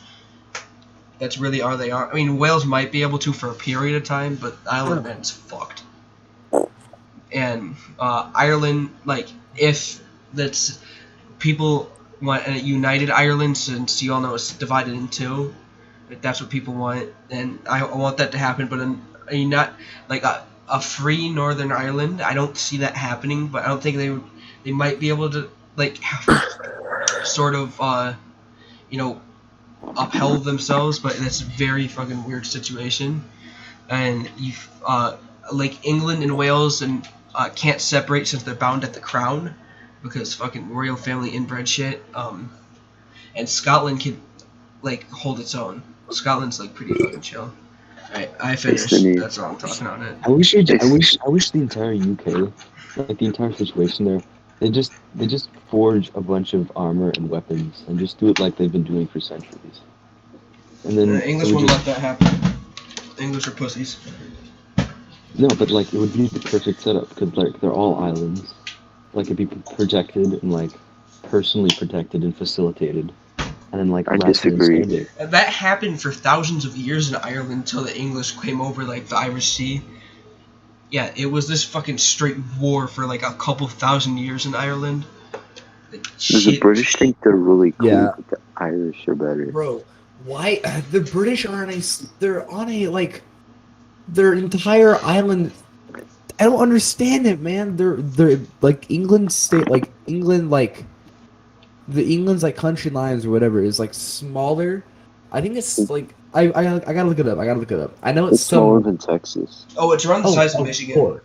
That's really all they are. I mean, Wales might be able to for a period of time, but Isle of Man's fucked. And Ireland, like if that's people want a united Ireland, since you all know it's divided in two. If that's what people want, and I want that to happen. But not like a free Northern Ireland. I don't see that happening. But I don't think they might be able to like sort of upheld themselves. But that's a very fucking weird situation. And you like England and Wales and can't separate since they're bound at the crown. Because fucking royal family inbred shit. And Scotland can like hold its own. Scotland's like pretty fucking chill. Alright, I finished. That's all I'm talking on it. I wish the entire UK, like the entire situation there, they just forge a bunch of armor and weapons and just do it like they've been doing for centuries. And then the English won't let that happen. English are pussies. No, but like it would be the perfect setup because like they're all islands. Like it'd be protected and like personally protected and facilitated, and then like I less disagree. standing. That happened for thousands of years in Ireland until the English came over, like the Irish Sea. Yeah, it was this fucking straight war for like a couple thousand years in Ireland. Like, The British think they're really cool, Yeah. but the Irish are better. Bro, why the British are they're on a like their entire island. I don't understand it, man. They're like England state, like England, like the England's like country lines or whatever is like smaller. I think it's like I gotta look it up. I know It's smaller than Texas. Oh, it's around the size of Michigan. course.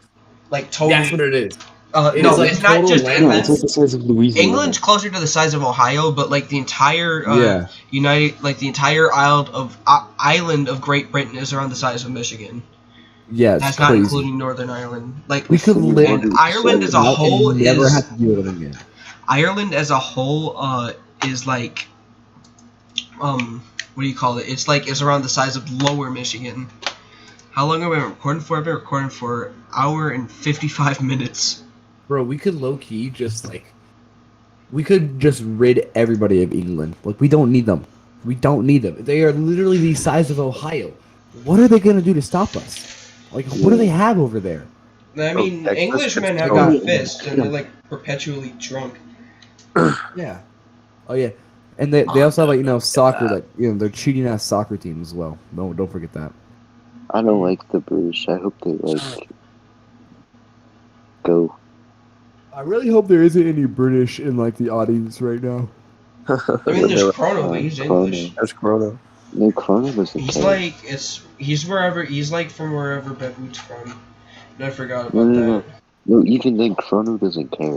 Like total. That's what it is. It No, is, like, it's not total just land No, it's like the size of Louisiana. England's closer to the size of Ohio, but like the entire Yeah. the entire island of Great Britain is around the size of Michigan. Yeah, it's That's crazy. not including Northern Ireland. Like We could live and Ireland as a out whole and never is have to deal with it again. Ireland as a whole is like what do you call it? It's like it's around the size of Lower Michigan. How long have I been recording for? I've been recording for an hour and 55 minutes. Bro, we could low key just like we could just rid everybody of England. Like we don't need them. We don't need them. They are literally the size of Ohio. What are they gonna do to stop us? Like what do they have over there? I mean, Texas, Englishmen have got- got fists and they're like perpetually drunk. Yeah. Oh yeah. And they also have like soccer that they're cheating at soccer team as well. Don't forget that. I don't like the British. I hope they like go. I really hope there isn't any British in like the audience right now. I mean, there's Chrono, but he's English. That's Corona. No, Chrono doesn't He's care. like he's like from wherever Bevoot's from. And I forgot No, about no, that. no. No, even then, Chrono doesn't care.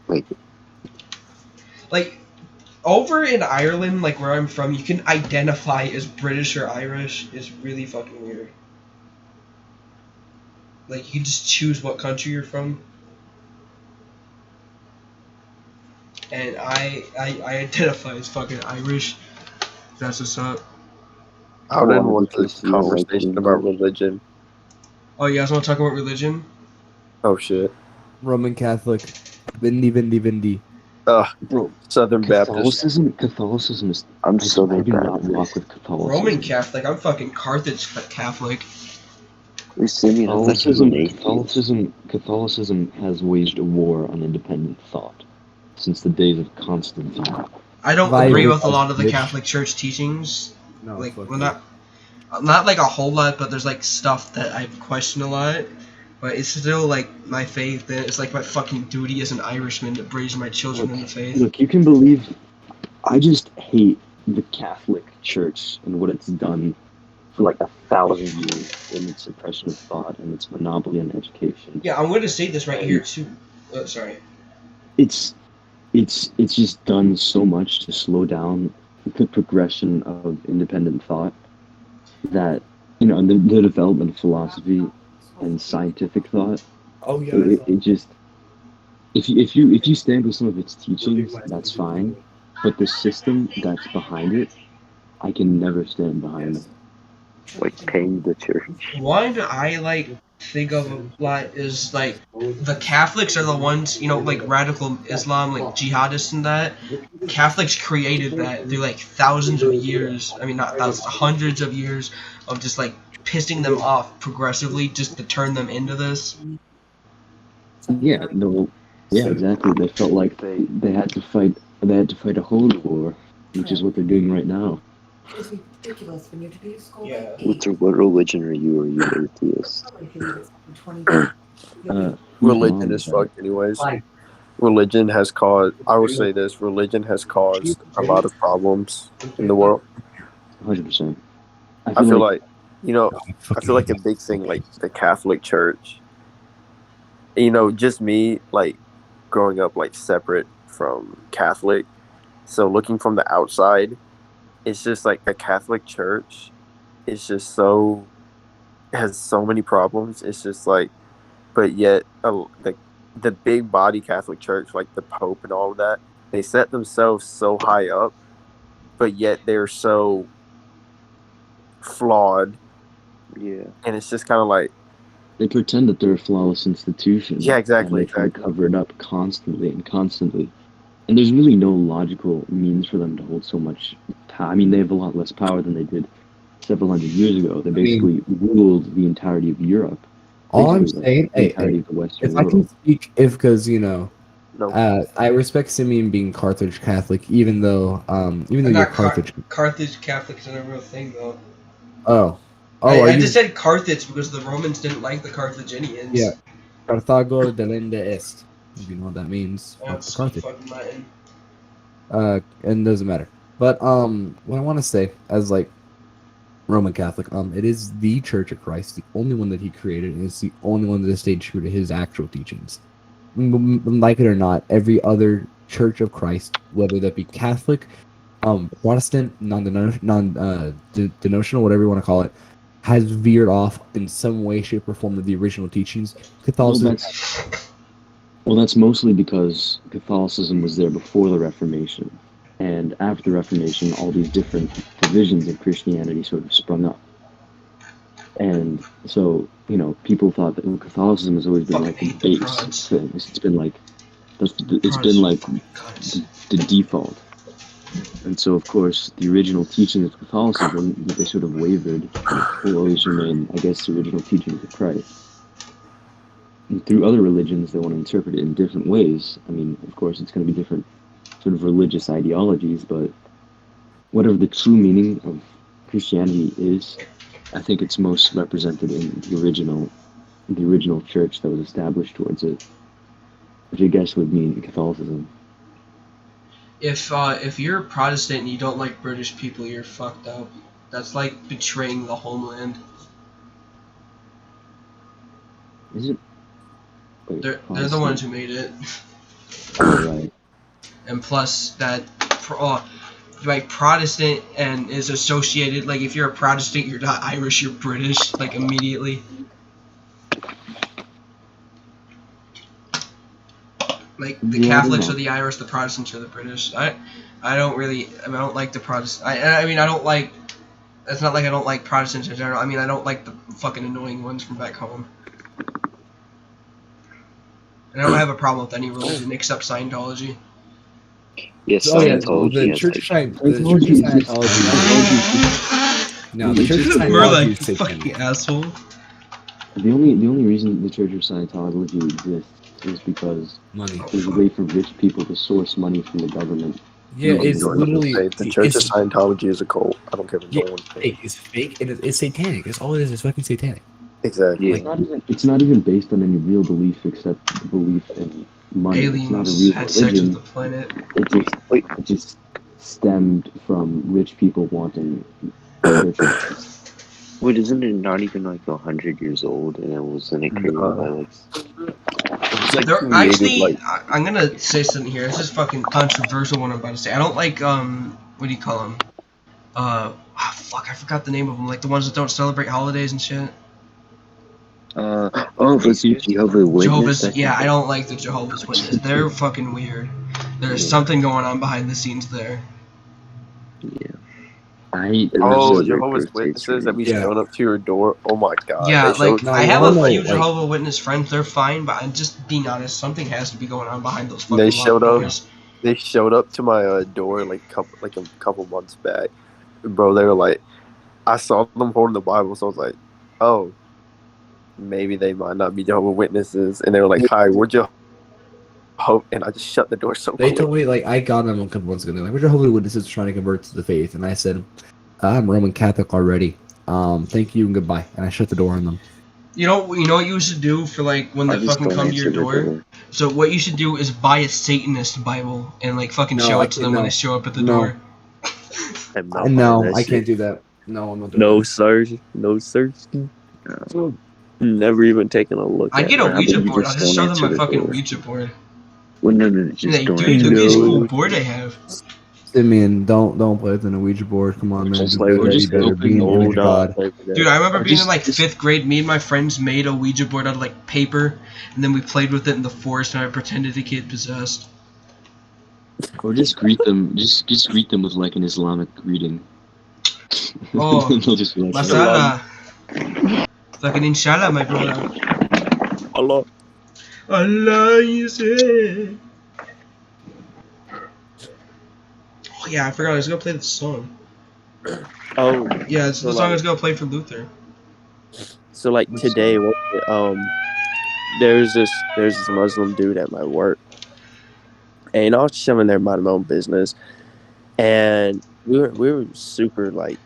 Like over in Ireland, like where I'm from, you can identify as British or Irish. It's really fucking weird. Like you just choose what country you're from. And I identify as fucking Irish. That's what's up. I didn't Well, want because this you don't like conversation England. about religion. Oh, you guys want to talk about religion? Oh shit. Roman Catholic. Vindy. Bro, Southern Baptist. Catholicism is. I'm I Southern do not Baptist. rock with Catholicism. Roman Catholic. I'm fucking Carthage Catholic. Simeon, I'm like an atheist. Catholicism has waged a war on independent thought since the days of Constantine. I don't Violent agree with a lot of the bitch. Catholic Church teachings. No, Like, fuck well, you. not like a whole lot, but there's like stuff that I question a lot. But it's still like my faith. And it's like my fucking duty as an Irishman to raise my children in the faith. Look, you can believe. I just hate the Catholic Church and what it's done for like 1,000 years in its suppression of thought and its monopoly on education. Yeah, I'm going to say this right here too. Sorry. It's just done so much to slow down the progression of independent thought that the development of philosophy and scientific thought. Oh yeah. It just if you stand with some of its teachings, that's fine, but the system that's behind it, I can never stand behind it. Like paying the church. One I think of a lot is like the Catholics are the ones, like radical Islam, like jihadists and that. Catholics created that through like thousands of years. I mean, not thousands, hundreds of years of just like pissing them off progressively just to turn them into this. Yeah, exactly. They felt like they had to fight a holy war, which is what they're doing right now. Yeah. What religion are you? Are you atheist? Religion is fucked anyways. Religion has caused, I will say this, religion has caused a lot of problems in the world. 100%. I feel like I feel like a big thing, like the Catholic Church, just me, like, growing up, like, separate from Catholic, so looking from the outside, it's just, like, the Catholic Church is just has so many problems. It's just, like, but yet, the big body Catholic Church, like the Pope and all of that, they set themselves so high up, but yet they're so flawed Yeah. And it's just kind of like They pretend that they're a flawless institution. Yeah, exactly, And they try to cover it up constantly. And there's really no logical means for them to hold so much power. I mean, they have a lot less power than they did several hundred years ago. They basically ruled the entirety of Europe. All I'm Basically, saying, the entirety of the Western if I world. can speak, because no. I respect Simeon being Carthage Catholic, even though you're Not Carthage. Carthage Catholic isn't a real thing, though. Oh, I just said Carthage because the Romans didn't like the Carthaginians. Yeah, Carthago delende est. If you know what that means. Oh, it's Carthage. fucking Latin. And it doesn't matter. But what I want to say as like Roman Catholic, it is the Church of Christ, the only one that he created, and it's the only one that has stayed true to his actual teachings. Like it or not, every other Church of Christ, whether that be Catholic, Protestant, non-denominational, whatever you want to call it, has veered off in some way, shape, or form of the original teachings. Catholicism. Well, that's mostly because Catholicism was there before the Reformation. And after the Reformation, all these different divisions of Christianity sort of sprung up. And so, people thought that Catholicism has always been like the base thing. It's been like the default. And so, of course, the original teaching of Catholicism, they sort of wavered, will always remain, I guess, the original teachings of Christ. And through other religions, they want to interpret it in different ways. I mean, of course, it's going to be different sort of religious ideologies, but whatever the true meaning of Christianity is, I think it's most represented in the original church that was established towards it, which I guess would mean Catholicism. If you're a Protestant and you don't like British people, you're fucked up. That's like betraying the homeland. Is it? Wait, they're the ones who made it. Right. And plus that, like Protestant and is associated. Like if you're a Protestant, you're not Irish, you're British. Like immediately. Like the Catholics are the Irish, the Protestants are the British. I don't like the Protestant. I don't like. It's not like I don't like Protestants in general. I mean, I don't like the fucking annoying ones from back home. And I don't have a problem with any religion except Scientology. Yes, Scientology. The Church of Scientology. No, the Church of Scientology is fucking asshole. The only reason the Church of Scientology exists is because there's a way for rich people to source money from the government. Yeah, it's literally the Church of Scientology is a cult. I don't care what no one says. It's fake and it's satanic. That's all it is. It's fucking satanic. Exactly. It's not even based on any real belief except the belief in money. Aliens had sex with the planet. It just stemmed from rich people wanting churches. Wait, isn't it not even like 100 years old and it wasn't created by like... I'm gonna say something here. This is fucking controversial what I'm about to say. I don't like, what do you call them? I forgot the name of them. Like the ones that don't celebrate holidays and shit. Jehovah's Witness. Yeah, I don't like the Jehovah's Witness. They're fucking weird. There's something going on behind the scenes there. Yeah. Jehovah's Witnesses that we showed up to your door. Oh my god. Yeah, I have a few Jehovah's Witness friends. They're fine, but I'm just being honest. Something has to be going on behind those fucking doors. They showed up to my door a couple months back, bro. They were like, I saw them holding the Bible, so I was like, oh, maybe they might not be Jehovah's Witnesses. And they were like, hi, we're Jehovah's. And I just shut the door so quick. They told me, I got them a couple months ago. They're like, we're Jehovah's Witnesses trying to convert to the faith. And I said, I'm Roman Catholic already. Thank you and goodbye. And I shut the door on them. You know what you should do for when they fucking come to your door? So what you should do is buy a Satanist Bible and fucking show it to them when they show up at the door. No, I can't do that. No, I'm not doing that. No, sir. Never even taken a look. I get a Ouija board. I'll just show them my fucking Ouija board. Well, no, just don't. Dude, look at this cool board I have. Simeon, don't play with a Ouija board. Come on, man. Just be an old God. Dude, I remember being in 5th grade. Me and my friends made a Ouija board out of paper, and then we played with it in the forest, and I pretended to get possessed. Or just greet them. Just greet them with an Islamic greeting. Oh, they'll just be Masala. Fucking inshallah, my brother. Allah. Allah, you say. Oh yeah, I forgot. I was gonna play the song. Oh. Yeah, it's so the song I like, was gonna play for Luther. So like today, there's this Muslim dude at my work, and I was chilling there minding my own business, and we were super like,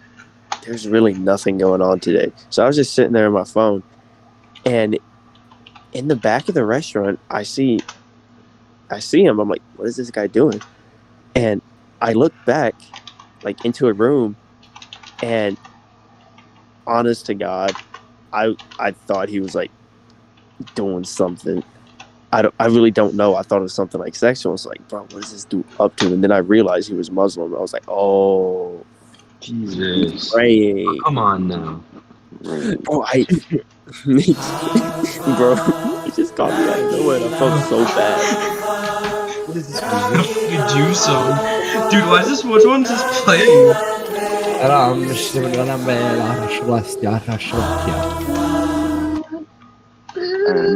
there's really nothing going on today. So I was just sitting there on my phone, and in the back of the restaurant, I see him. I'm like, what is this guy doing? And I look back, like into a room, and honest to God, I thought he was like doing something. I really don't know. I thought it was something like sexual. I was like, bro, what is this dude up to? And then I realized he was Muslim. I was like, oh, Jesus. praying. Oh, come on now. Bro, bro, he just caught me out of nowhere and I felt so bad. What is this? Fucking Jew song. Dude, why is this? Which one's this playing? I'm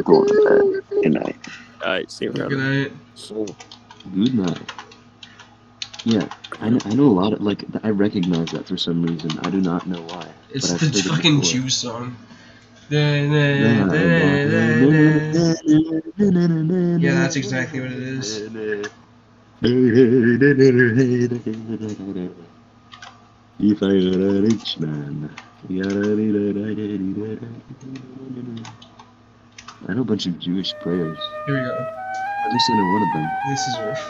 going to bed. Good night. Alright, see you around. Good night. Good night. Yeah, I know a lot of, like, I recognize that for some reason. I do not know why. It's but the I've heard it fucking before. Jew song. Yeah, that's exactly what it is. If I were a rich man. I know a bunch of Jewish prayers. Here we go. At least I know one of them. This is rough.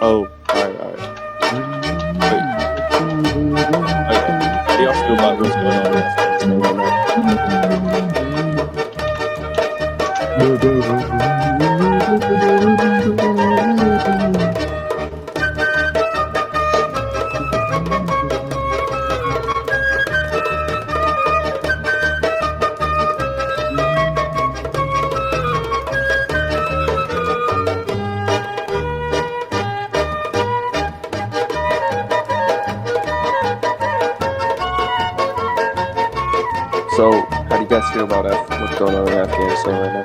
Oh, alright. Wait. Okay. How do y'all feel about what's going on in So, how do you guys feel about what's going on in Afghanistan right now?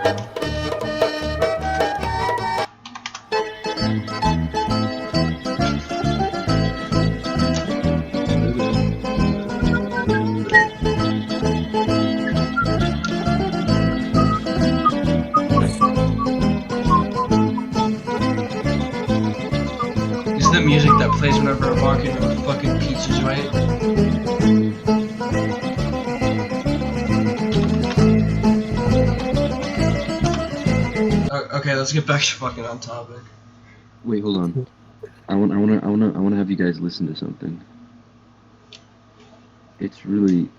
This is the music that plays whenever I walk into a fucking pizza joint. Okay, let's get back to fucking on topic. Wait, hold on. I wanna have you guys listen to something. It's really.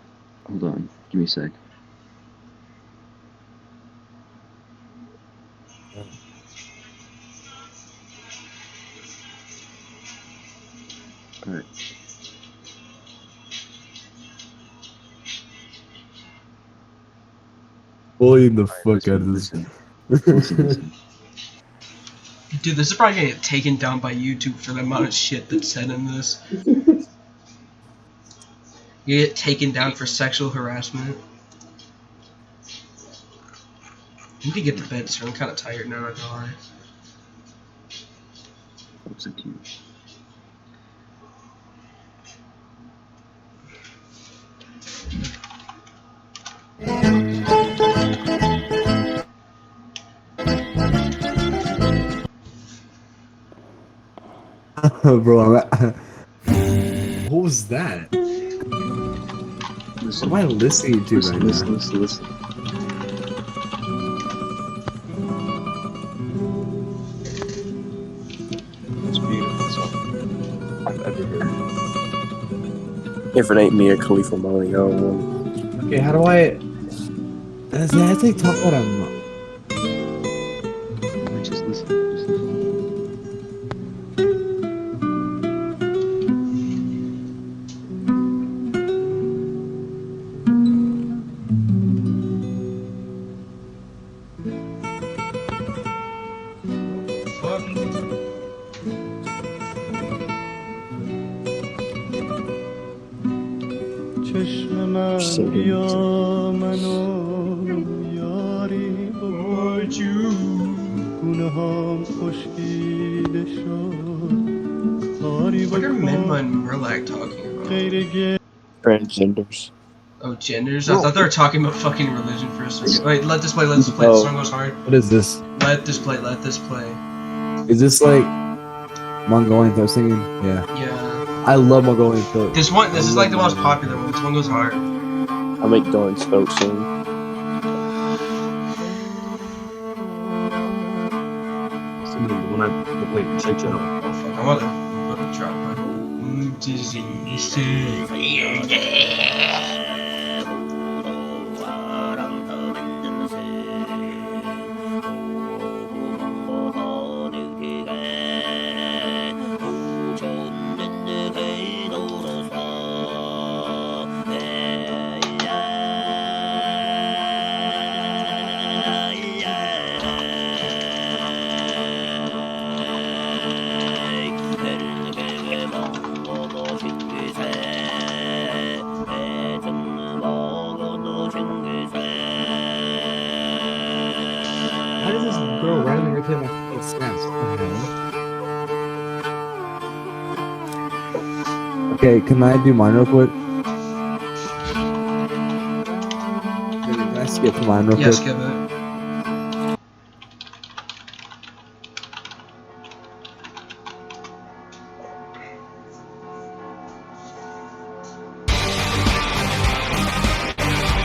Hold on. Give me a sec. Alright. Pulling the fuck out of this. Listen. Dude, this is probably gonna get taken down by YouTube for the amount of shit that's said in this. You get taken down for sexual harassment. I need to get to bed soon. I'm kind of tired now, not gonna lie. That's so cute. Bro, what was that? Listen. What am I listening to right now? Listen. It's beautiful song I've ever heard. If it ain't Mia Khalifa Molly, I don't know. Okay, how do I... Does it have to talk about a... Just listen. What are men on Merlac talking about? Transgenders. Oh, genders? I thought they were talking about fucking religion for a second. Wait, let this play. The song goes hard. What is this? Let this play. Is this like Mongolian throat singing? Yeah. Yeah. I love Mongolian throat. This is like the most popular one. This one goes hard. I make Dylan's throat sing. Wait, check it out. Oh fuck, I want to put a drop on. How does this girl randomly replay my fucking snaps? Okay, can I do mine real quick? Can I skip mine real quick? Yeah, skip it.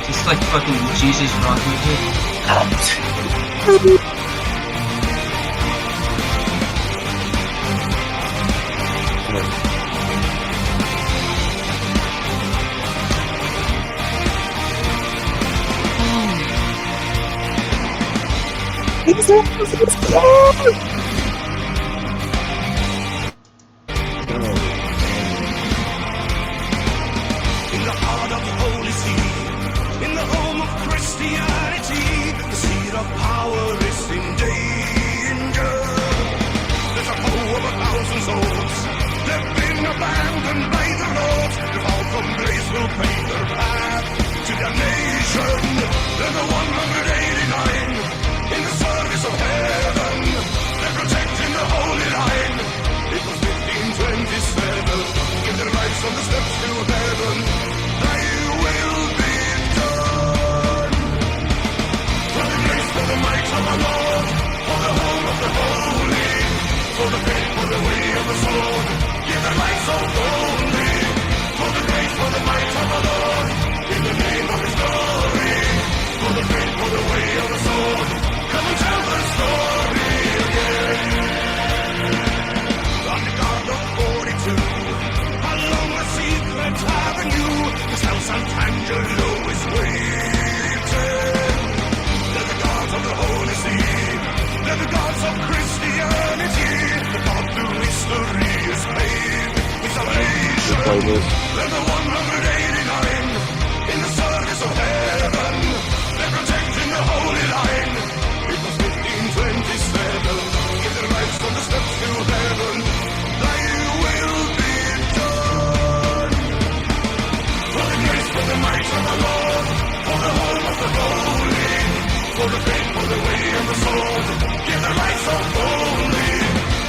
It's like fucking Jesus rock music. In the heart of the Holy See, in the home of Christianity, the seed of power is in danger. There's a foe of 1,000 souls. They've been abandoned by the Lord. The fall from grace will pave their path to damnation. They're the 189 in the service of heaven. They're protecting the holy line. It was 1527. Give their lives on the steps to heaven. Thy will be done. For the grace, for the might of our Lord, for the home of the holy, for the faith, for the way of the sword. Give their lives so boldly. For the grace, for the might of our Lord, in the name of His glory. For the faith, for the way of the sword. Come and tell the story again. On the guard of 42, along the secret avenue, the house Sant'Angelo is waiting. They're the gods of the Holy See. They're the gods of Christianity. The God through history is made with salvation. They're the 189 in the service of heaven. They're protecting the holy line. It was 1527. Give their lives on the steps to heaven. Thy will be done. For the grace, for the might of the Lord, for the home of the holy, for the faith, for the way of the sword. Give their lives so boldly.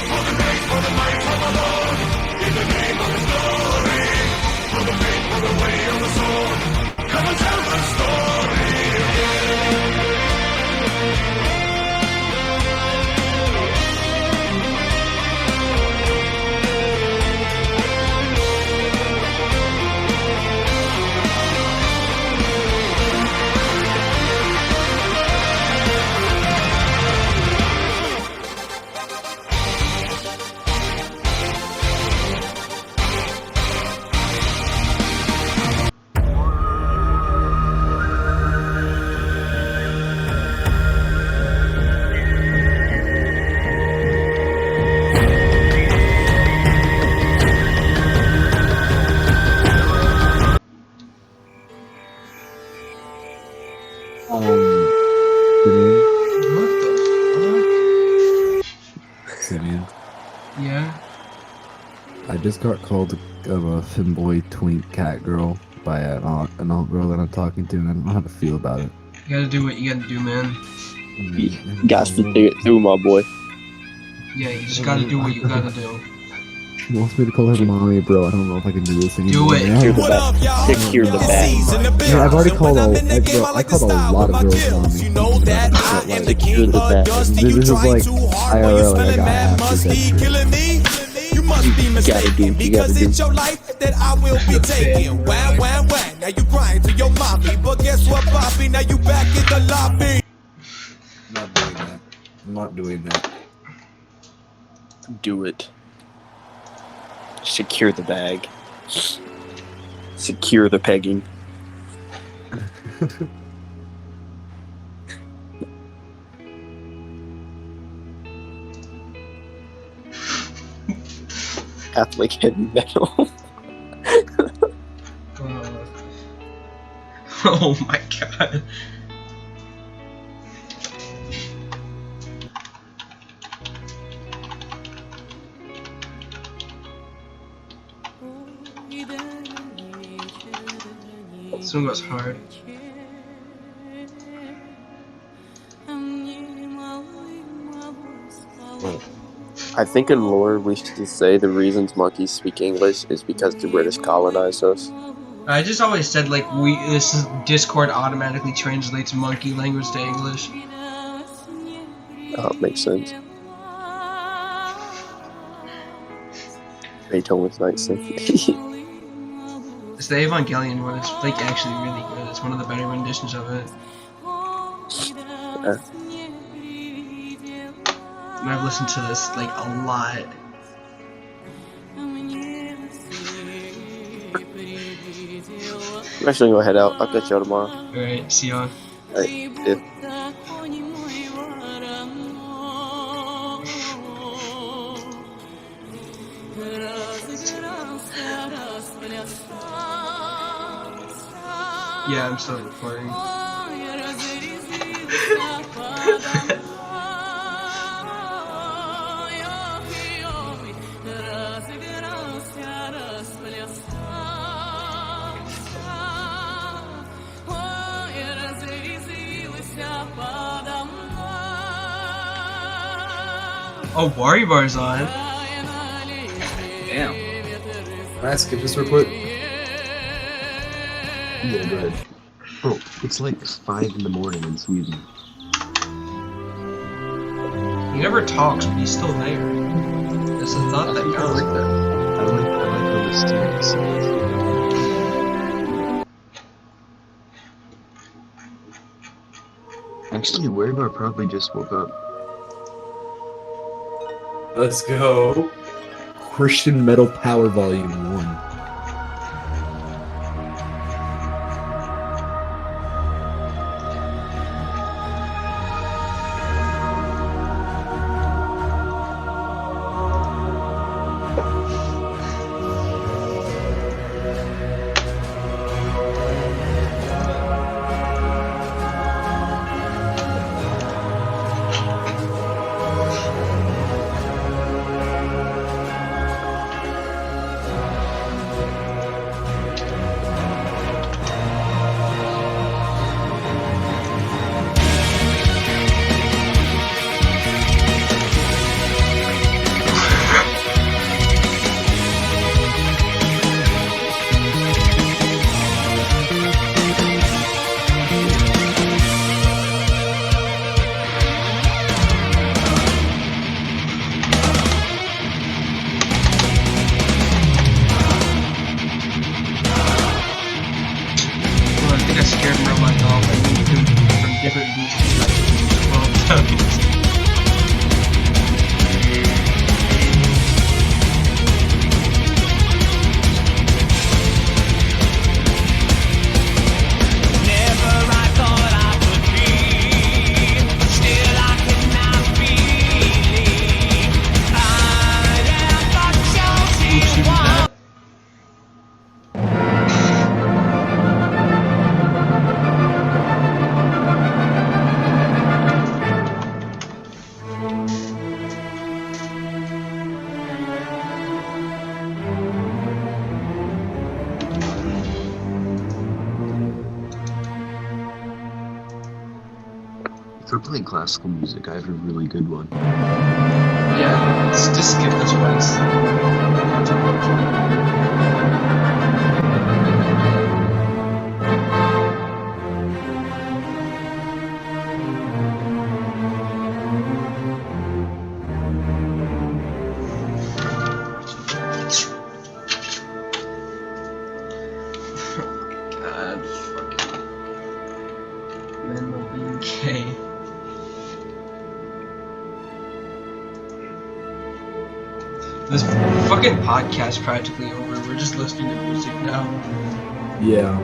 For the grace, for the might of the Lord, in the name of His glory. For the faith, for the way of the sword. Come and tell the story again. Simeon. Yeah. I just got called a femboy twink cat girl by an old girl that I'm talking to, and I don't know how to feel about it. You gotta do what you gotta do, man. You got to think it through, my boy. Yeah, you just gotta do what you gotta do. She wants me to call her mommy, bro. I don't know if I can do this Do anymore. it. Secure the bag. Yeah, I've already called I called a lot of girls mommy. Secure the bag. This is like IRL, like I got half percent. You gotta do. your life that I will be taking. Wham, wham, wham. Now you crying to your mommy, but guess what, Bobby? Now you back in the lobby. Not doing that. I'm not doing that. Do it. Secure the bag. Secure the pegging. Catholic heavy metal. Oh my god. This one goes hard. I think in lore we should say the reasons monkeys speak English is because the British colonized us. I just always said like Discord automatically translates monkey language to English. Oh, it makes sense. Beethoven's Night Symphony. It's the Evangelion one. It's like actually really good. It's one of the better renditions of it. And I've listened to this like a lot. I'm actually gonna head out. I'll catch y'all tomorrow. Alright, see y'all. Alright, yeah. Yeah, I'm still recording. Oh, Waribar's on. Damn. Can I skip this real quick? Yeah, go ahead. Bro, it's like 5 in the morning in Sweden. He never talks, but he's still there. There's a thought that I counts. like that. I like how mysterious it is. Actually, Waribar probably just woke up. Let's go. Christian Metal Power Volume 1. For playing classical music, I have a really good one. Yeah, just skip this once. God, fucking Menlo being gay. This fucking podcast practically over. We're just listening to music now. Yeah.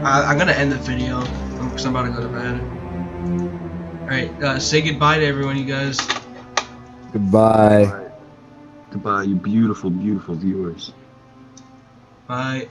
I'm gonna end the video because I'm about to go to bed. Alright, say goodbye to everyone, you guys. Goodbye. Goodbye, you beautiful, beautiful viewers. Bye.